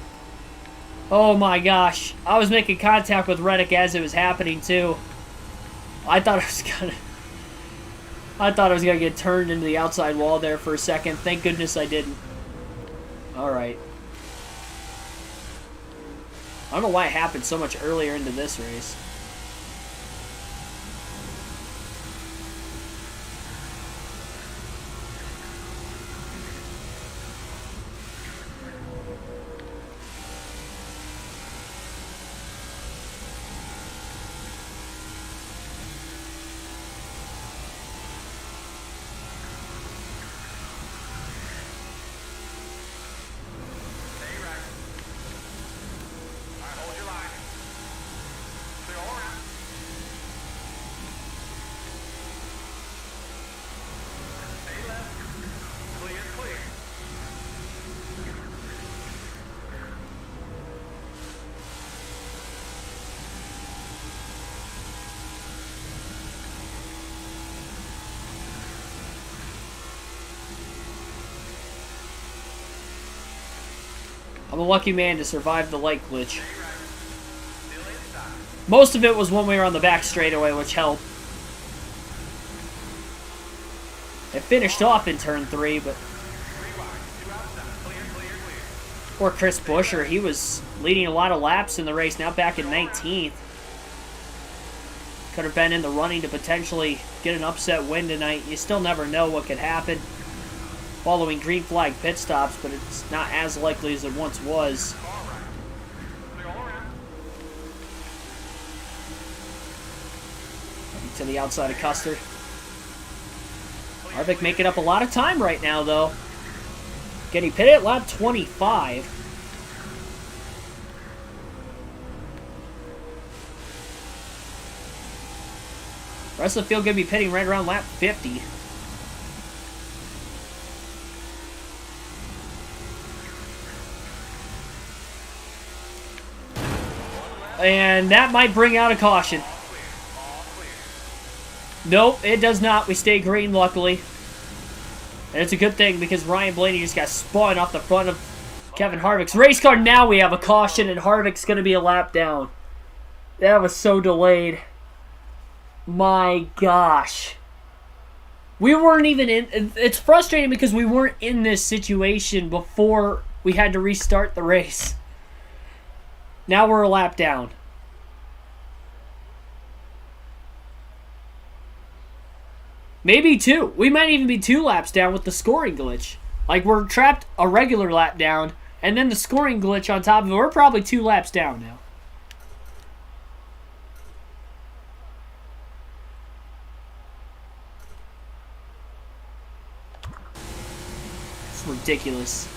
Oh, my gosh. I was making contact with Reddick as it was happening, too. I thought I was gonna get turned into the outside wall there for a second. Thank goodness I didn't. All right. I don't know why it happened so much earlier into this race. I'm a lucky man to survive the light glitch. Most of it was when we were on the back straightaway, which helped. It finished off in turn 3, but... Poor Chris Buescher, he was leading a lot of laps in the race, now back in 19th. Could have been in the running to potentially get an upset win tonight. You still never know what could happen following green flag pit stops, but it's not as likely as it once was. To the outside of Custer. Harvick making up a lot of time right now, though. Getting pitted at lap 25. Rest of the field going to be pitting right around lap 50. And that might bring out a caution. Nope, it does not. We stay green, luckily. And it's a good thing because Ryan Blaney just got spun off the front of Kevin Harvick's race car. Now we have a caution, and Harvick's going to be a lap down. That was so delayed. My gosh. We weren't even in... It's frustrating because we weren't in this situation before we had to restart the race. Now we're a lap down. Maybe 2. We might even be 2 laps down with the scoring glitch. Like, we're trapped a regular lap down, and then the scoring glitch on top of it. We're probably 2 laps down now. It's ridiculous.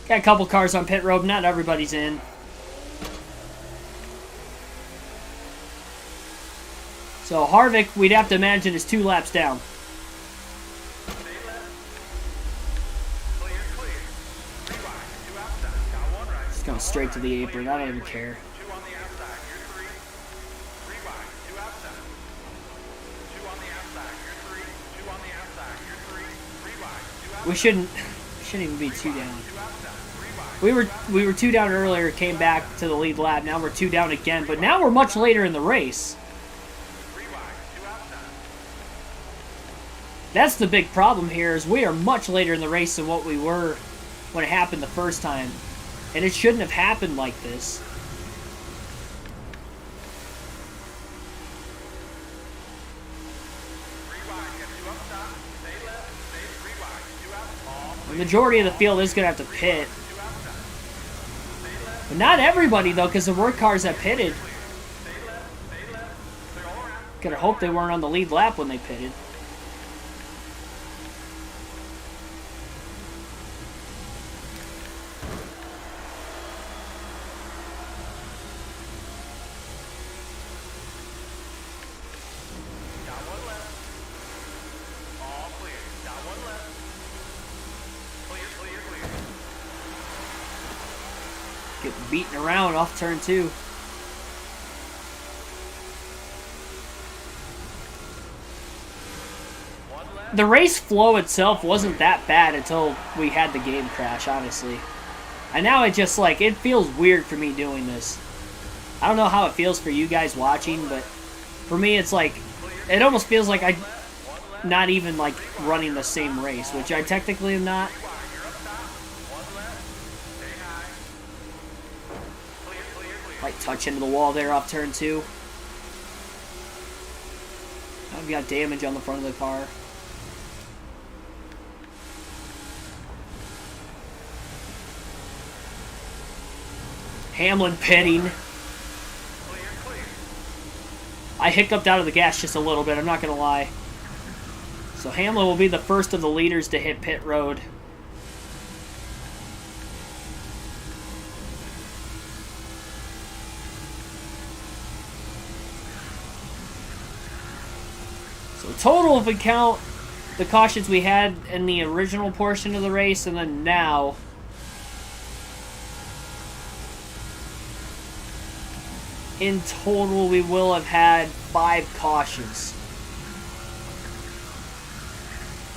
Got a couple cars on pit road. Not everybody's in. So Harvick, we'd have to imagine, is 2 laps down. Just going straight to the apron. I don't even care. We shouldn't even be 2 down. We were 2 down earlier, came back to the lead lap. Now we're 2 down again, but now we're much later in the race. That's the big problem here, is we are much later in the race than what we were when it happened the first time. And it shouldn't have happened like this. The majority of the field is going to have to pit. But not everybody, though, because there were cars that pitted. Gotta hope they weren't on the lead lap when they pitted. beating around off turn 2. The race flow itself wasn't that bad until we had the game crash, honestly. And now it just, like, it feels weird for me doing this. I don't know how it feels for you guys watching, but for me it's like, it almost feels like I'm not even, like, running the same race, which I technically am not. Light touch into the wall there off turn 2. I've got damage on the front of the car. Hamlin pitting. I hiccuped out of the gas just a little bit, I'm not going to lie. So Hamlin will be the first of the leaders to hit pit road. So total, if we count the cautions we had in the original portion of the race and then now, in total, we will have had 5 cautions.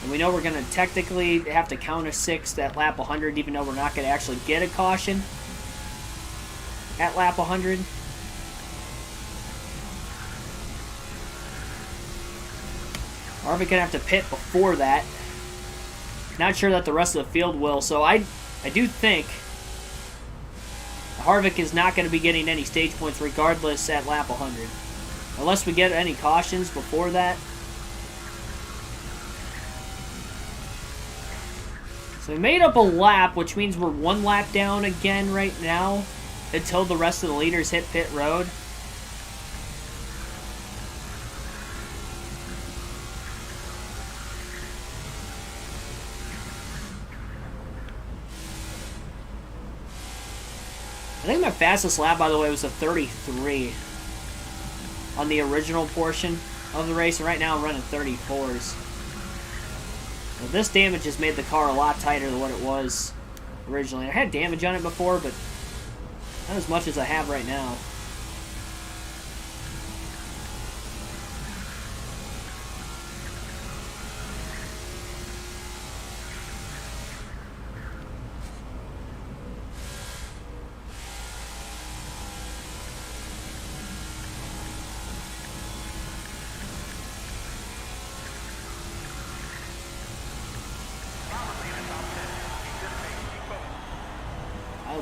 And we know we're going to technically have to count a 6th at lap 100, even though we're not going to actually get a caution at lap 100. Harvick going to have to pit before that. Not sure that the rest of the field will, so I do think Harvick is not going to be getting any stage points regardless at lap 100. Unless we get any cautions before that. So we made up a lap, which means we're 1 lap down again right now until the rest of the leaders hit pit road. I think my fastest lap, by the way, was a 33 on the original portion of the race. And right now I'm running 34s. Well, this damage has made the car a lot tighter than what it was originally. I had damage on it before, but not as much as I have right now.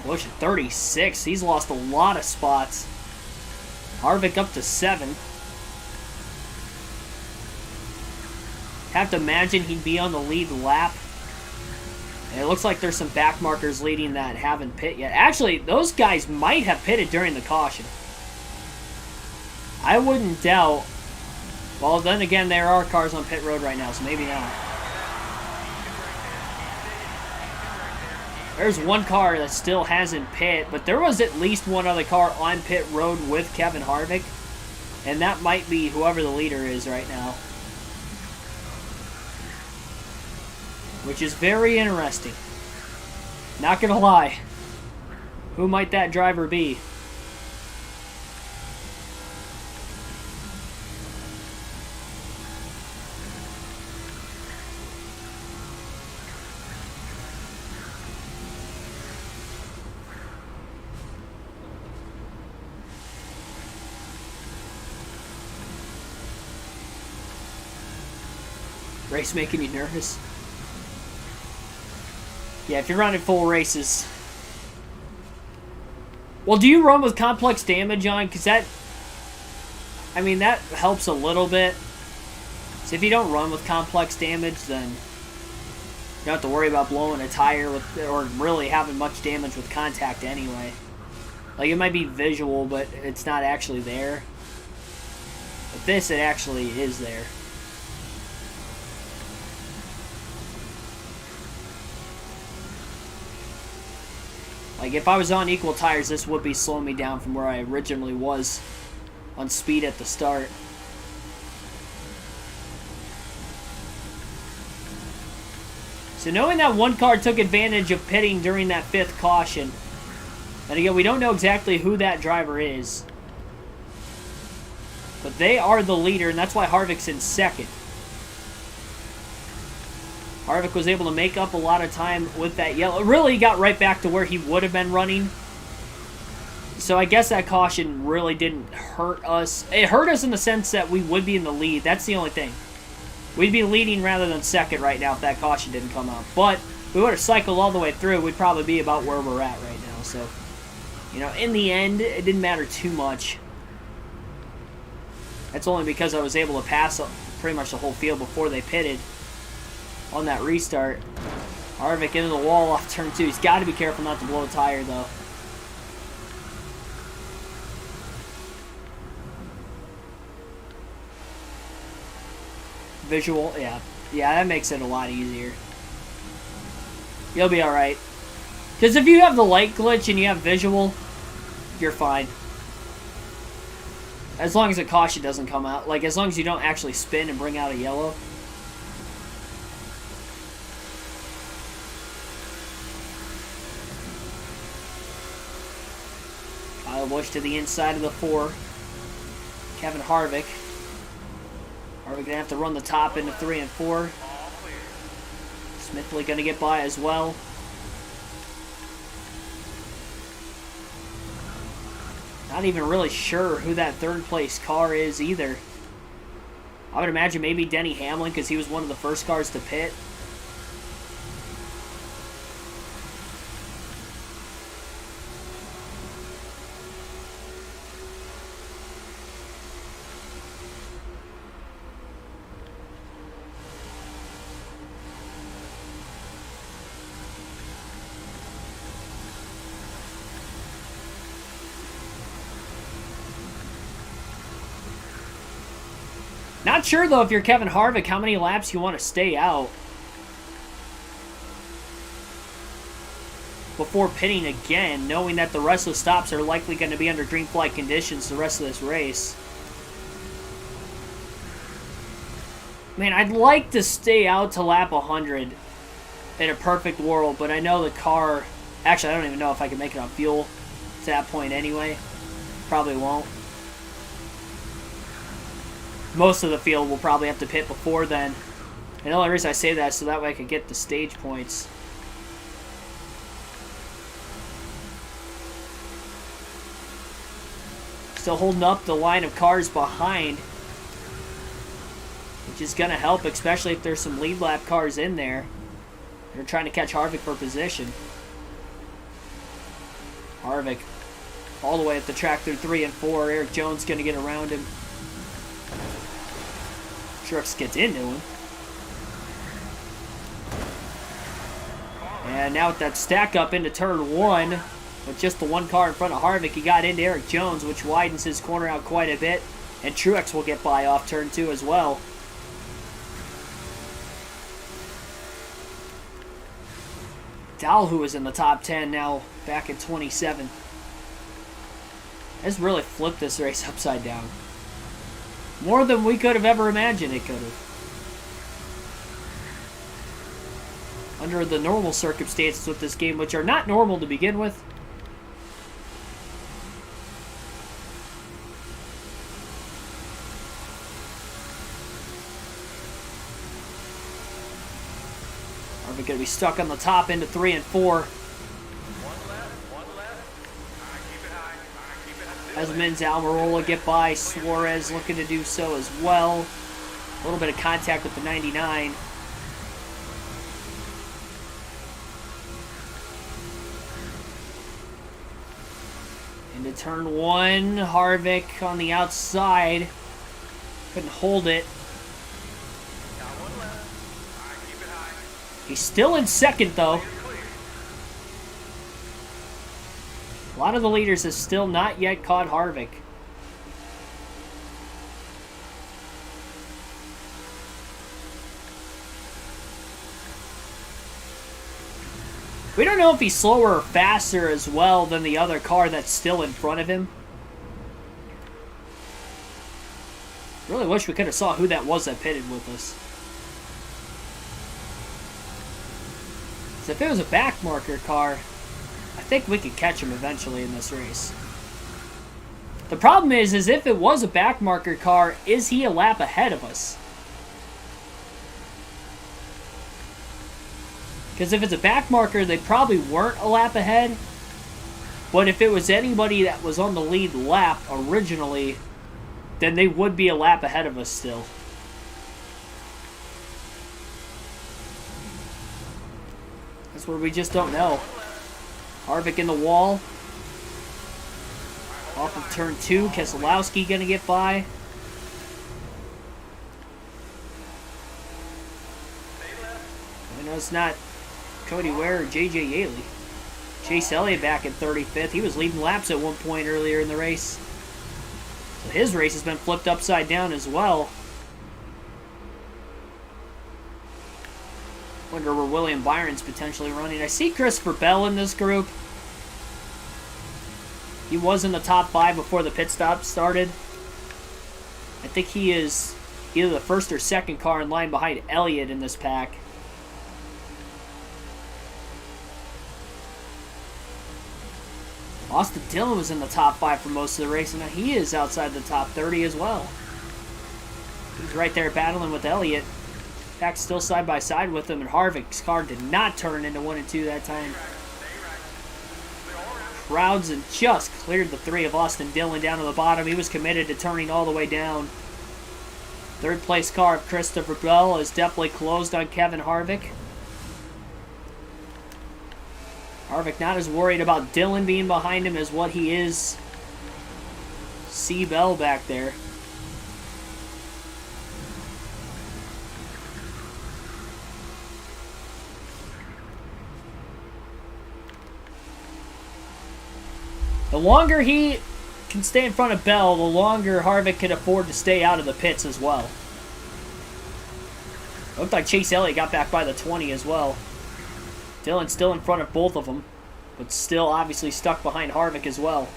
Bush at 36. He's lost a lot of spots. Harvick up to 7. Have to imagine he'd be on the lead lap. And it looks like there's some back markers leading that haven't pit yet. Actually, those guys might have pitted during the caution. I wouldn't doubt. Well, then again, there are cars on pit road right now, so maybe not. There's one car that still hasn't pit, but there was at least one other car on pit road with Kevin Harvick, and that might be whoever the leader is right now. Which is very interesting. Not gonna lie. Who might that driver be? Race making you nervous? Yeah, if you're running full races. Well, do you run with complex damage on? Because that, I mean, that helps a little bit. So if you don't run with complex damage, then you don't have to worry about blowing a tire with, or really having much damage with contact anyway. Like, it might be visual, but it's not actually there. But this, it actually is there. Like, if I was on equal tires, this would be slowing me down from where I originally was on speed at the start. So knowing that one car took advantage of pitting during that 5th caution, And again, we don't know exactly who that driver is. But they are the leader, and that's why Harvick's in second. Harvick was able to make up a lot of time with that yellow. Really got right back to where he would have been running. So I guess that caution really didn't hurt us. It hurt us in the sense that we would be in the lead. That's the only thing. We'd be leading rather than second right now if that caution didn't come out. But if we would have cycled all the way through, we'd probably be about where we're at right now. So, you know, in the end, it didn't matter too much. That's only because I was able to pass pretty much the whole field before they pitted on that restart. Harvick into the wall off turn 2. He's got to be careful not to blow a tire, though. Visual, yeah. Yeah, that makes it a lot easier. You'll be alright. Because if you have the light glitch and you have visual, you're fine. As long as the caution doesn't come out. Like, as long as you don't actually spin and bring out a yellow. Kyle Busch to the inside of the 4. Kevin Harvick. Harvick gonna have to run the top into 3 and 4. Smithley gonna get by as well. Not even really sure who that third place car is either. I would imagine maybe Denny Hamlin because he was one of the first cars to pit. Not sure, though, if you're Kevin Harvick, how many laps you want to stay out before pitting again, knowing that the rest of the stops are likely going to be under green flag conditions the rest of this race. Man, I'd like to stay out to lap 100 in a perfect world, but I know the car... Actually, I don't even know if I can make it on fuel to that point anyway. Probably won't. Most of the field will probably have to pit before then. And the only reason I say that is so that way I can get the stage points. Still holding up the line of cars behind, which is going to help, especially if there's some lead lap cars in there. They're trying to catch Harvick for position. Harvick all the way at the track through 3 and 4. Eric Jones going to get around him. Truex gets into him. And now with that stack up into turn 1, with just the one car in front of Harvick, he got into Eric Jones, which widens his corner out quite a bit. And Truex will get by off turn 2 as well. Dowell, who was in the top 10, now back at 27. Has really flipped this race upside down. More than we could have ever imagined it could have. Under the normal circumstances with this game, which are not normal to begin with. Are we going to be stuck on the top into 3 and 4? As Mins Almirola get by, Suarez looking to do so as well. A little bit of contact with the 99. Into turn 1, Harvick on the outside. Couldn't hold it. He's still in second, though. A lot of the leaders have still not yet caught Harvick. We don't know if he's slower or faster as well than the other car that's still in front of him. Really wish we could have saw who that was that pitted with us. So if it was a back marker car, I think we could catch him eventually in this race. The problem is if it was a backmarker car, is he a lap ahead of us? Because if it's a backmarker, they probably weren't a lap ahead. But if it was anybody that was on the lead lap originally, then they would be a lap ahead of us still. That's where we just don't know. Harvick in the wall. Off of turn 2, Keselowski gonna get by. I know it's not Cody Ware or JJ Yaley. Chase Elliott back in 35th. He was leading laps at one point earlier in the race. So his race has been flipped upside down as well. Wonder where William Byron's potentially running. I see Christopher Bell in this group. He was in the top 5 before the pit stop started. I think he is either the first or second car in line behind Elliott in this pack. Austin Dillon was in the top 5 for most of the race, and now he is outside the top 30 as well. He's right there battling with Elliott. Pack's still side by side with him, and Harvick's car did not turn into 1 and 2 that time. Crowds and just cleared the 3 of Austin Dillon down to the bottom. He was committed to turning all the way down. Third place car of Christopher Bell is definitely closed on Kevin Harvick. Harvick not as worried about Dillon being behind him as what he is C. Bell back there. The longer he can stay in front of Bell, the longer Harvick can afford to stay out of the pits as well. Looked like Chase Elliott got back by the 20 as well. Dillon's still in front of both of them, but still obviously stuck behind Harvick as well.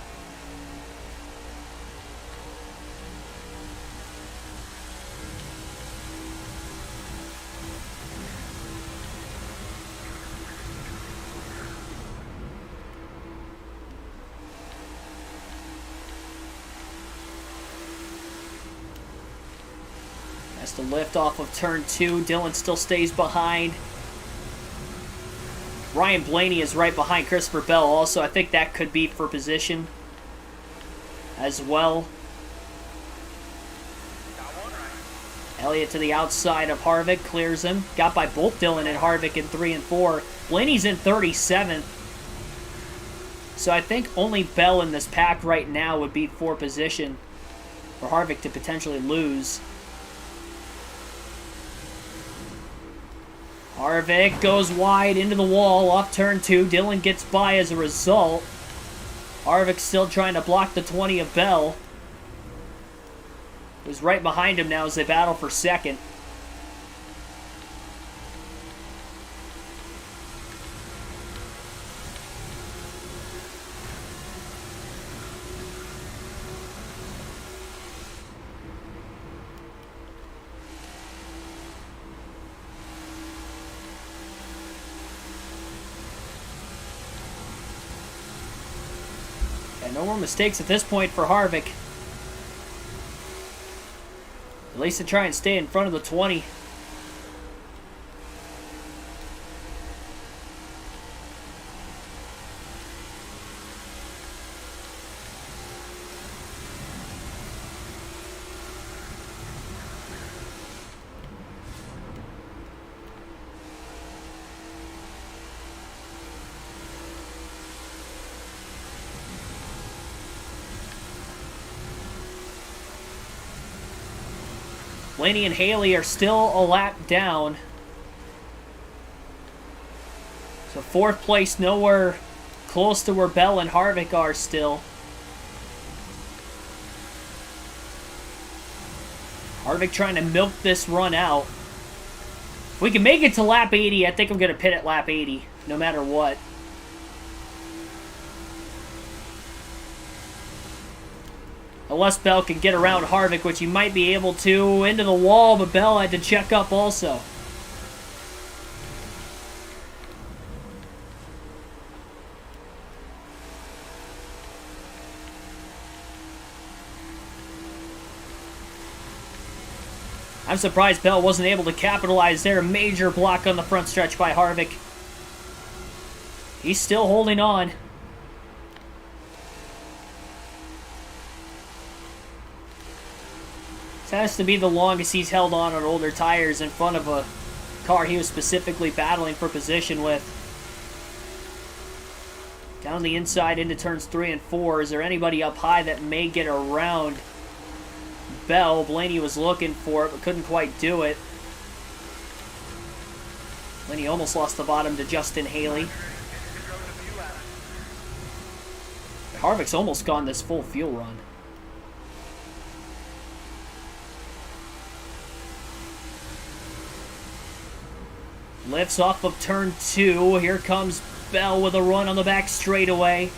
Has to lift off of turn 2. Dillon still stays behind. Ryan Blaney is right behind Christopher Bell also. I think that could be for position as well. Elliott to the outside of Harvick, clears him. Got by both Dillon and Harvick in 3 and 4. Blaney's in 37th. So I think only Bell in this pack right now would be for position for Harvick to potentially lose. Harvick goes wide into the wall off turn 2. Dillon gets by as a result. Harvick still trying to block the 20 of Bell. Who's right behind him now as they battle for second. And no more mistakes at this point for Harvick. At least to try and stay in front of the 20. Blaney and Haley are still a lap down. So 4th place, nowhere close to where Bell and Harvick are still. Harvick trying to milk this run out. If we can make it to lap 80, I think I'm going to pit at lap 80, no matter what. Unless Bell can get around Harvick, which he might be able to, into the wall, but Bell had to check up also. I'm surprised Bell wasn't able to capitalize there. Major block on the front stretch by Harvick. He's still holding on. This has to be the longest he's held on older tires in front of a car he was specifically battling for position with. Down the inside into turns 3 and 4. Is there anybody up high that may get around Bell? Blaney was looking for it, but couldn't quite do it. Blaney almost lost the bottom to Justin Haley. Harvick's almost gone this full fuel run. Lifts off of turn 2. Here comes Bell with a run on the back straightaway.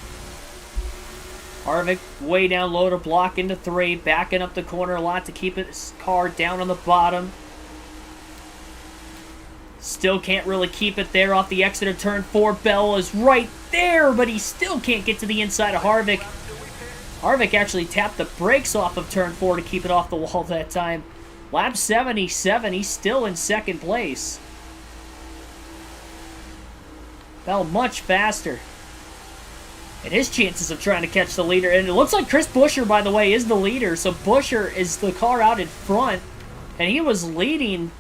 Harvick way down low to block into 3. Backing up the corner a lot to keep his car down on the bottom. Still can't really keep it there off the exit of turn 4. Bell is right there, but he still can't get to the inside of Harvick. Harvick actually tapped the brakes off of turn 4 to keep it off the wall that time. Lap 77, he's still in second place. Bell much faster. And his chances of trying to catch the leader. And it looks like Chris Buescher, by the way, is the leader. So Buescher is the car out in front. And he was leading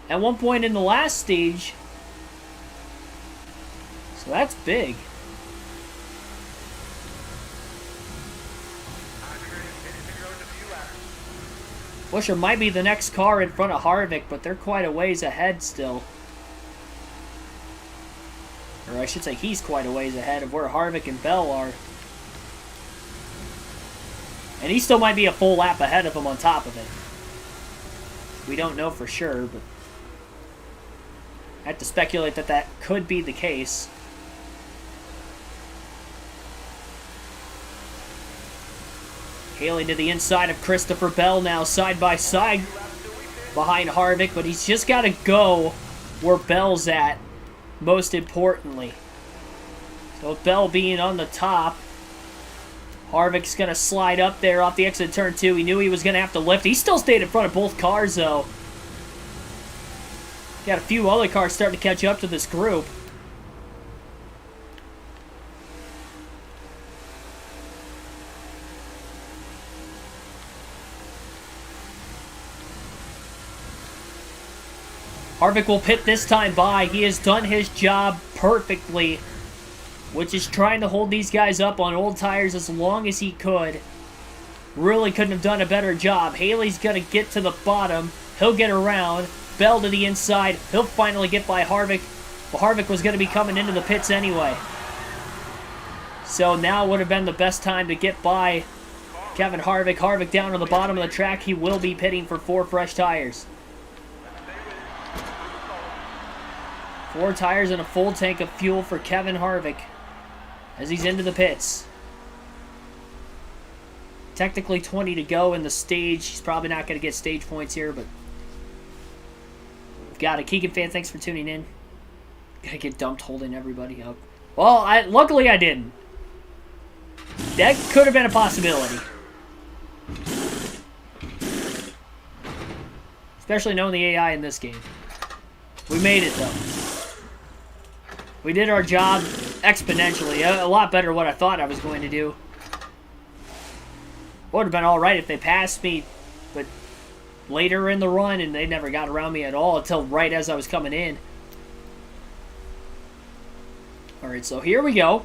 at one point in the last stage. So that's big. Buescher might be the next car in front of Harvick, but they're quite a ways ahead still. Or I should say he's quite a ways ahead of where Harvick and Bell are. And he still might be a full lap ahead of him on top of it. We don't know for sure, but I have to speculate that that could be the case. Haley to the inside of Christopher Bell now, side by side behind Harvick, but he's just got to go where Bell's at. Most importantly. So Bell being on the top. Harvick's going to slide up there off the exit of turn 2. He knew he was going to have to lift. He still stayed in front of both cars, though. Got a few other cars starting to catch up to this group. Harvick will pit this time by. He has done his job perfectly, which is trying to hold these guys up on old tires as long as he could. Really couldn't have done a better job. Haley's going to get to the bottom. He'll get around. Bell to the inside. He'll finally get by Harvick. But Harvick was going to be coming into the pits anyway. So now would have been the best time to get by Kevin Harvick. Harvick down on the bottom of the track. He will be pitting for 4 fresh tires. 4 tires and a full tank of fuel for Kevin Harvick as he's into the pits. Technically 20 to go in the stage. He's probably not going to get stage points here, but we've got it. Keegan fan, thanks for tuning in. Gonna get dumped holding everybody up. Well, luckily I didn't. That could have been a possibility. Especially knowing the AI in this game. We made it, though. We did our job exponentially. A lot better than what I thought I was going to do. Would have been alright if they passed me, but later in the run, and they never got around me at all until right as I was coming in. Alright, so here we go.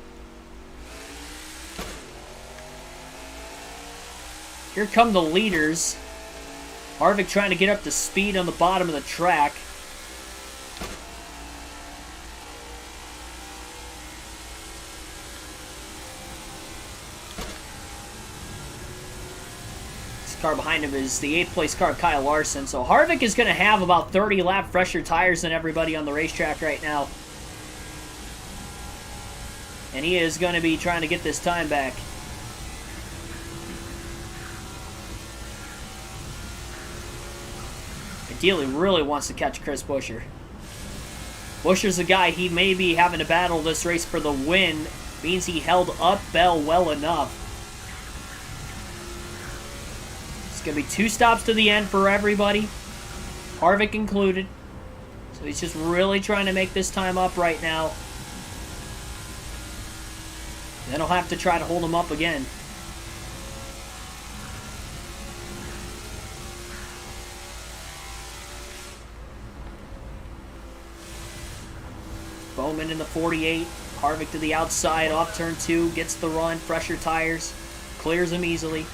Here come the leaders. Harvick trying to get up to speed on the bottom of the track. Car behind him is the 8th place car, Kyle Larson. So Harvick is going to have about 30 lap fresher tires than everybody on the racetrack right now. And he is going to be trying to get this time back. Ideally, really wants to catch Chris Buescher. Buescher's the guy he may be having to battle this race for the win. Means he held up Bell well enough. going to be 2 stops to the end for everybody, Harvick included. So he's just really trying to make this time up right now. Then he'll have to try to hold him up again. Bowman in the 48. Harvick to the outside, off turn 2, gets the run, fresher tires, clears him easily.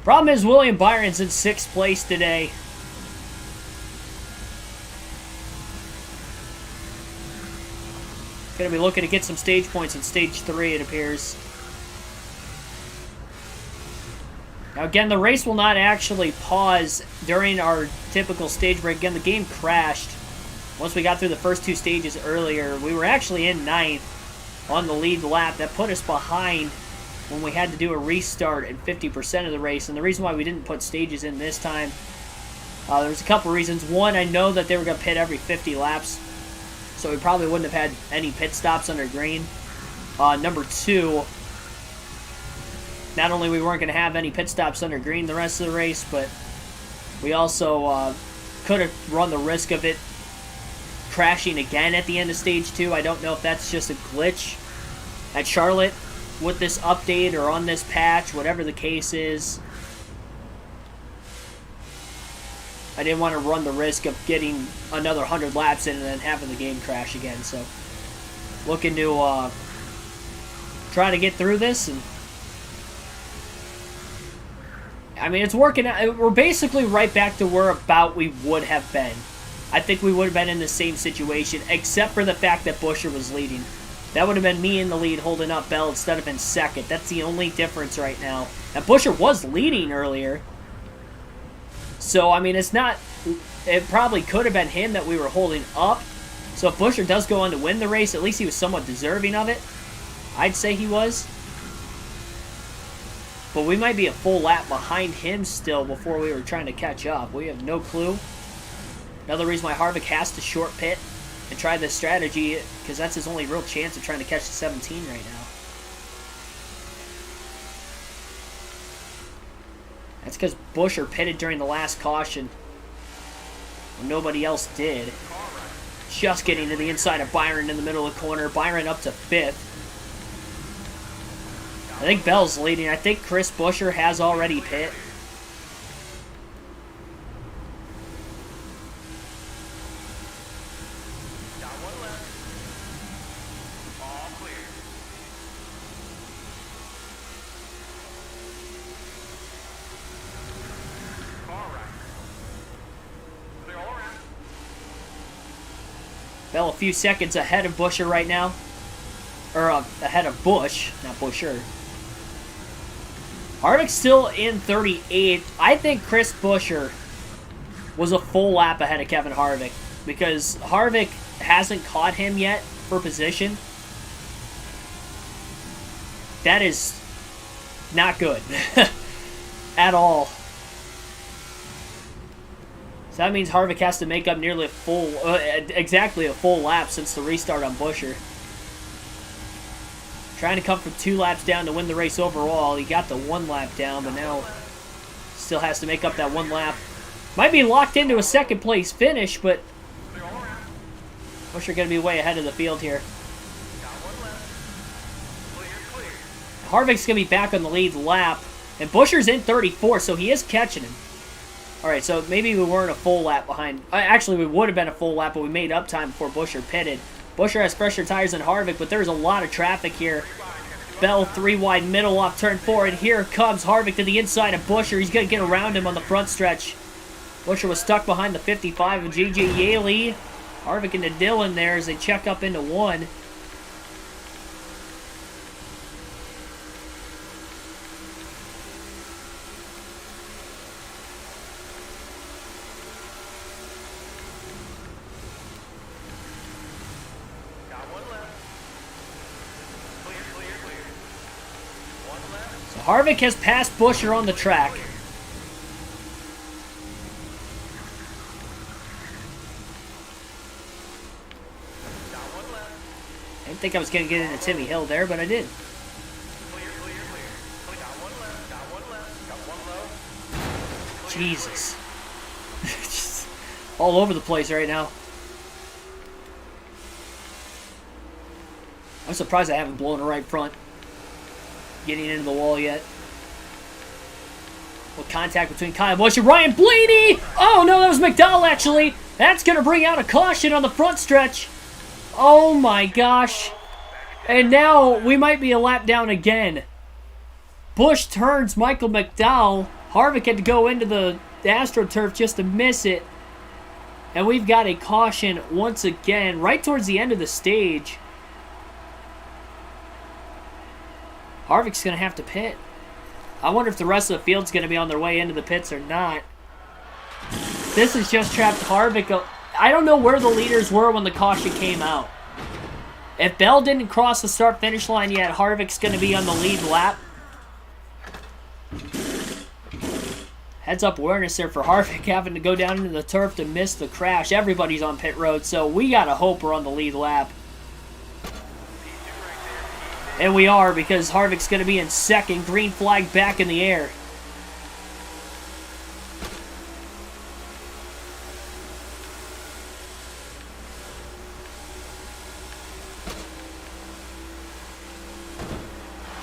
Problem is, William Byron's in 6th place today. Gonna be looking to get some stage points in stage 3, it appears. Now again, the race will not actually pause during our typical stage break. Again, the game crashed once we got through the first 2 stages earlier. We were actually in 9th on the lead lap. That put us behind when we had to do a restart in 50% of the race. And the reason why we didn't put stages in this time, there was a couple reasons. One, I know that they were going to pit every 50 laps, so we probably wouldn't have had any pit stops under green. Number 2, not only we weren't going to have any pit stops under green the rest of the race, but we also could have run the risk of it crashing again at the end of stage 2. I don't know if that's just a glitch at Charlotte with this update or on this patch, whatever the case is. I didn't want to run the risk of getting another 100 laps in and then having the game crash again. So, looking to try to get through this. And I mean, it's working out. We're basically right back to where about we would have been. I think we would have been in the same situation, except for the fact that Buescher was leading. That would have been me in the lead holding up Bell instead of in 2nd. That's the only difference right now. And Buescher was leading earlier. So, I mean, it's not... It probably could have been him that we were holding up. So if Buescher does go on to win the race, at least he was somewhat deserving of it. I'd say he was. But we might be a full lap behind him still before we were trying to catch up. We have no clue. Another reason why Harvick has to short pit and try this strategy, because that's his only real chance of trying to catch the 17 right now. That's because Buescher pitted during the last caution when nobody else did. Just getting to the inside of Byron in the middle of the corner. Byron up to 5th. I think Bell's leading. I think Chris Buescher has already pit. Bell a few seconds ahead of Buescher right now. Or ahead of Busch, not Buescher. Harvick's still in 38th. I think Chris Buescher was a full lap ahead of Kevin Harvick, because Harvick hasn't caught him yet for position. That is not good at all. So that means Harvick has to make up nearly a full, exactly a full lap since the restart on Buescher. Trying to come from 2 laps down to win the race overall. He got the 1 lap down, but now still has to make up that 1 lap. Might be locked into a 2nd place finish, but Buescher going to be way ahead of the field here. Harvick's going to be back on the lead lap, and Buescher's in 34, so he is catching him. Alright, so maybe we weren't a full lap behind. Actually, we would have been a full lap, but we made up time before Buescher pitted. Buescher has fresher tires than Harvick, but there's a lot of traffic here. Bell 3 wide middle off turn 4, and here comes Harvick to the inside of Buescher. He's going to get around him on the front stretch. Buescher was stuck behind the 55 of J.J. Yaley. Harvick into Dillon there as they check up into 1. one left. Clear, clear, clear. One left. So Harvick has passed Buescher on the track. Down one left. I didn't think I was going to get into Timmy Hill there, but I did. Clear, clear, clear. Down one left. Down one left. Got one low. Jesus. Just all over the place right now. I'm surprised I haven't blown a right front. Getting into the wall yet. Well, contact between Kyle Busch and Ryan Blaney. Oh, no, that was McDowell, actually. That's going to bring out a caution on the front stretch. Oh, my gosh. And now we might be a lap down again. Busch turns Michael McDowell. Harvick had to go into the AstroTurf just to miss it. And we've got a caution once again right towards the end of the stage. Harvick's going to have to pit. I wonder if the rest of the field's going to be on their way into the pits or not. This has just trapped Harvick. I don't know where the leaders were when the caution came out. If Bell didn't cross the start-finish line yet, Harvick's going to be on the lead lap. Heads-up awareness there for Harvick, having to go down into the turf to miss the crash. Everybody's on pit road, so we got to hope we're on the lead lap. And we are, because Harvick's going to be in second. Green flag back in the air.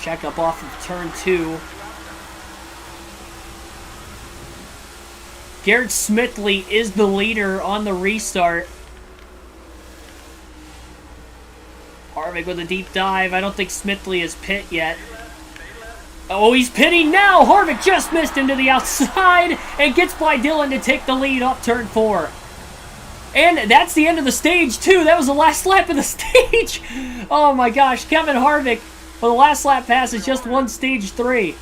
Check up off of turn 2. Garrett Smithley is the leader on the restart. Harvick with a deep dive. I don't think Smithley has pit yet. Oh, he's pitting now. Harvick just missed him to the outside and gets by Dillon to take the lead off turn 4. And that's the end of the stage, too. That was the last lap of the stage. Oh, my gosh. Kevin Harvick, for the last lap pass, is just won stage 3.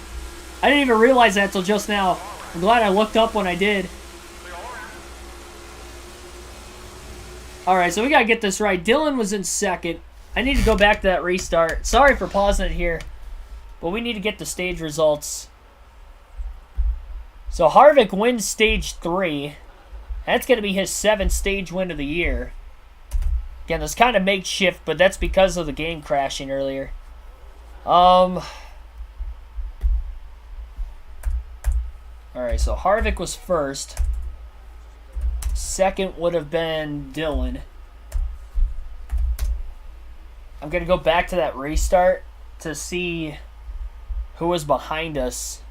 I didn't even realize that till just now. I'm glad I looked up when I did. Alright, so we got to get this right. Dillon was in second. I need to go back to that restart. Sorry for pausing it here, but we need to get the stage results. So Harvick wins stage 3. That's going to be his 7th stage win of the year. Again, this kind of makeshift, but that's because of the game crashing earlier. Alright, so Harvick was first. Second would have been Dillon. I'm going to go back to that restart to see who was behind us.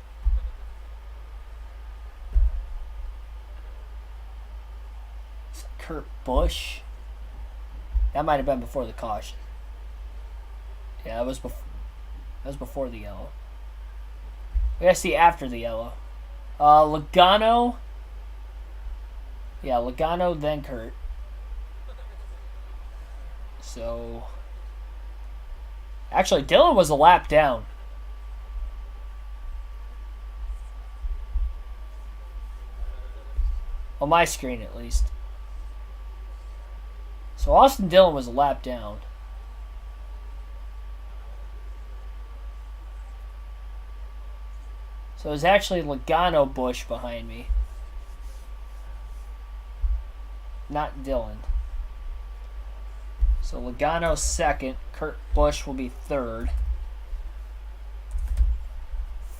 Kurt Busch. That might have been before the caution. Yeah, that was before the yellow. We got to see after the yellow. Logano. Yeah, Logano, then Kurt. So... Actually, Dillon was a lap down. On my screen, at least. So Austin Dillon was a lap down. So it was actually Logano Busch behind me. Not Dillon. So Logano second. Kurt Busch will be third.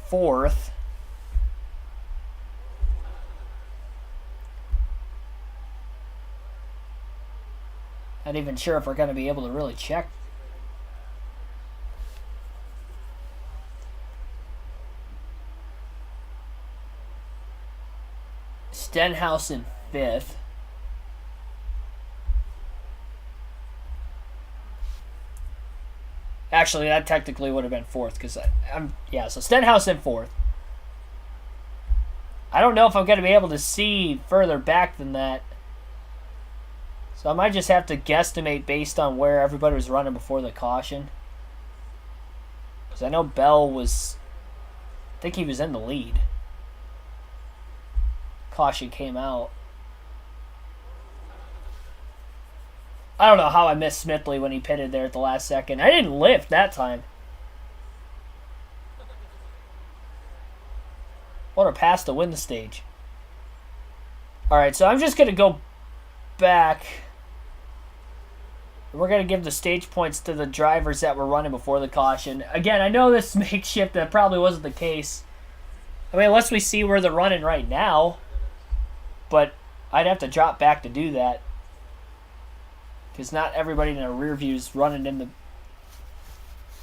Fourth. Not even sure if we're going to be able to really check. Stenhouse in fifth. Actually, that technically would have been fourth because so Stenhouse in fourth. I don't know if I'm going to be able to see further back than that. So I might just have to guesstimate based on where everybody was running before the caution. Because I know Bell was... I think he was in the lead. Caution came out. I don't know how I missed Smithley when he pitted there at the last second. I didn't lift that time. What a pass to win the stage. Alright, so I'm just going to go back. We're going to give the stage points to the drivers that were running before the caution. Again, I know this makeshift, that probably wasn't the case. I mean, unless we see where they're running right now. But I'd have to drop back to do that. Because not everybody in our rear view is running in the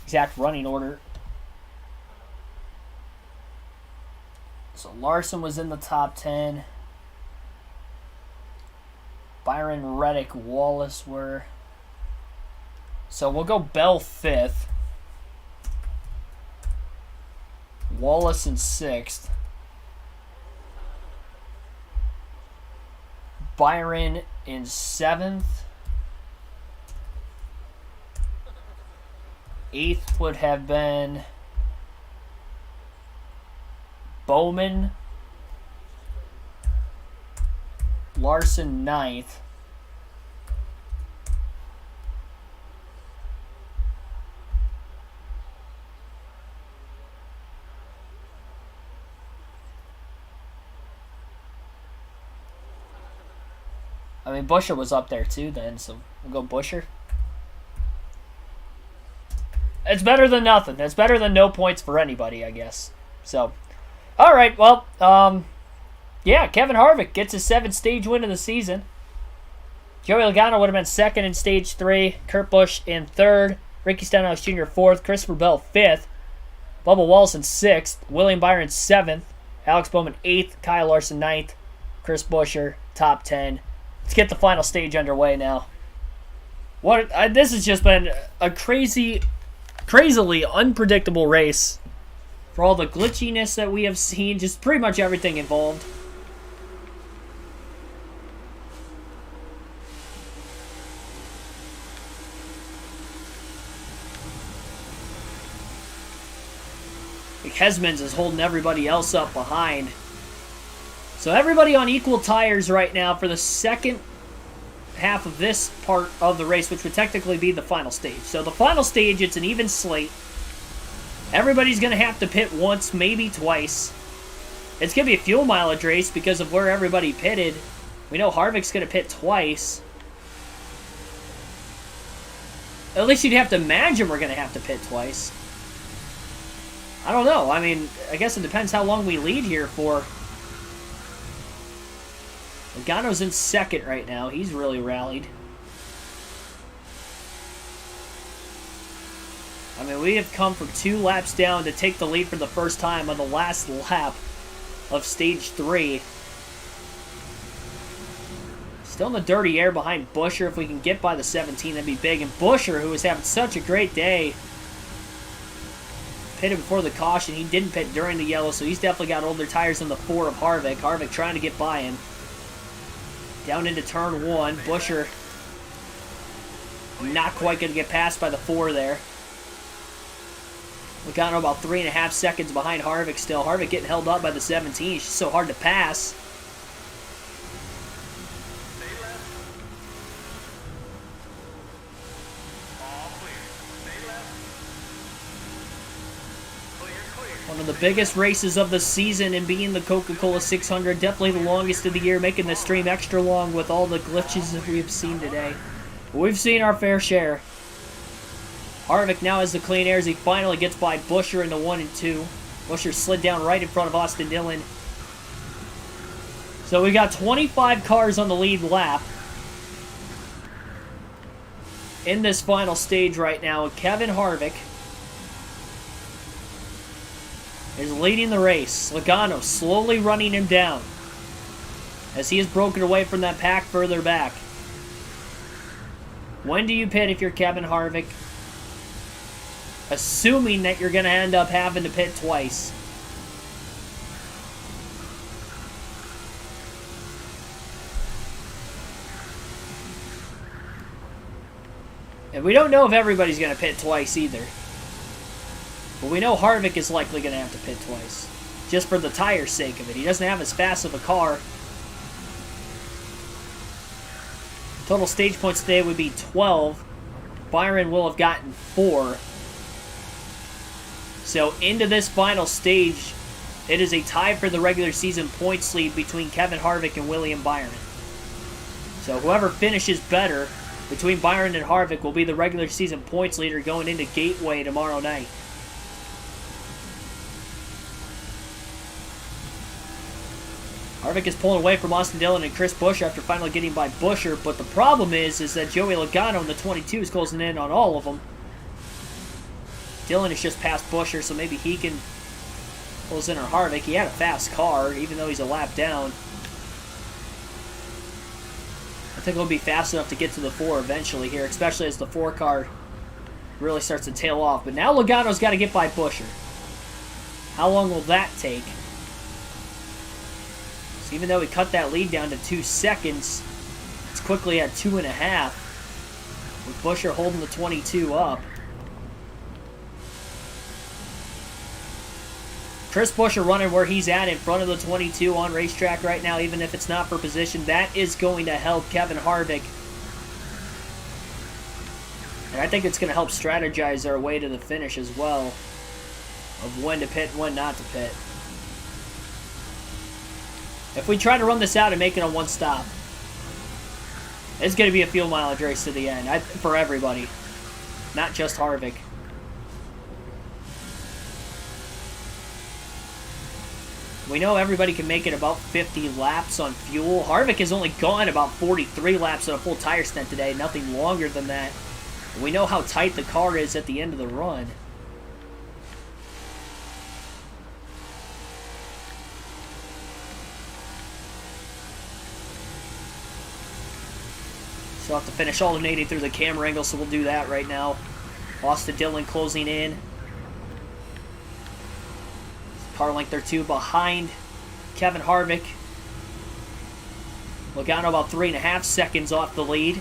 exact running order. So Larson was in the top 10. Byron, Reddick, Wallace were. So we'll go Bell 5th. Wallace in 6th. Byron in 7th. 8th would have been Bowman. Larson 9th. I mean, Busher was up there too then, so we'll go Busher. It's better than nothing. It's better than no points for anybody, I guess. So, all right, well, yeah, Kevin Harvick gets his 7th stage win of the season. Joey Logano would have been 2nd in stage 3. Kurt Busch in 3rd. Ricky Stenhouse Jr. 4th. Christopher Bell 5th. Bubba Wallace in 6th. William Byron 7th. Alex Bowman 8th. Kyle Larson 9th. Chris Buescher top 10. Let's get the final stage underway now. This has just been a crazily unpredictable race. For all the glitchiness that we have seen, just pretty much everything involved. Hesmans is holding everybody else up behind. So everybody on equal tires right now for the second half of this part of the race, which would technically be the final stage. So the final stage, it's an even slate. Everybody's going to have to pit once, maybe twice. It's going to be a fuel mileage race because of where everybody pitted. We know Harvick's going to pit twice. At least you'd have to imagine we're going to have to pit twice. I don't know. I mean, I guess it depends how long we lead here for. Logano's in 2nd right now. He's really rallied. I mean, we have come from 2 laps down to take the lead for the first time on the last lap of stage 3. Still in the dirty air behind Buescher. If we can get by the 17, that'd be big. And Buescher, who was having such a great day, pitted before the caution. He didn't pit during the yellow, so he's definitely got older tires than the 4 of Harvick. Harvick trying to get by him. Down into turn 1. Buescher not quite going to get past by the 4 there. Logano about 3.5 seconds behind Harvick still. Harvick getting held up by the 17. He's just so hard to pass. One of the biggest races of the season and being the Coca-Cola 600. Definitely the longest of the year, making the stream extra long with all the glitches that we've seen today. But we've seen our fair share. Harvick now has the clean air as he finally gets by Buescher into 1 and 2. Buescher slid down right in front of Austin Dillon. So we got 25 cars on the lead lap in this final stage right now. Kevin Harvick is leading the race. Logano slowly running him down as he is broken away from that pack further back. When do you pit if you're Kevin Harvick? Assuming that you're going to end up having to pit twice. And we don't know if everybody's going to pit twice either. But we know Harvick is likely going to have to pit twice. Just for the tire's sake of it. He doesn't have as fast of a car. Total stage points today would be 12. Byron will have gotten 4. So into this final stage, it is a tie for the regular season points lead between Kevin Harvick and William Byron. So whoever finishes better between Byron and Harvick will be the regular season points leader going into Gateway tomorrow night. Harvick is pulling away from Austin Dillon and Chris Buescher after finally getting by Buescher, but the problem is that Joey Logano in the 22 is closing in on all of them. Dillon is just past Buescher, so maybe he can close in on Harvick. He had a fast car, even though he's a lap down. I think he'll be fast enough to get to the 4 eventually here, especially as the 4 car really starts to tail off. But now Logano's got to get by Buescher. How long will that take? So even though he cut that lead down to 2 seconds, it's quickly at 2.5, with Buescher holding the 22 up. Chris Buescher running where he's at in front of the 22 on racetrack right now, even if it's not for position. That is going to help Kevin Harvick. And I think it's going to help strategize our way to the finish as well, of when to pit and when not to pit. If we try to run this out and make it a one stop, it's going to be a fuel mileage race to the end for everybody, not just Harvick. We know everybody can make it about 50 laps on fuel. Harvick has only gone about 43 laps on a full tire stint today, nothing longer than that. We know how tight the car is at the end of the run. So I'll have to finish alternating through the camera angle, so we'll do that right now. Austin Dillon closing in. Car length or 2 behind Kevin Harvick. Logano about 3.5 seconds off the lead.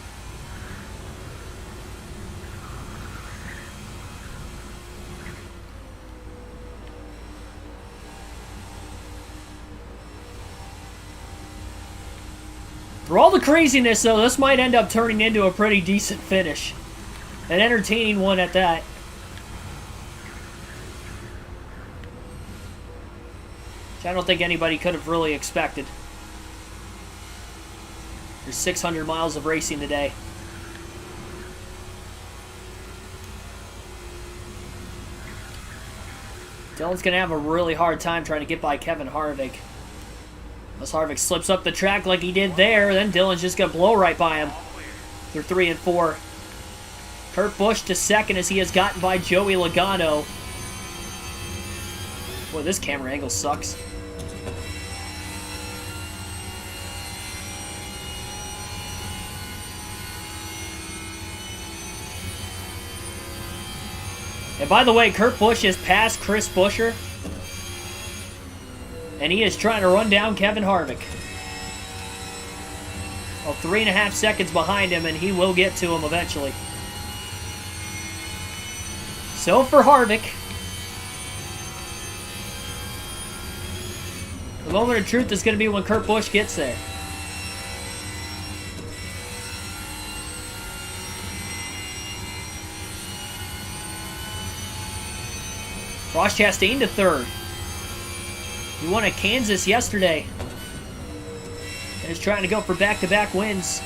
For all the craziness, though, this might end up turning into a pretty decent finish. An entertaining one at that. I don't think anybody could have really expected. There's 600 miles of racing today. Dillon's going to have a really hard time trying to get by Kevin Harvick. Unless Harvick slips up the track like he did there, then Dillon's just going to blow right by him. They're 3 and 4. Kurt Busch to second as he has gotten by Joey Logano. Boy, this camera angle sucks. And by the way, Kurt Busch is past Chris Buescher. And he is trying to run down Kevin Harvick. Well, 3.5 seconds behind him, and he will get to him eventually. So for Harvick, the moment of truth is going to be when Kurt Busch gets there. Ross Chastain to third. He won at Kansas yesterday and is trying to go for back-to-back wins.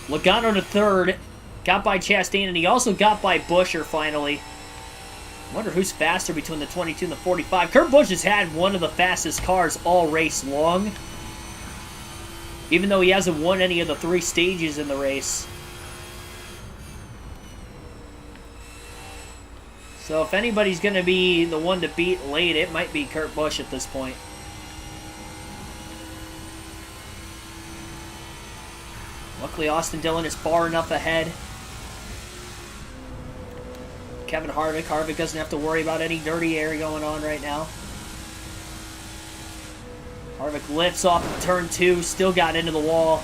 Logano to third. Got by Chastain, and he also got by Buescher finally. I wonder who's faster between the 22 and the 45. Kurt Busch has had one of the fastest cars all race long, even though he hasn't won any of the 3 stages in the race. So if anybody's going to be the one to beat late, it might be Kurt Busch at this point. Luckily, Austin Dillon is far enough ahead. Kevin Harvick. Harvick doesn't have to worry about any dirty air going on right now. Harvick lifts off of turn 2, still got into the wall.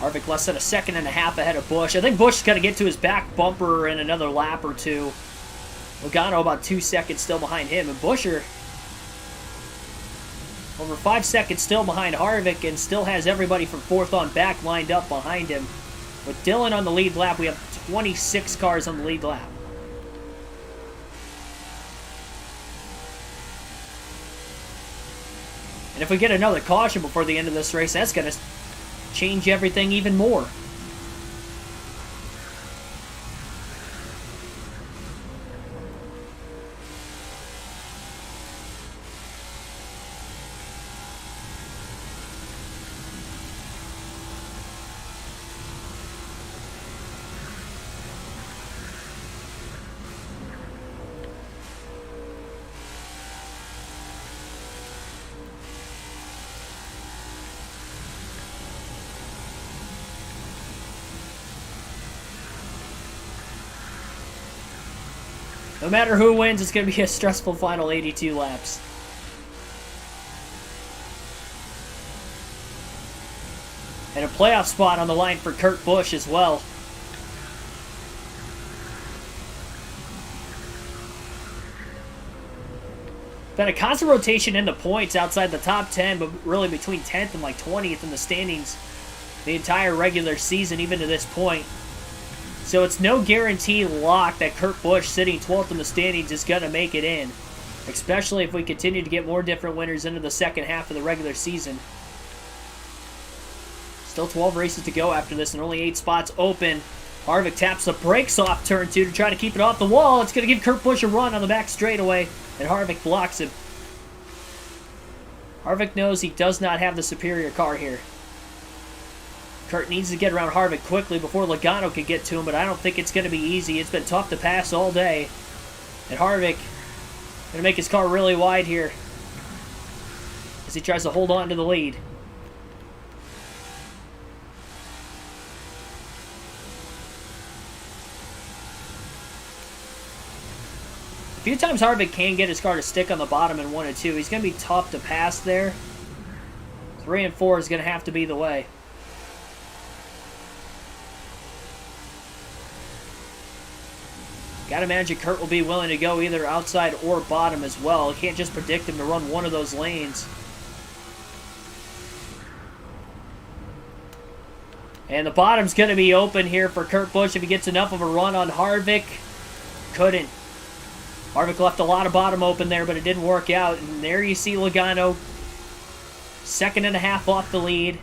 Harvick less than a second and a half ahead of Busch. I think Busch is going to get to his back bumper in another lap or two. Logano about 2 seconds still behind him. And Buescher over 5 seconds still behind Harvick and still has everybody from fourth on back lined up behind him. With Dillon on the lead lap, we have 26 cars on the lead lap. And if we get another caution before the end of this race, that's going to change everything even more. No matter who wins, it's going to be a stressful final 82 laps. And a playoff spot on the line for Kurt Busch as well. Been a constant rotation in the points outside the top 10, but really between 10th and like 20th in the standings the entire regular season, even to this point. So it's no guarantee lock that Kurt Busch sitting 12th in the standings is going to make it in. Especially if we continue to get more different winners into the second half of the regular season. Still 12 races to go after this and only 8 spots open. Harvick taps the brakes off turn 2 to try to keep it off the wall. It's going to give Kurt Busch a run on the back straightaway, and Harvick blocks him. Harvick knows he does not have the superior car here. Kurt needs to get around Harvick quickly before Logano can get to him, but I don't think it's going to be easy. It's been tough to pass all day. And Harvick going to make his car really wide here as he tries to hold on to the lead. A few times Harvick can get his car to stick on the bottom in 1 and 2. He's going to be tough to pass there. 3 and 4 is going to have to be the way. Gotta imagine Kurt will be willing to go either outside or bottom as well. You can't just predict him to run one of those lanes. And the bottom's going to be open here for Kurt Busch if he gets enough of a run on Harvick. Couldn't. Harvick left a lot of bottom open there, but it didn't work out. And there you see Logano, 2.5 seconds off the lead.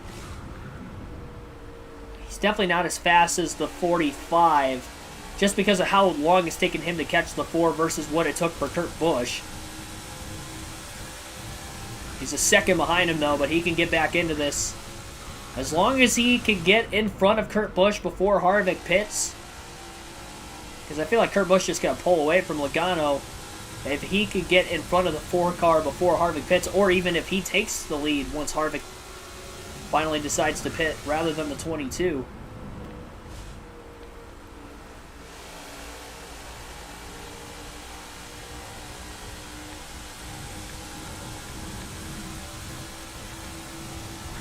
He's definitely not as fast as the 45. Just because of how long it's taken him to catch the 4 versus what it took for Kurt Busch. He's a second behind him, though, but he can get back into this. As long as he can get in front of Kurt Busch before Harvick pits. Because I feel like Kurt Busch just going to pull away from Logano. If he could get in front of the 4 car before Harvick pits, or even if he takes the lead once Harvick finally decides to pit rather than the 22.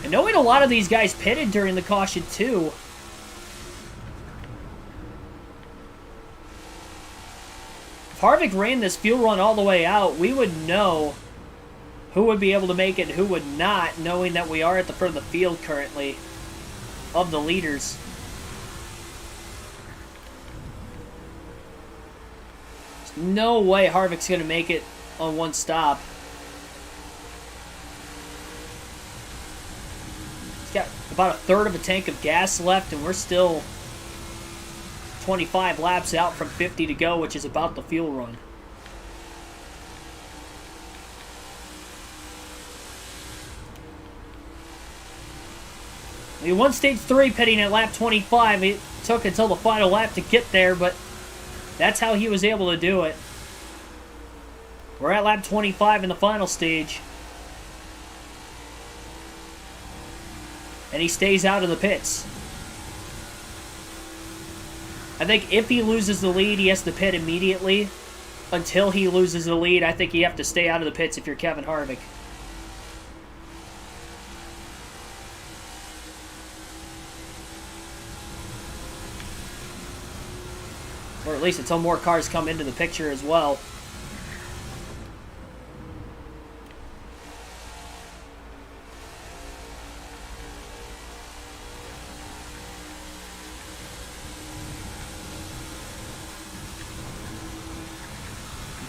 And knowing a lot of these guys pitted during the caution too, if Harvick ran this fuel run all the way out, we would know who would be able to make it and who would not, knowing that we are at the front of the field currently of the leaders. There's no way Harvick's going to make it on one stop. He's got about a third of a tank of gas left, and we're still 25 laps out from 50 to go, which is about the fuel run. We won stage 3 pitting at lap 25. It took until the final lap to get there, but that's how he was able to do it. We're at lap 25 in the final stage. And he stays out of the pits. I think if he loses the lead, he has to pit immediately. Until he loses the lead, I think you have to stay out of the pits if you're Kevin Harvick. least until more cars come into the picture as well.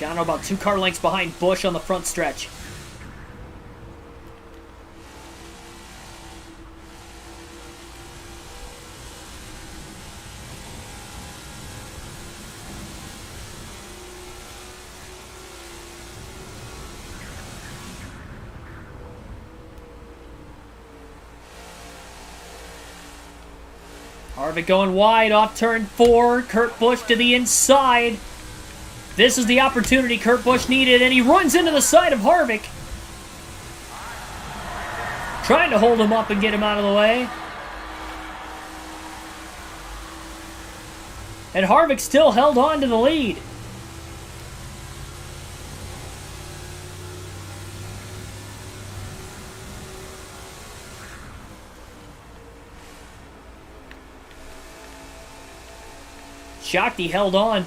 Gano about 2 car lengths behind Busch on the front stretch. Harvick going wide off turn 4. Kurt Busch to the inside. This is the opportunity Kurt Busch needed, and he runs into the side of Harvick. Trying to hold him up and get him out of the way. And Harvick still held on to the lead. Shocked he held on.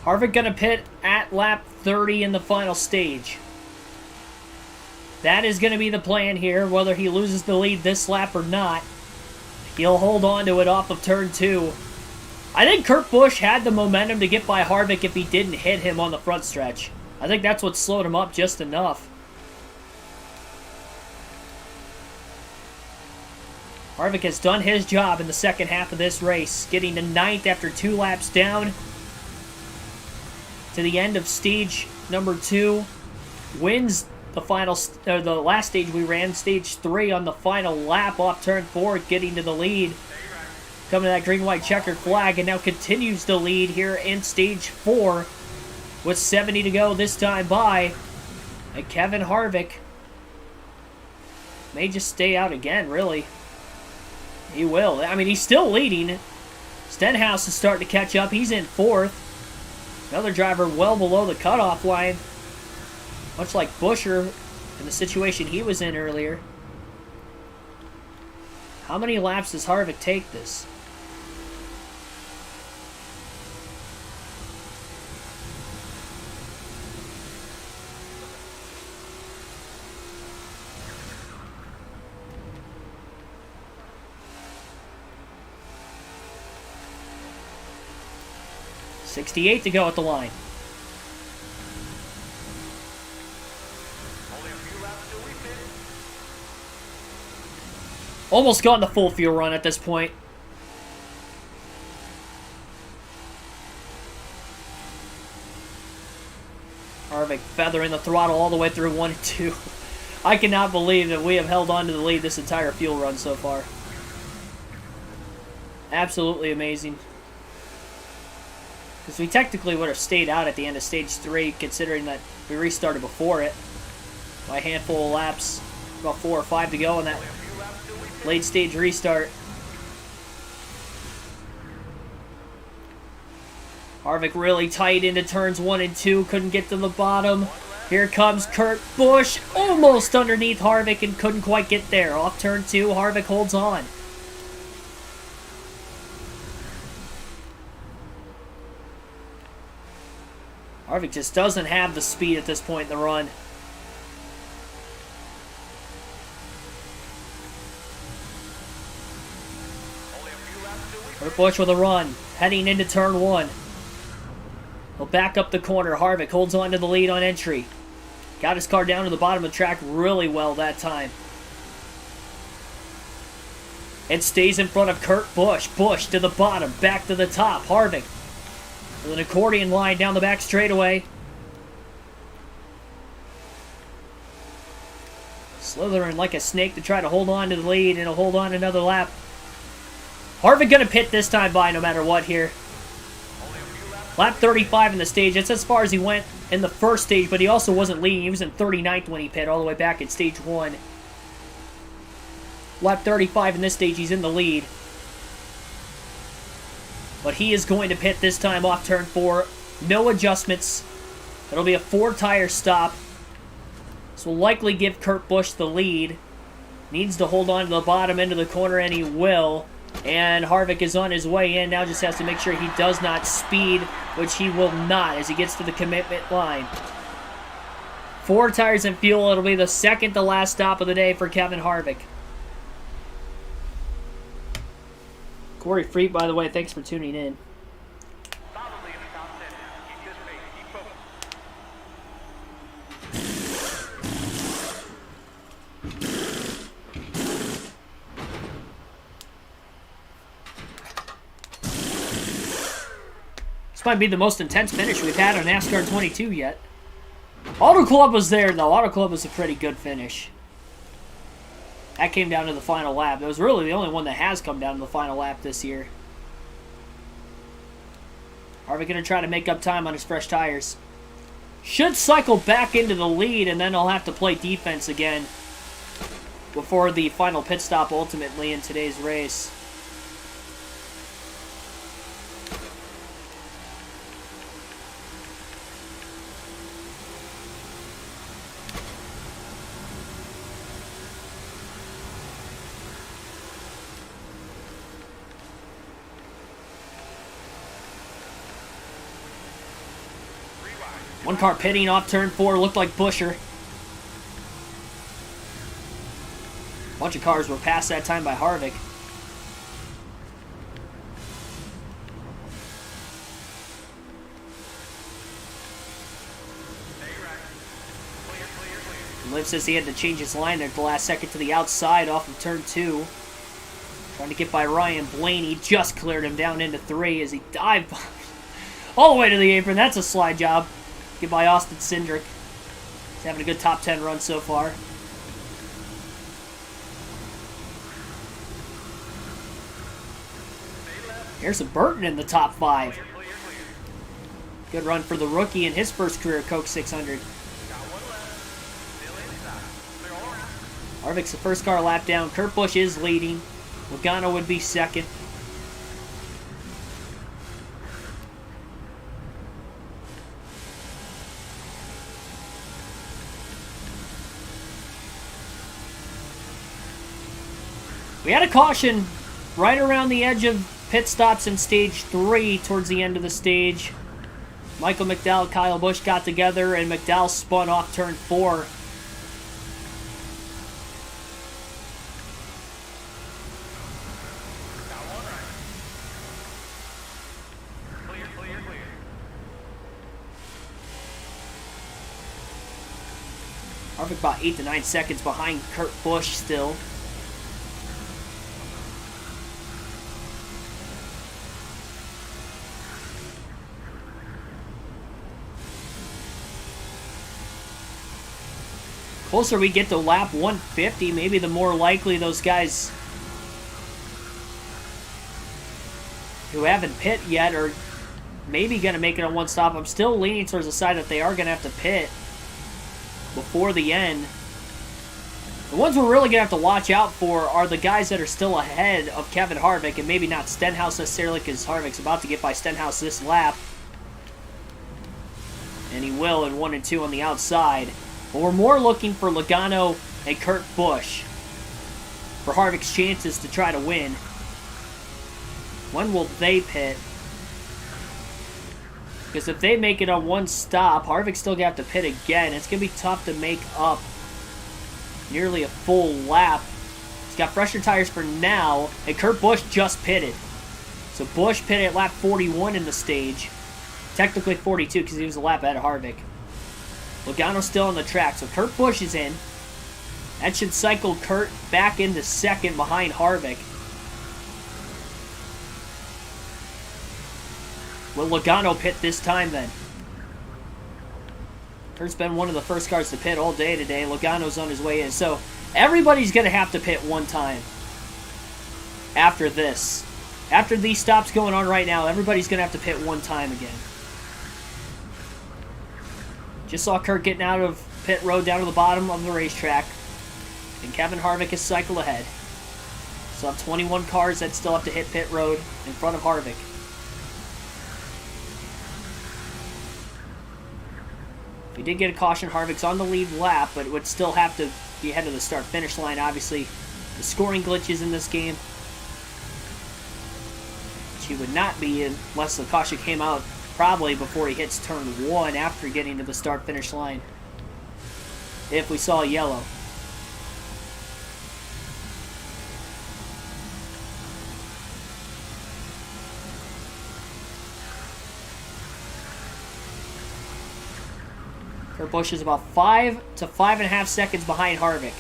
Harvick gonna pit at lap 30 in the final stage. That is gonna be the plan here, whether he loses the lead this lap or not. He'll hold on to it off of turn 2. I think Kurt Busch had the momentum to get by Harvick if he didn't hit him on the front stretch. I think that's what slowed him up just enough. Harvick has done his job in the second half of this race, getting to 9th after 2 laps down. To the end of stage number 2, wins the the last stage we ran, stage 3, on the final lap off turn 4, getting to the lead. Coming to that green-white checkered flag, and now continues to lead here in stage 4 with 70 to go this time by. And Kevin Harvick may just stay out again, really. He will. I mean, he's still leading. Stenhouse is starting to catch up. He's in 4th. Another driver well below the cutoff line. Much like Buescher in the situation he was in earlier. How many laps does Harvick take this? .68 to go at the line. Only a few laps till we finish. Almost gotten the full fuel run at this point. Harvick feathering the throttle all the way through 1 and 2. I cannot believe that we have held on to the lead this entire fuel run so far. Absolutely amazing. Because we technically would have stayed out at the end of stage 3, considering that we restarted before it. By a handful of laps, about 4 or 5 to go in that late stage restart. Harvick really tight into turns 1 and 2, couldn't get to the bottom. Here comes Kurt Busch, almost underneath Harvick and couldn't quite get there. Off turn 2, Harvick holds on. Harvick just doesn't have the speed at this point in the run. Kurt Busch with a run, heading into turn 1. He'll back up the corner. Harvick holds on to the lead on entry. Got his car down to the bottom of the track really well that time. It stays in front of Kurt Busch. Busch to the bottom, back to the top. Harvick with an accordion line down the back straightaway. Slithering like a snake to try to hold on to the lead, and he'll hold on another lap. Harvick gonna pit this time by no matter what here. Lap 35 in the stage. That's as far as he went in the first stage, but he also wasn't leading. He was in 39th when he pit, all the way back in stage 1. Lap 35 in this stage, he's in the lead. But he is going to pit this time off turn 4. No adjustments. It'll be a 4-tire stop. This will likely give Kurt Busch the lead. Needs to hold on to the bottom end of the corner, and he will. And Harvick is on his way in. Now just has to make sure he does not speed, which he will not as he gets to the commitment line. 4 tires and fuel. It'll be the second to last stop of the day for Kevin Harvick. Corey Freet, by the way, thanks for tuning in. Solidly in the top 10 now. Keep this pace. Keep focused. This might be the most intense finish we've had on NASCAR 22 yet. Auto Club was there, though. Auto Club was a pretty good finish. That came down to the final lap. It was really the only one that has come down to the final lap this year. Harvick going to try to make up time on his fresh tires. Should cycle back into the lead, and then he'll have to play defense again before the final pit stop ultimately in today's race. One car pitting off turn 4, looked like Buescher. A bunch of cars were passed that time by Harvick. Liv says he had to change his line there at the last second to the outside off of turn 2. Trying to get by Ryan Blaney. Just cleared him down into 3 as he dived all the way to the apron. That's a slide job. Get by Austin Cindric. He's having a good top 10 run so far. Here's a Burton in the top 5. Good run for the rookie in his first career Coke 600. Harvick's the first car lap down. Kurt Busch is leading. Logano would be second. We had a caution right around the edge of pit stops in stage 3 towards the end of the stage. Michael McDowell, Kyle Busch got together, and McDowell spun off turn 4. Harvick about 8 to 9 seconds behind Kurt Busch still. Closer we get to lap 150, maybe the more likely those guys who haven't pit yet are maybe going to make it on one stop. I'm still leaning towards the side that they are going to have to pit before the end. The ones we're really going to have to watch out for are the guys that are still ahead of Kevin Harvick, and maybe not Stenhouse necessarily, because Harvick's about to get by Stenhouse this lap. And he will in 1 and 2 on the outside. But we're more looking for Logano and Kurt Busch for Harvick's chances to try to win. When will they pit? Because if they make it on one stop, Harvick's still going to have to pit again. It's going to be tough to make up nearly a full lap. He's got fresher tires for now, and Kurt Busch just pitted. So Busch pitted at lap 41 in the stage. Technically 42 because he was a lap ahead of Harvick. Logano's still on the track, so Kurt Busch is in. That should cycle Kurt back into second behind Harvick. Will Logano pit this time then? Kurt's been one of the first cars to pit all day today. Logano's on his way in. So everybody's going to have to pit one time after this. After these stops going on right now, everybody's going to have to pit one time again. Just saw Kurt getting out of pit road down to the bottom of the racetrack. And Kevin Harvick is cycled ahead. So have 21 cars that still have to hit pit road in front of Harvick. If he did get a caution. Harvick's on the lead lap, but would still have to be ahead of the start-finish line. Obviously, the scoring glitches in this game, which he would not be unless the caution came out probably before he hits turn 1 after getting to the start-finish line. If we saw yellow. Kurt Busch is about 5 to 5.5 seconds behind Harvick.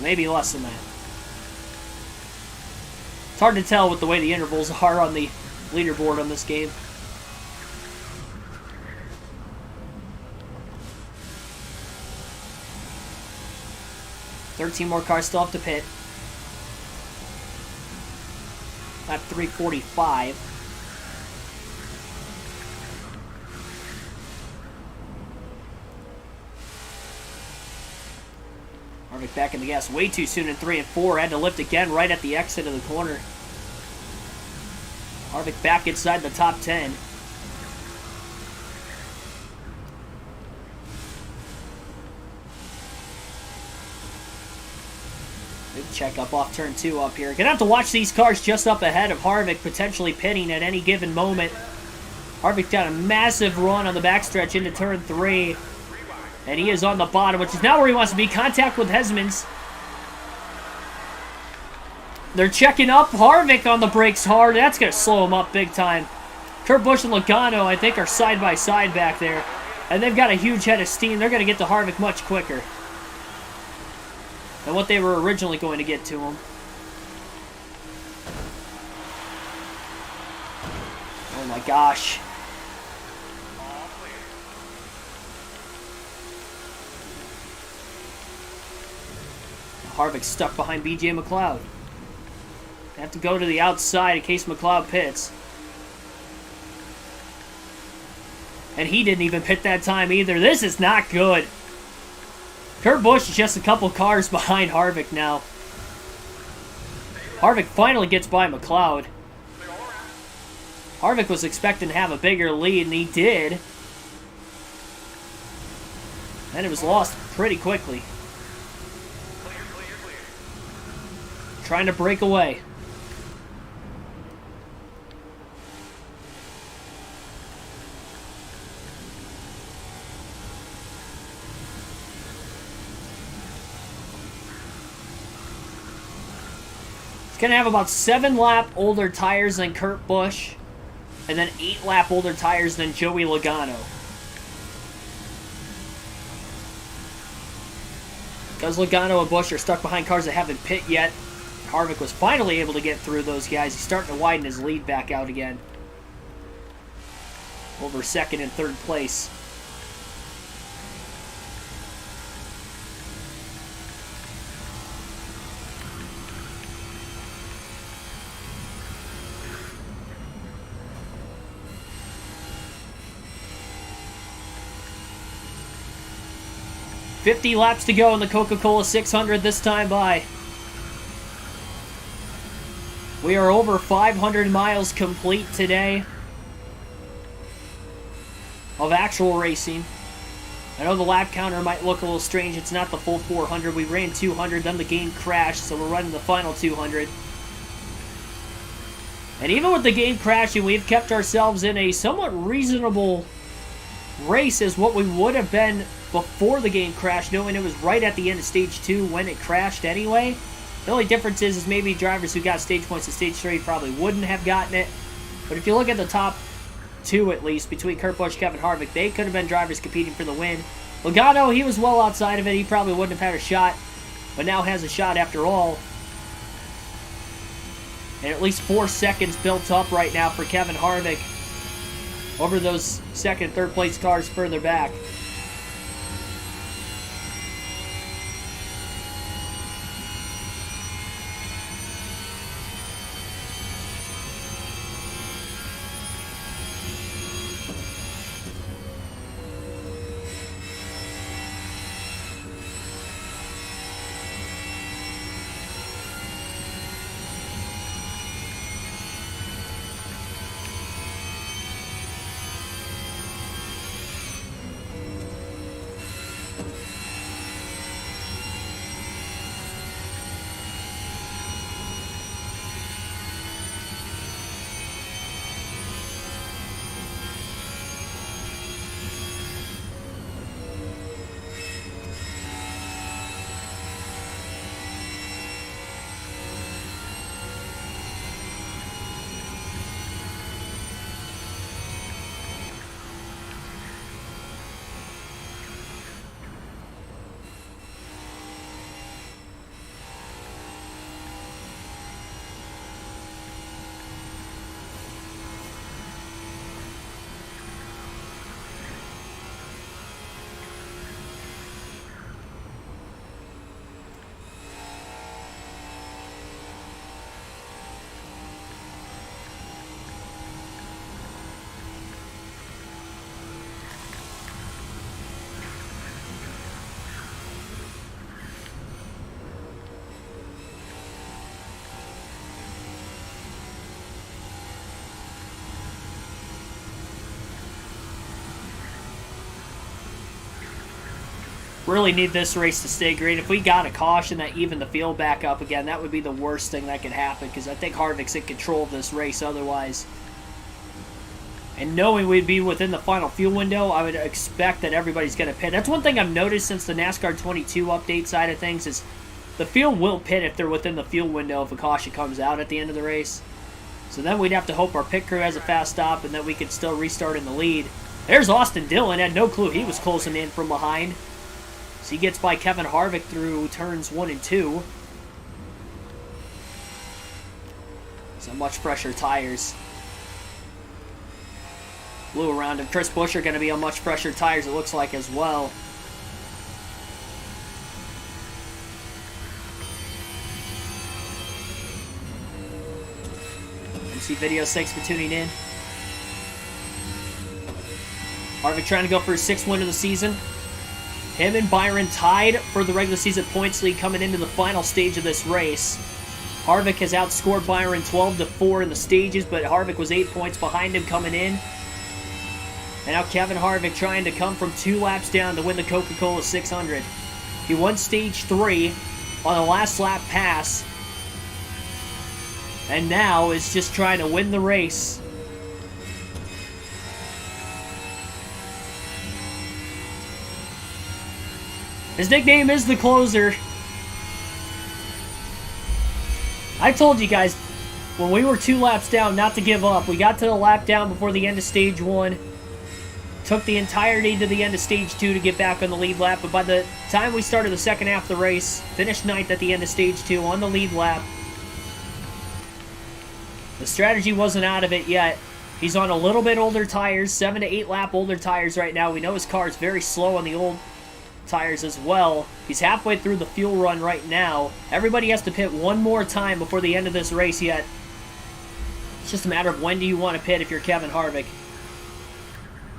Maybe less than that. It's hard to tell with the way the intervals are on the leaderboard on this game. $13 more cars still have to pit. Lap 345. Harvick back in the gas way too soon in 3 and 4. Had to lift again right at the exit of the corner. Harvick back inside the top 10. Big check up off turn 2 up here. Gonna have to watch these cars just up ahead of Harvick, potentially pitting at any given moment. Harvick got a massive run on the backstretch into turn 3. And he is on the bottom, which is not where he wants to be. Contact with Hesmans. They're checking up. Harvick on the brakes hard. That's going to slow him up big time. Kurt Busch and Logano, I think, are side by side back there. And they've got a huge head of steam. They're going to get to Harvick much quicker than what they were originally going to get to him. Oh my gosh. Harvick stuck behind BJ McLeod. They have to go to the outside in case McLeod pits. And he didn't even pit that time either. This is not good. Kurt Busch is just a couple cars behind Harvick now. Harvick finally gets by McLeod. Harvick was expecting to have a bigger lead, and he did. And it was lost pretty quickly. Trying to break away. He's going to have about 7 lap older tires than Kurt Busch, and then 8 lap older tires than Joey Logano. Because Logano and Busch are stuck behind cars that haven't pit yet, Harvick was finally able to get through those guys. He's starting to widen his lead back out again. Over second and third place. $50 laps to go in the Coca-Cola 600 this time by. We are over 500 miles complete today of actual racing. I know the lap counter might look a little strange. It's not the full 400. We ran 200, then the game crashed, so we're running the final 200. And even with the game crashing, we've kept ourselves in a somewhat reasonable race as what we would have been before the game crashed, knowing it was right at the end of Stage 2 when it crashed anyway. The only difference is maybe drivers who got stage points at Stage 3 probably wouldn't have gotten it. But if you look at the top 2, at least, between Kurt Busch, Kevin Harvick, they could have been drivers competing for the win. Logano, he was well outside of it. He probably wouldn't have had a shot, but now has a shot after all. And at least 4 seconds built up right now for Kevin Harvick over those second and third place cars further back. Really need this race to stay green. If we got a caution that evened the field back up again, that would be the worst thing that could happen, because I think Harvick's in control of this race otherwise. And knowing we'd be within the final fuel window, I would expect that everybody's going to pit. That's one thing I've noticed since the NASCAR 22 update side of things is the field will pit if they're within the fuel window if a caution comes out at the end of the race. So then we'd have to hope our pit crew has a fast stop and that we could still restart in the lead. There's Austin Dillon. Had no clue he was closing in from behind. So he gets by Kevin Harvick through turns 1 and 2. So much fresher tires. Blue around him. Chris Buescher going to be on much fresher tires, it looks like, as well. MC Videos, thanks for tuning in. Harvick trying to go for his 6th win of the season. Him and Byron tied for the regular season points lead coming into the final stage of this race. Harvick has outscored Byron 12-4 in the stages, but Harvick was 8 points behind him coming in. And now Kevin Harvick trying to come from 2 laps down to win the Coca-Cola 600. He won stage 3 on the last lap pass. And now is just trying to win the race. His nickname is the Closer. I told you guys, when we were 2 laps down, not to give up. We got to the lap down before the end of stage 1. Took the entirety to the end of stage 2 to get back on the lead lap. But by the time we started the second half of the race, finished 9th at the end of stage 2 on the lead lap. The strategy wasn't out of it yet. He's on a little bit older tires, 7 to 8 lap older tires right now. We know his car is very slow on the old tires as well. He's halfway through the fuel run right now. Everybody has to pit one more time before the end of this race yet. It's just a matter of when do you want to pit if you're Kevin Harvick.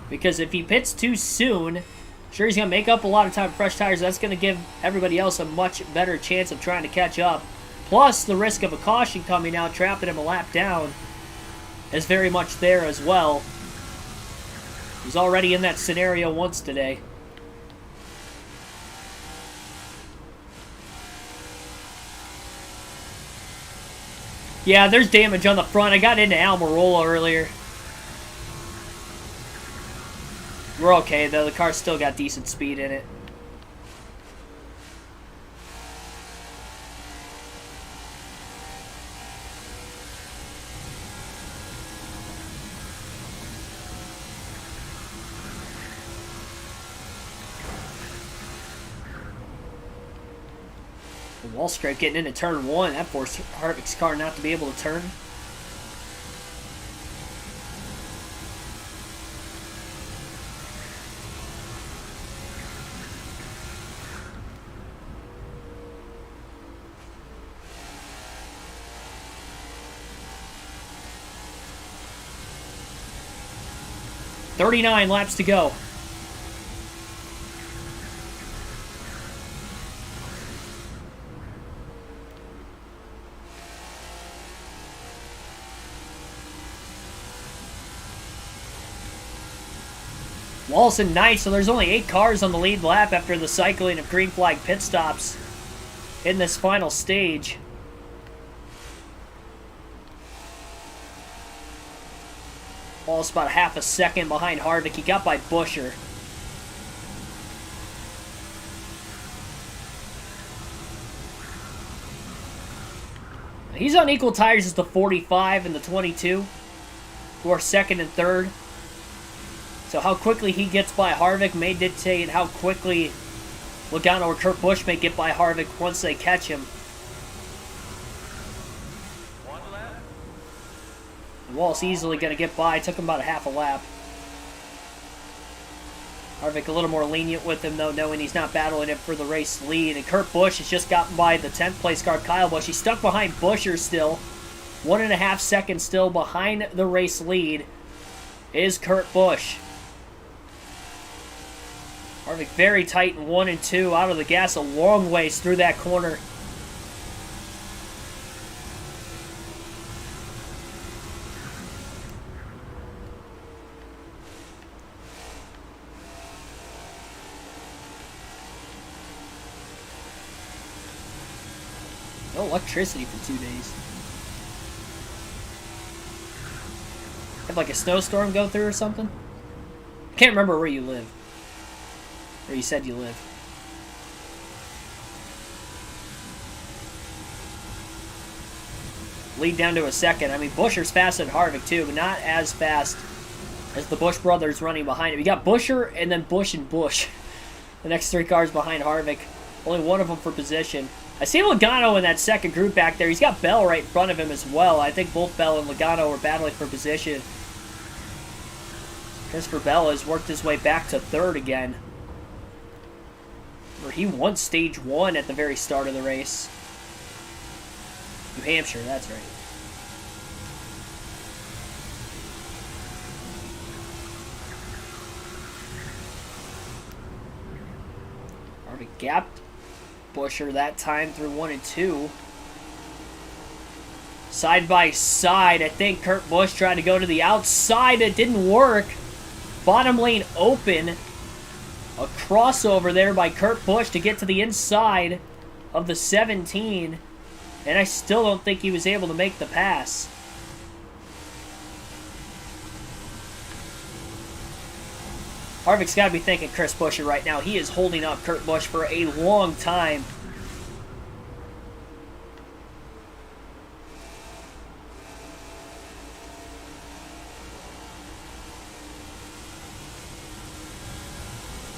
Because if he pits too soon, sure, he's going to make up a lot of time with fresh tires. That's going to give everybody else a much better chance of trying to catch up. Plus, the risk of a caution coming out, trapping him a lap down, is very much there as well. He's already in that scenario once today. Yeah, there's damage on the front. I got into Almirola earlier. We're okay, though. The car's still got decent speed in it. The wall scrape getting into turn 1. That forced Harvick's car not to be able to turn. "39 laps to go." Wallace in 9th, so there's only 8 cars on the lead lap after the cycling of green flag pit stops in this final stage. Wallace about half a second behind Harvick. He got by Buescher. He's on equal tires as the 45 and the 22, who are 2nd and 3rd. So how quickly he gets by Harvick may dictate how quickly Logano or Kurt Busch may get by Harvick once they catch him. Wallace easily going to get by. Took him about a half a lap. Harvick a little more lenient with him, though, knowing he's not battling it for the race lead. And Kurt Busch has just gotten by the 10th place car, Kyle Busch. He's stuck behind Buescher still. 1.5 seconds still behind the race lead is Kurt Busch. Harvick very tight in 1 and 2. Out of the gas a long ways through that corner. No electricity for 2 days. Have like a snowstorm go through or something? I can't remember where you live. Where you said you live. Lead down to a second. I mean, Buescher's fast at Harvick too, but not as fast as the Busch brothers running behind him. You got Buescher and then Busch and Busch. The next 3 cars behind Harvick. Only one of them for position. I see Logano in that second group back there. He's got Bell right in front of him as well. I think both Bell and Logano were battling for position. Christopher Bell has worked his way back to 3rd again. Where he won stage 1 at the very start of the race. New Hampshire, that's right. Harvick gapped Buescher that time through 1 and 2. Side by side, I think Kurt Busch tried to go to the outside. It didn't work. Bottom lane open. A crossover there by Kurt Busch to get to the inside of the 17. And I still don't think he was able to make the pass. Harvick's got to be thinking Chris Buescher right now. He is holding up Kurt Busch for a long time.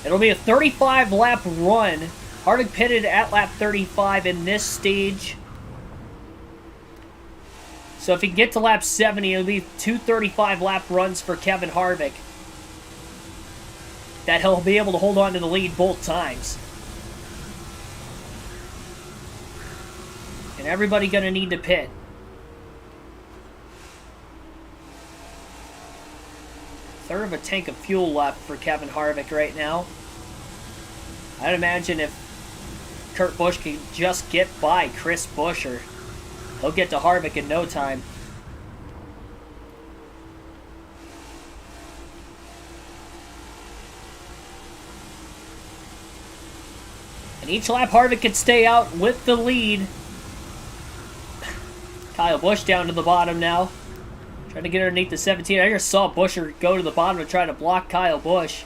It'll be a 35-lap run. Harvick pitted at lap 35 in this stage. So if he can get to lap 70, it'll be 2 35-lap runs for Kevin Harvick. That he'll be able to hold on to the lead both times. And everybody going to need to pit. Third of a tank of fuel left for Kevin Harvick right now. I'd imagine if Kurt Busch can just get by Chris Buescher, he'll get to Harvick in no time. And each lap Harvick can stay out with the lead. Kyle Busch down to the bottom now. Trying to get underneath the 17. I just saw Buescher go to the bottom to try to block Kyle Busch.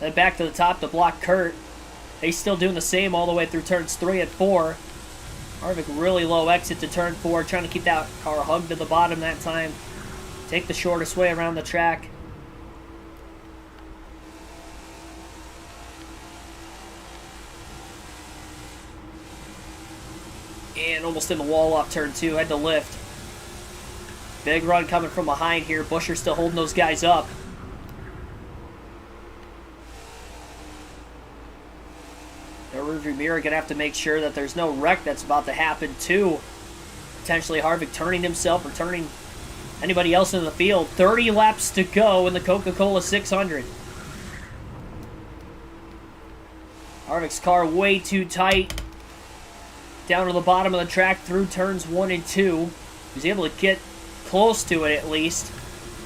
Then back to the top to block Kurt. He's still doing the same all the way through turns 3 and 4. Harvick really low exit to turn 4. Trying to keep that car hugged to the bottom that time. Take the shortest way around the track. And almost in the wall off turn 2. Had to lift. Big run coming from behind here. Buescher still holding those guys up. The rearview mirror going to have to make sure that there's no wreck that's about to happen too. Potentially Harvick turning himself or turning anybody else in the field. 30 laps to go in the Coca-Cola 600. Harvick's car way too tight. Down to the bottom of the track through turns 1 and 2. He's able to get close to it at least.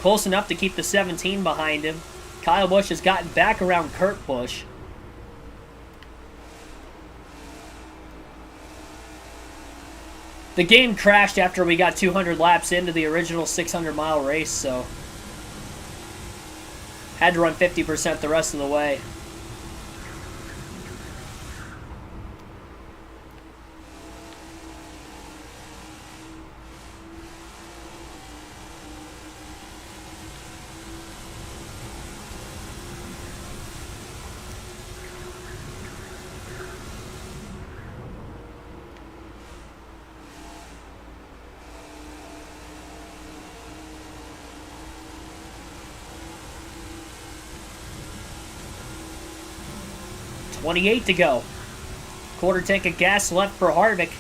Close enough to keep the 17 behind him. Kyle Busch has gotten back around Kurt Busch. The game crashed after we got 200 laps into the original 600-mile race, so had to run 50% the rest of the way. .28 to go. Quarter tank of gas left for Harvick.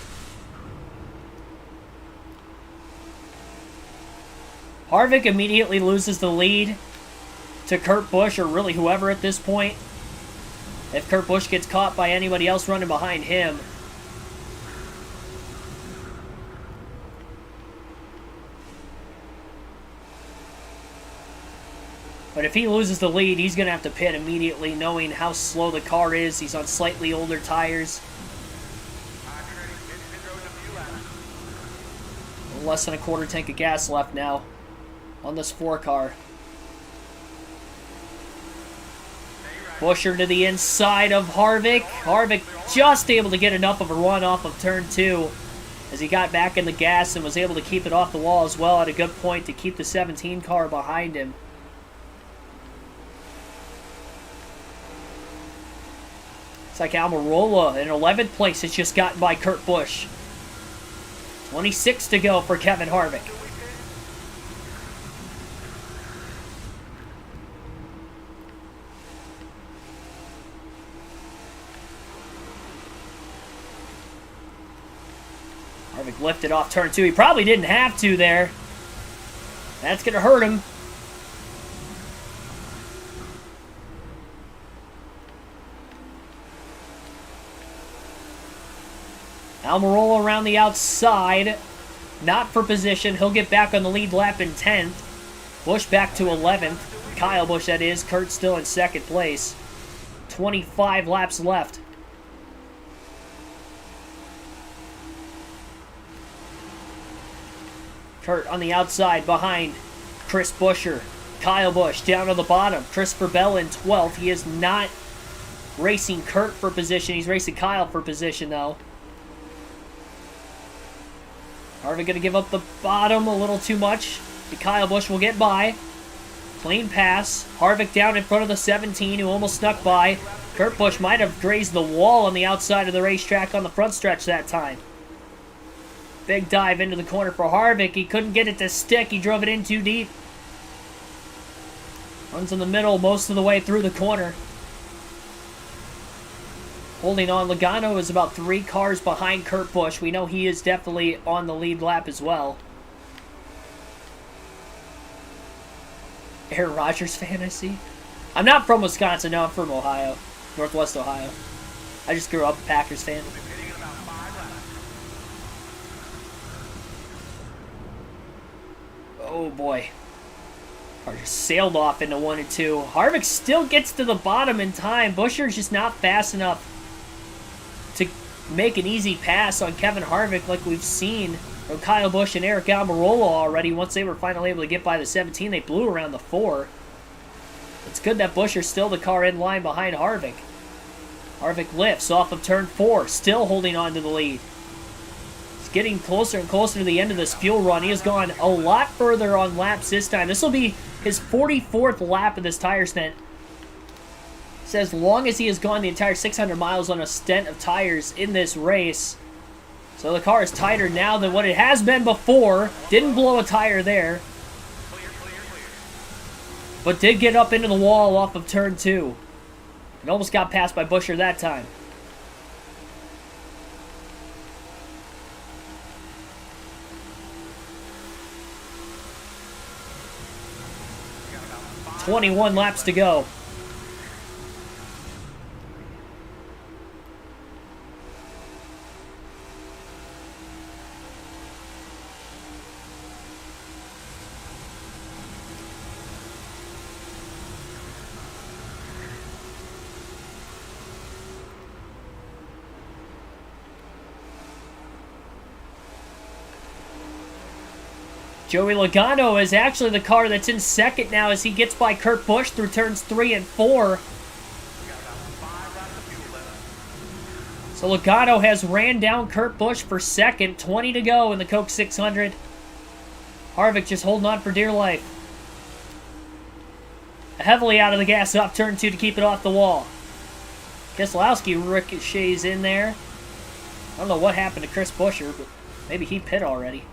Harvick immediately loses the lead to Kurt Busch, or really whoever at this point. If Kurt Busch gets caught by anybody else running behind him. But if he loses the lead, he's going to have to pit immediately, knowing how slow the car is. He's on slightly older tires. less than a quarter tank of gas left now on this 4 car. Busher to the inside of Harvick. Harvick just able to get enough of a run off of turn 2 as he got back in the gas and was able to keep it off the wall as well at a good point to keep the 17 car behind him. It's like Almirola in 11th place has just gotten by Kurt Busch. 26 to go for Kevin Harvick. Harvick lifted off turn 2. He probably didn't have to there. That's going to hurt him. Almirola around the outside. Not for position. He'll get back on the lead lap in 10th. Busch back to 11th. Kyle Busch, that is. Kurt still in 2nd place. 25 laps left. Kurt on the outside behind Chris Buescher. Kyle Busch down on the bottom. Christopher Bell in 12th. He is not racing Kurt for position. He's racing Kyle for position, though. Harvick going to give up the bottom a little too much. Kyle Busch will get by. Clean pass. Harvick down in front of the 17 who almost snuck by. Kurt Busch might have grazed the wall on the outside of the racetrack on the front stretch that time. Big dive into the corner for Harvick. He couldn't get it to stick. He drove it in too deep. Runs in the middle most of the way through the corner. Holding on, Logano is about 3 cars behind Kurt Busch. We know he is definitely on the lead lap as well. Aaron Rodgers fan, I see. I'm not from Wisconsin, no, I'm from Ohio. Northwest Ohio. I just grew up a Packers fan. Oh boy. Car just sailed off into 1 and 2. Harvick still gets to the bottom in time. Buescher's just not fast enough to make an easy pass on Kevin Harvick like we've seen from Kyle Busch and Eric Almirola already. Once they were finally able to get by the 17, they blew around the 4. It's good that Buescher's still the car in line behind Harvick. Harvick lifts off of turn 4, still holding on to the lead. He's getting closer and closer to the end of this fuel run. He has gone a lot further on laps this time. This will be his 44th lap of this tire stint. So as long as he has gone the entire 600 miles on a stint of tires in this race. So the car is tighter now than what it has been before. Didn't blow a tire there. But did get up into the wall off of turn 2. And almost got passed by Buescher that time. "21 laps to go." Joey Logano is actually the car that's in second now as he gets by Kurt Busch through turns 3 and 4. So Logano has ran down Kurt Busch for second. 20 to go in the Coke 600. Harvick just holding on for dear life. Heavily out of the gas off turn 2 to keep it off the wall. Keselowski ricochets in there. I don't know what happened to Chris Buescher, but maybe he pit already.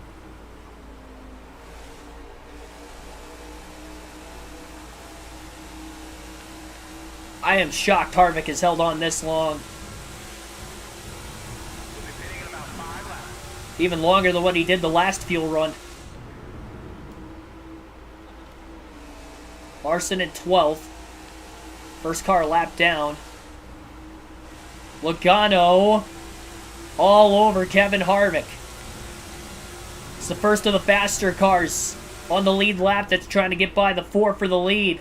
I am shocked Harvick has held on this long. Even longer than what he did the last fuel run. Larson at 12th. First car lap down. Logano all over Kevin Harvick. It's the first of the faster cars on the lead lap that's trying to get by the 4 for the lead.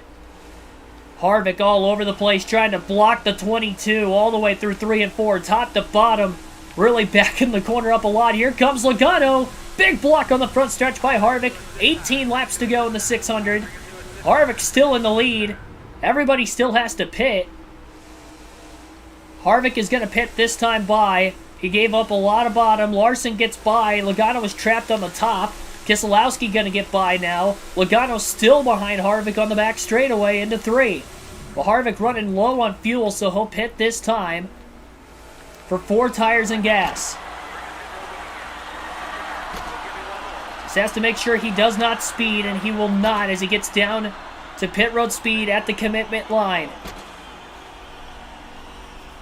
Harvick all over the place trying to block the 22 all the way through 3 and 4, top to bottom. Really backing the corner up a lot. Here comes Logano. Big block on the front stretch by Harvick. 18 laps to go in the 600. Harvick still in the lead. Everybody still has to pit. Harvick is going to pit this time by. He gave up a lot of bottom. Larson gets by. Logano was trapped on the top. Keselowski going to get by now. Logano still behind Harvick on the back straightaway into 3. Well, Harvick running low on fuel, so he'll pit this time for 4 tires and gas. Just has to make sure he does not speed, and he will not as he gets down to pit road speed at the commitment line.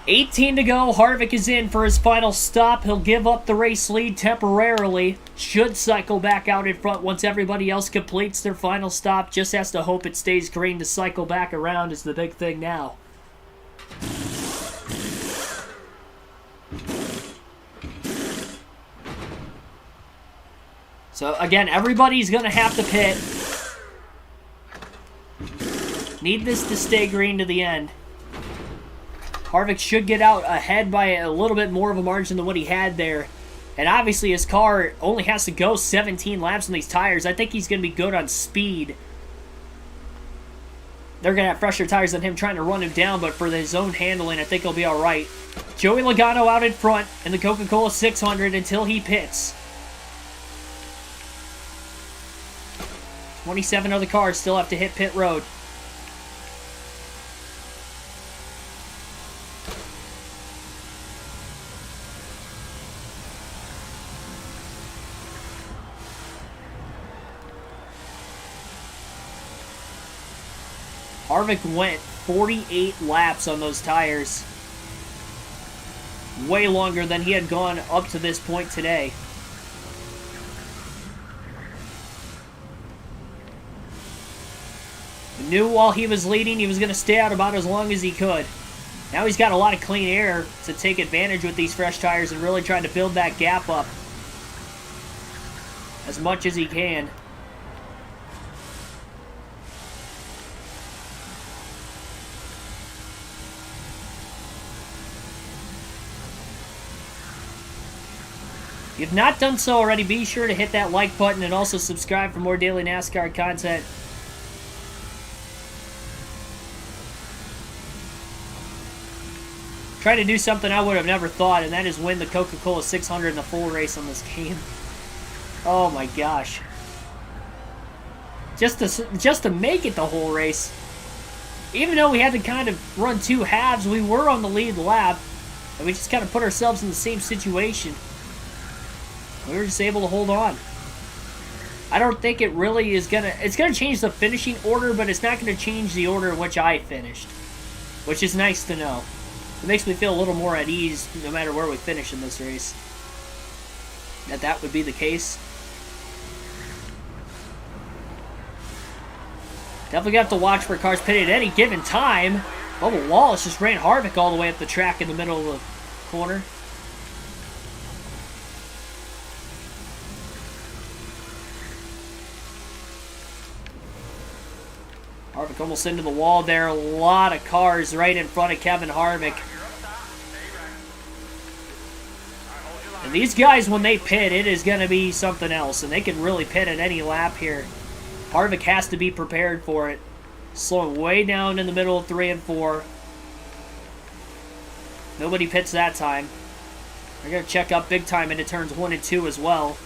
18 to go. Harvick is in for his final stop. He'll give up the race lead temporarily. Should cycle back out in front once everybody else completes their final stop. Just has to hope it stays green to cycle back around is the big thing now. So again, everybody's going to have to pit. Need this to stay green to the end. Harvick should get out ahead by a little bit more of a margin than what he had there. And obviously his car only has to go 17 laps on these tires. I think he's going to be good on speed. They're going to have fresher tires than him trying to run him down, but for his own handling, I think he'll be alright. Joey Logano out in front in the Coca-Cola 600 until he pits. 27 other cars still have to hit pit road. Harvick went 48 laps on those tires. Way longer than he had gone up to this point today. He knew while he was leading he was going to stay out about as long as he could. Now he's got a lot of clean air to take advantage with these fresh tires and really trying to build that gap up as much as he can. If you've not done so already, be sure to hit that like button and also subscribe for more daily NASCAR content. Try to do something I would have never thought, and that is win the Coca-Cola 600 in the full race on this game. Oh my gosh. Just to make it the whole race. Even though we had to kind of run 2 halves, we were on the lead lap, and we just kind of put ourselves in the same situation. We were just able to hold on. I don't think it really is it's gonna change the finishing order, but it's not gonna change the order in which I finished. Which is nice to know. It makes me feel a little more at ease no matter where we finish in this race. That would be the case. Definitely have to watch for cars pitted at any given time. Bubba Wallace just ran Harvick all the way up the track in the middle of the corner. Harvick almost into the wall there. A lot of cars right in front of Kevin Harvick. And these guys, when they pit, it is going to be something else. And they can really pit at any lap here. Harvick has to be prepared for it. Slowing way down in the middle of 3 and 4. Nobody pits that time. They're going to check up big time into turns 1 and 2 as well.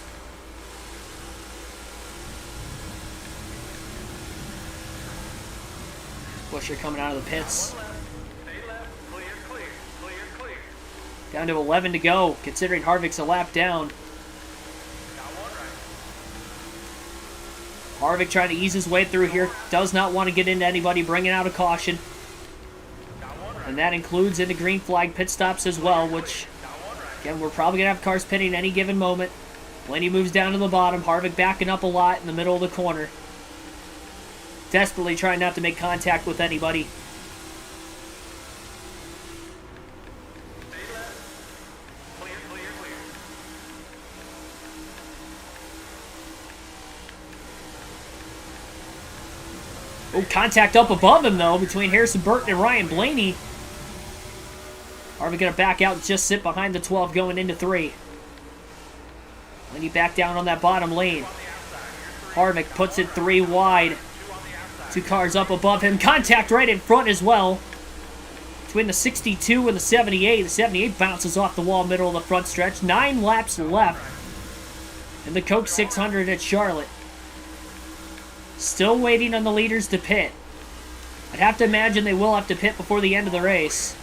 Busher coming out of the pits. Down to 11 to go, considering Harvick's a lap down. Harvick trying to ease his way through here. Does not want to get into anybody, bringing out a caution. And that includes into green flag pit stops as well, which, again, we're probably going to have cars pitting any given moment. Blaney moves down to the bottom. Harvick backing up a lot in the middle of the corner. Desperately trying not to make contact with anybody. Oh, contact up above him, though, between Harrison Burton and Ryan Blaney. Harvick going to back out and just sit behind the 12 going into 3. When you back down on that bottom lane, Harvick puts it 3 wide. 2 cars up above him. Contact right in front as well. Between the 62 and the 78. The 78 bounces off the wall middle of the front stretch. 9 laps left in the Coke 600 at Charlotte. Still waiting on the leaders to pit. I'd have to imagine they will have to pit before the end of the race.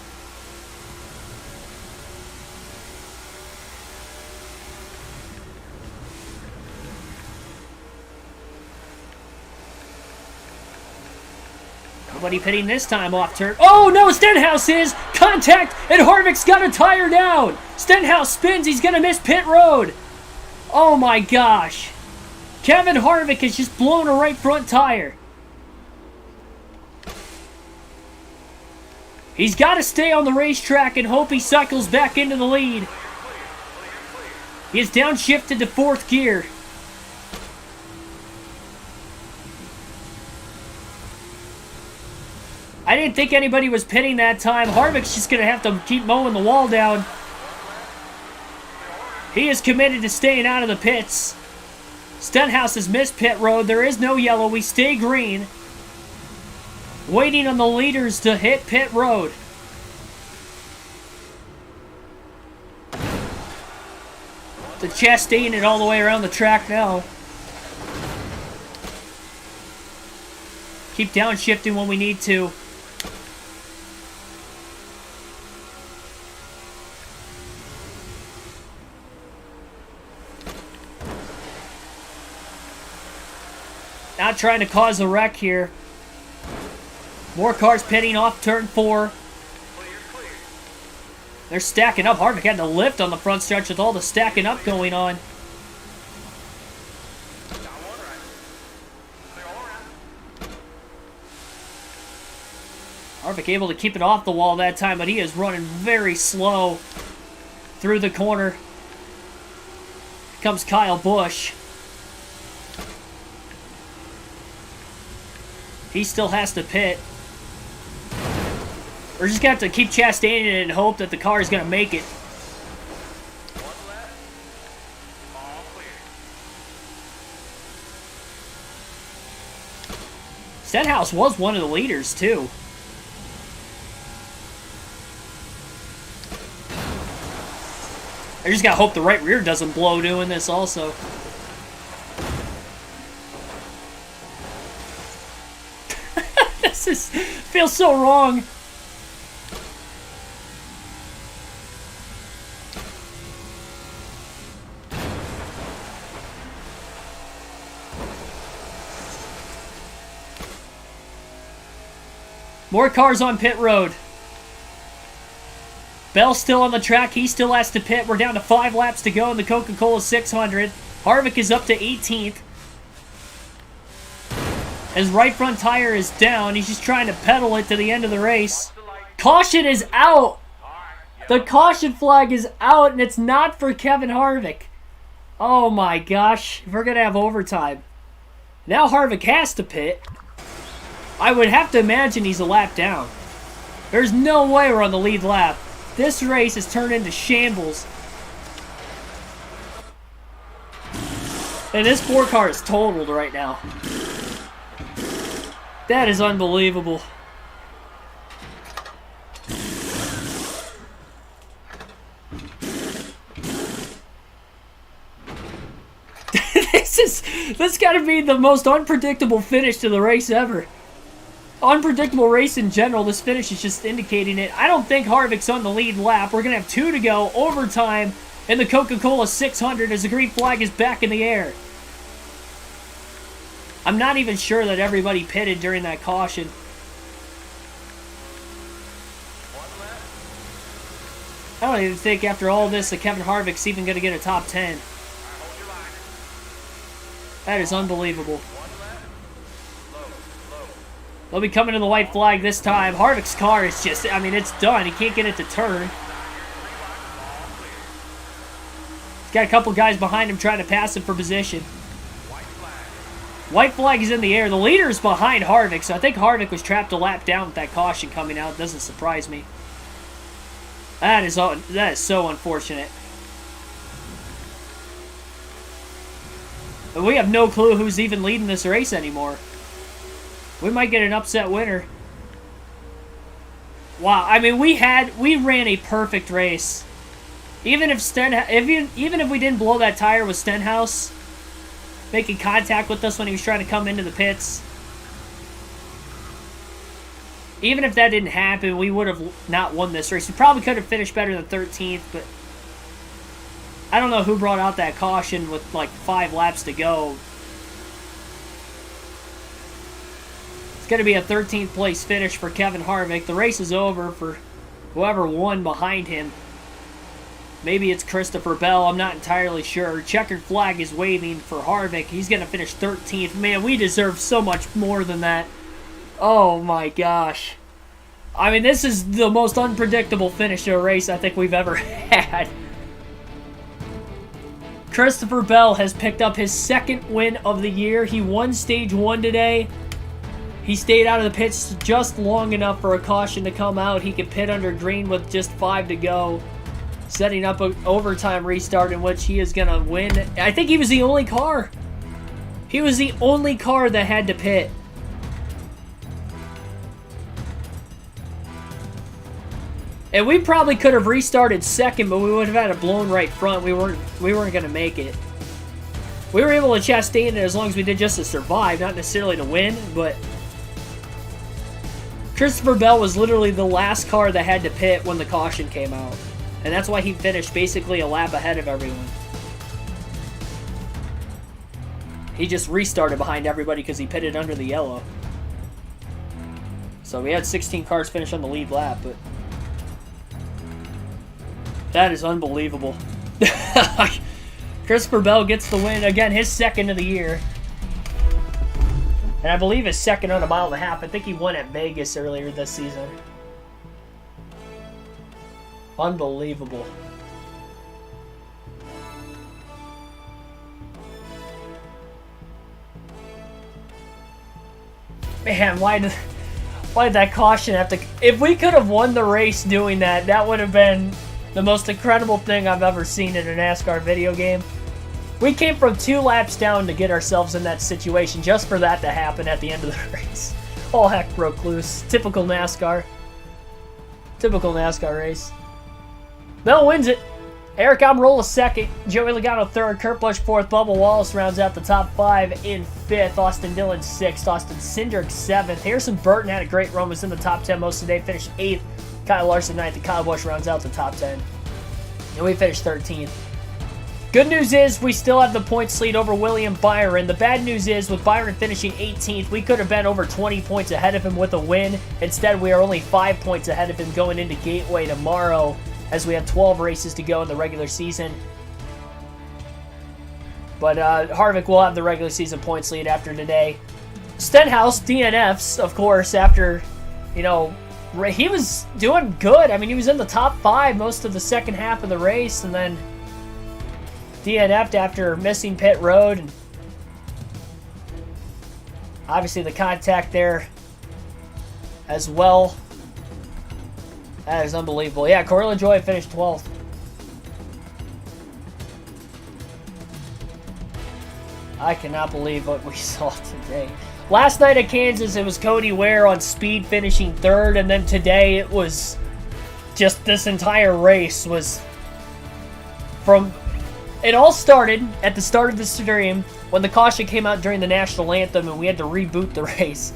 Nobody pitting this time off turn. Oh no, Stenhouse is! Contact, and Harvick's got a tire down! Stenhouse spins, he's gonna miss pit road! Oh my gosh. Kevin Harvick has just blown a right front tire. He's got to stay on the racetrack and hope he cycles back into the lead. He is downshifted to 4th gear. I didn't think anybody was pitting that time. Harvick's just going to have to keep mowing the wall down. He is committed to staying out of the pits. Stenhouse has missed pit road. There is no yellow. We stay green. Waiting on the leaders to hit pit road. The Chastain it all the way around the track now. Keep downshifting when we need to. Not trying to cause a wreck here. More cars pitting off turn 4. They're stacking up. Harvick had to lift on the front stretch with all the stacking up going on. Harvick able to keep it off the wall that time, but he is running very slow through the corner. Here comes Kyle Busch. He still has to pit. We're just going to have to keep Chastaining it and hope that the car is going to make it. Stenhouse was one of the leaders, too. I just got to hope the right rear doesn't blow doing this also. This feels so wrong. More cars on pit road. Bell's still on the track. He still has to pit. We're down to 5 laps to go in the Coca-Cola 600. Harvick is up to 18th. His right front tire is down. He's just trying to pedal it to the end of the race. Caution is out. The caution flag is out, and it's not for Kevin Harvick. Oh my gosh. We're going to have overtime. Now Harvick has to pit. I would have to imagine he's a lap down. There's no way we're on the lead lap. This race has turned into shambles. And this 4 car is totaled right now. That is unbelievable. This got to be the most unpredictable finish to the race ever. Unpredictable race in general. This finish is just indicating it. I don't think Harvick's on the lead lap. We're going to have 2 to go. Overtime in the Coca-Cola 600 as the green flag is back in the air. I'm not even sure that everybody pitted during that caution. I don't even think after all this that Kevin Harvick's even going to get a top 10. That is unbelievable. They'll be coming to the white flag this time. Harvick's car is just, I mean, it's done. He can't get it to turn. He's got a couple guys behind him trying to pass him for position. White flag is in the air. The leader is behind Harvick, so I think Harvick was trapped a lap down with that caution coming out. Doesn't surprise me. That is so unfortunate. And we have no clue who's even leading this race anymore. We might get an upset winner. Wow, I mean, we ran a perfect race. Even if even if we didn't blow that tire with Stenhouse making contact with us when he was trying to come into the pits, even if that didn't happen, we would have not won this race. We probably could have finished better than 13th, but I don't know who brought out that caution with like 5 laps to go. It's going to be a 13th place finish for Kevin Harvick. The race is over for whoever won behind him. Maybe it's Christopher Bell. I'm not entirely sure. Checkered flag is waving for Harvick. He's going to finish 13th. Man, we deserve so much more than that. Oh my gosh. I mean, this is the most unpredictable finish to a race I think we've ever had. Christopher Bell has picked up his 2nd win of the year. He won Stage 1 today. He stayed out of the pits just long enough for a caution to come out. He could pit under green with just 5 to go, setting up an overtime restart in which he is going to win. I think he was the only car. He was the only car that had to pit. And we probably could have restarted 2nd, but we would have had a blown right front. We weren't going to make it. We were able to chastain it as long as we did just to survive, not necessarily to win, but Christopher Bell was literally the last car that had to pit when the caution came out. And that's why he finished basically a lap ahead of everyone. He just restarted behind everybody because he pitted under the yellow. So we had 16 cars finish on the lead lap, but that is unbelievable. Christopher Bell gets the win. Again, his 2nd of the year. And I believe his 2nd on a mile and a half. I think he won at Vegas earlier this season. Unbelievable. Man, why did that caution have to... If we could have won the race doing that, that would have been the most incredible thing I've ever seen in a NASCAR video game. We came from 2 laps down to get ourselves in that situation just for that to happen at the end of the race. All heck broke loose. Typical NASCAR. Typical NASCAR race. Bell wins it. Eric Almirola 2nd. Joey Logano 3rd. Kurt Busch 4th. Bubba Wallace rounds out the top 5 in 5th. Austin Dillon 6th. Austin Cindric 7th. Harrison Burton had a great run. Was in the top 10 most of the day. Finished 8th. Kyle Larson 9th. And Kyle Busch rounds out the top 10. And we finished 13th. Good news is we still have the points lead over William Byron. The bad news is with Byron finishing 18th, we could have been over 20 points ahead of him with a win. Instead, we are only 5 points ahead of him going into Gateway tomorrow as we have 12 races to go in the regular season. But Harvick will have the regular season points lead after today. Stenhouse, DNFs, of course, after, you know, he was doing good. I mean, he was in the top 5 most of the second half of the race, and then DNF'd after missing pit road. And obviously the contact there as well. That is unbelievable. Yeah, Corey LaJoie finished 12th. I cannot believe what we saw today. Last night at Kansas, it was Cody Ware on speed finishing 3rd, and then today it was just this entire race was from... It all started at the start of the stream when the caution came out during the national anthem and we had to reboot the race.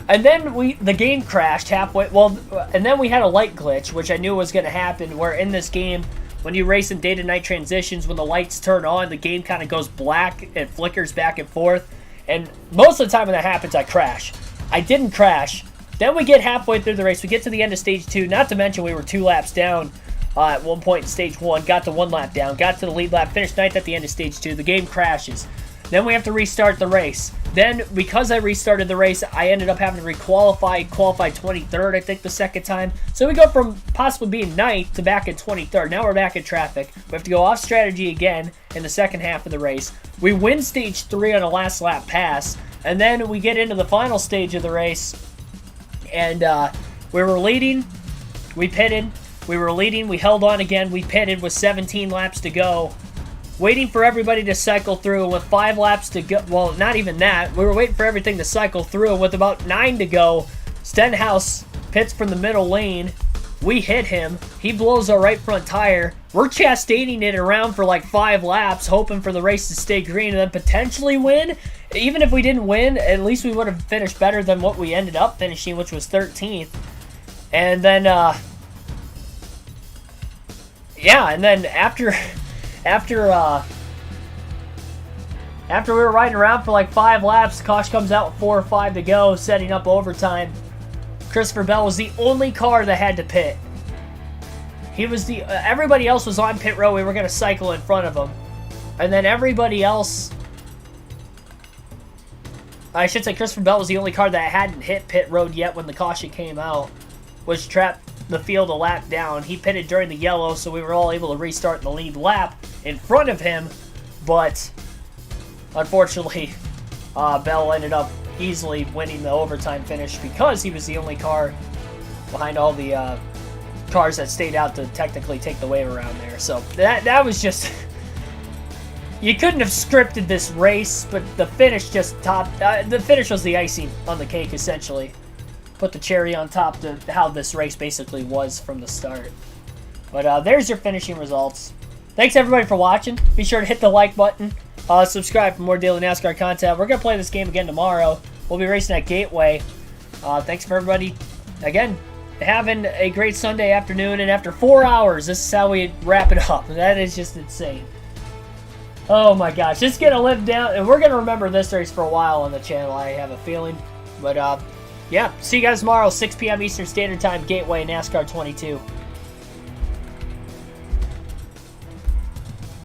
And then the game crashed halfway. Well, and then we had a light glitch, which I knew was going to happen, where in this game, when you race in day to night transitions, when the lights turn on, the game kind of goes black and flickers back and forth. And most of the time when that happens, I crash. I didn't crash. Then we get halfway through the race. We get to the end of stage 2. Not to mention we were 2 laps down at one point in stage 1. Got to 1 lap down. Got to the lead lap. Finished 9th at the end of stage 2. The game crashes. Then we have to restart the race. Then, because I restarted the race, I ended up having to requalify, qualify 23rd, I think, the second time. So we go from possibly being 9th to back at 23rd. Now we're back in traffic. We have to go off strategy again in the second half of the race. We win stage 3 on a last lap pass. And then we get into the final stage of the race. And we were leading. We pitted. We were leading. We held on again. We pitted with 17 laps to go. waiting for everybody to cycle through, and with 5 laps to go, well, not even that, we were waiting for everything to cycle through, and with about 9 to go, Stenhouse pits from the middle lane. We hit him. He blows our right front tire. We're chastaining it around for like 5 laps, hoping for the race to stay green and then potentially win. Even if we didn't win, at least we would have finished better than what we ended up finishing, which was 13th. And then, yeah, and then after we were riding around for like 5 laps, Kosh comes out with 4 or 5 to go, setting up overtime. Christopher Bell was the only car that had to pit. He was the everybody else was on pit road. We were going to cycle in front of him, and then everybody else, I should say, Christopher Bell was the only car that hadn't hit pit road yet when the caution came out, which trapped the field a lap down. He pitted during the yellow, so we were all able to restart in the lead lap in front of him, but unfortunately, Bell ended up easily winning the overtime finish because he was the only car behind all the cars that stayed out to technically take the wave around there. So that was just... You couldn't have scripted this race, but the finish just topped... the finish was the icing on the cake, essentially. Put the cherry on top to how this race basically was from the start. But there's your finishing results. Thanks everybody for watching. Be sure to hit the like button. Subscribe for more daily NASCAR content. We're going to play this game again tomorrow. We'll be racing at Gateway. Thanks for everybody, again, having a great Sunday afternoon. And after 4 hours, this is how we wrap it up. That is just insane. Oh my gosh. It's going to live down. And we're going to remember this race for a while on the channel, I have a feeling. But, yeah. See you guys tomorrow, 6 p.m. Eastern Standard Time, Gateway, NASCAR 22.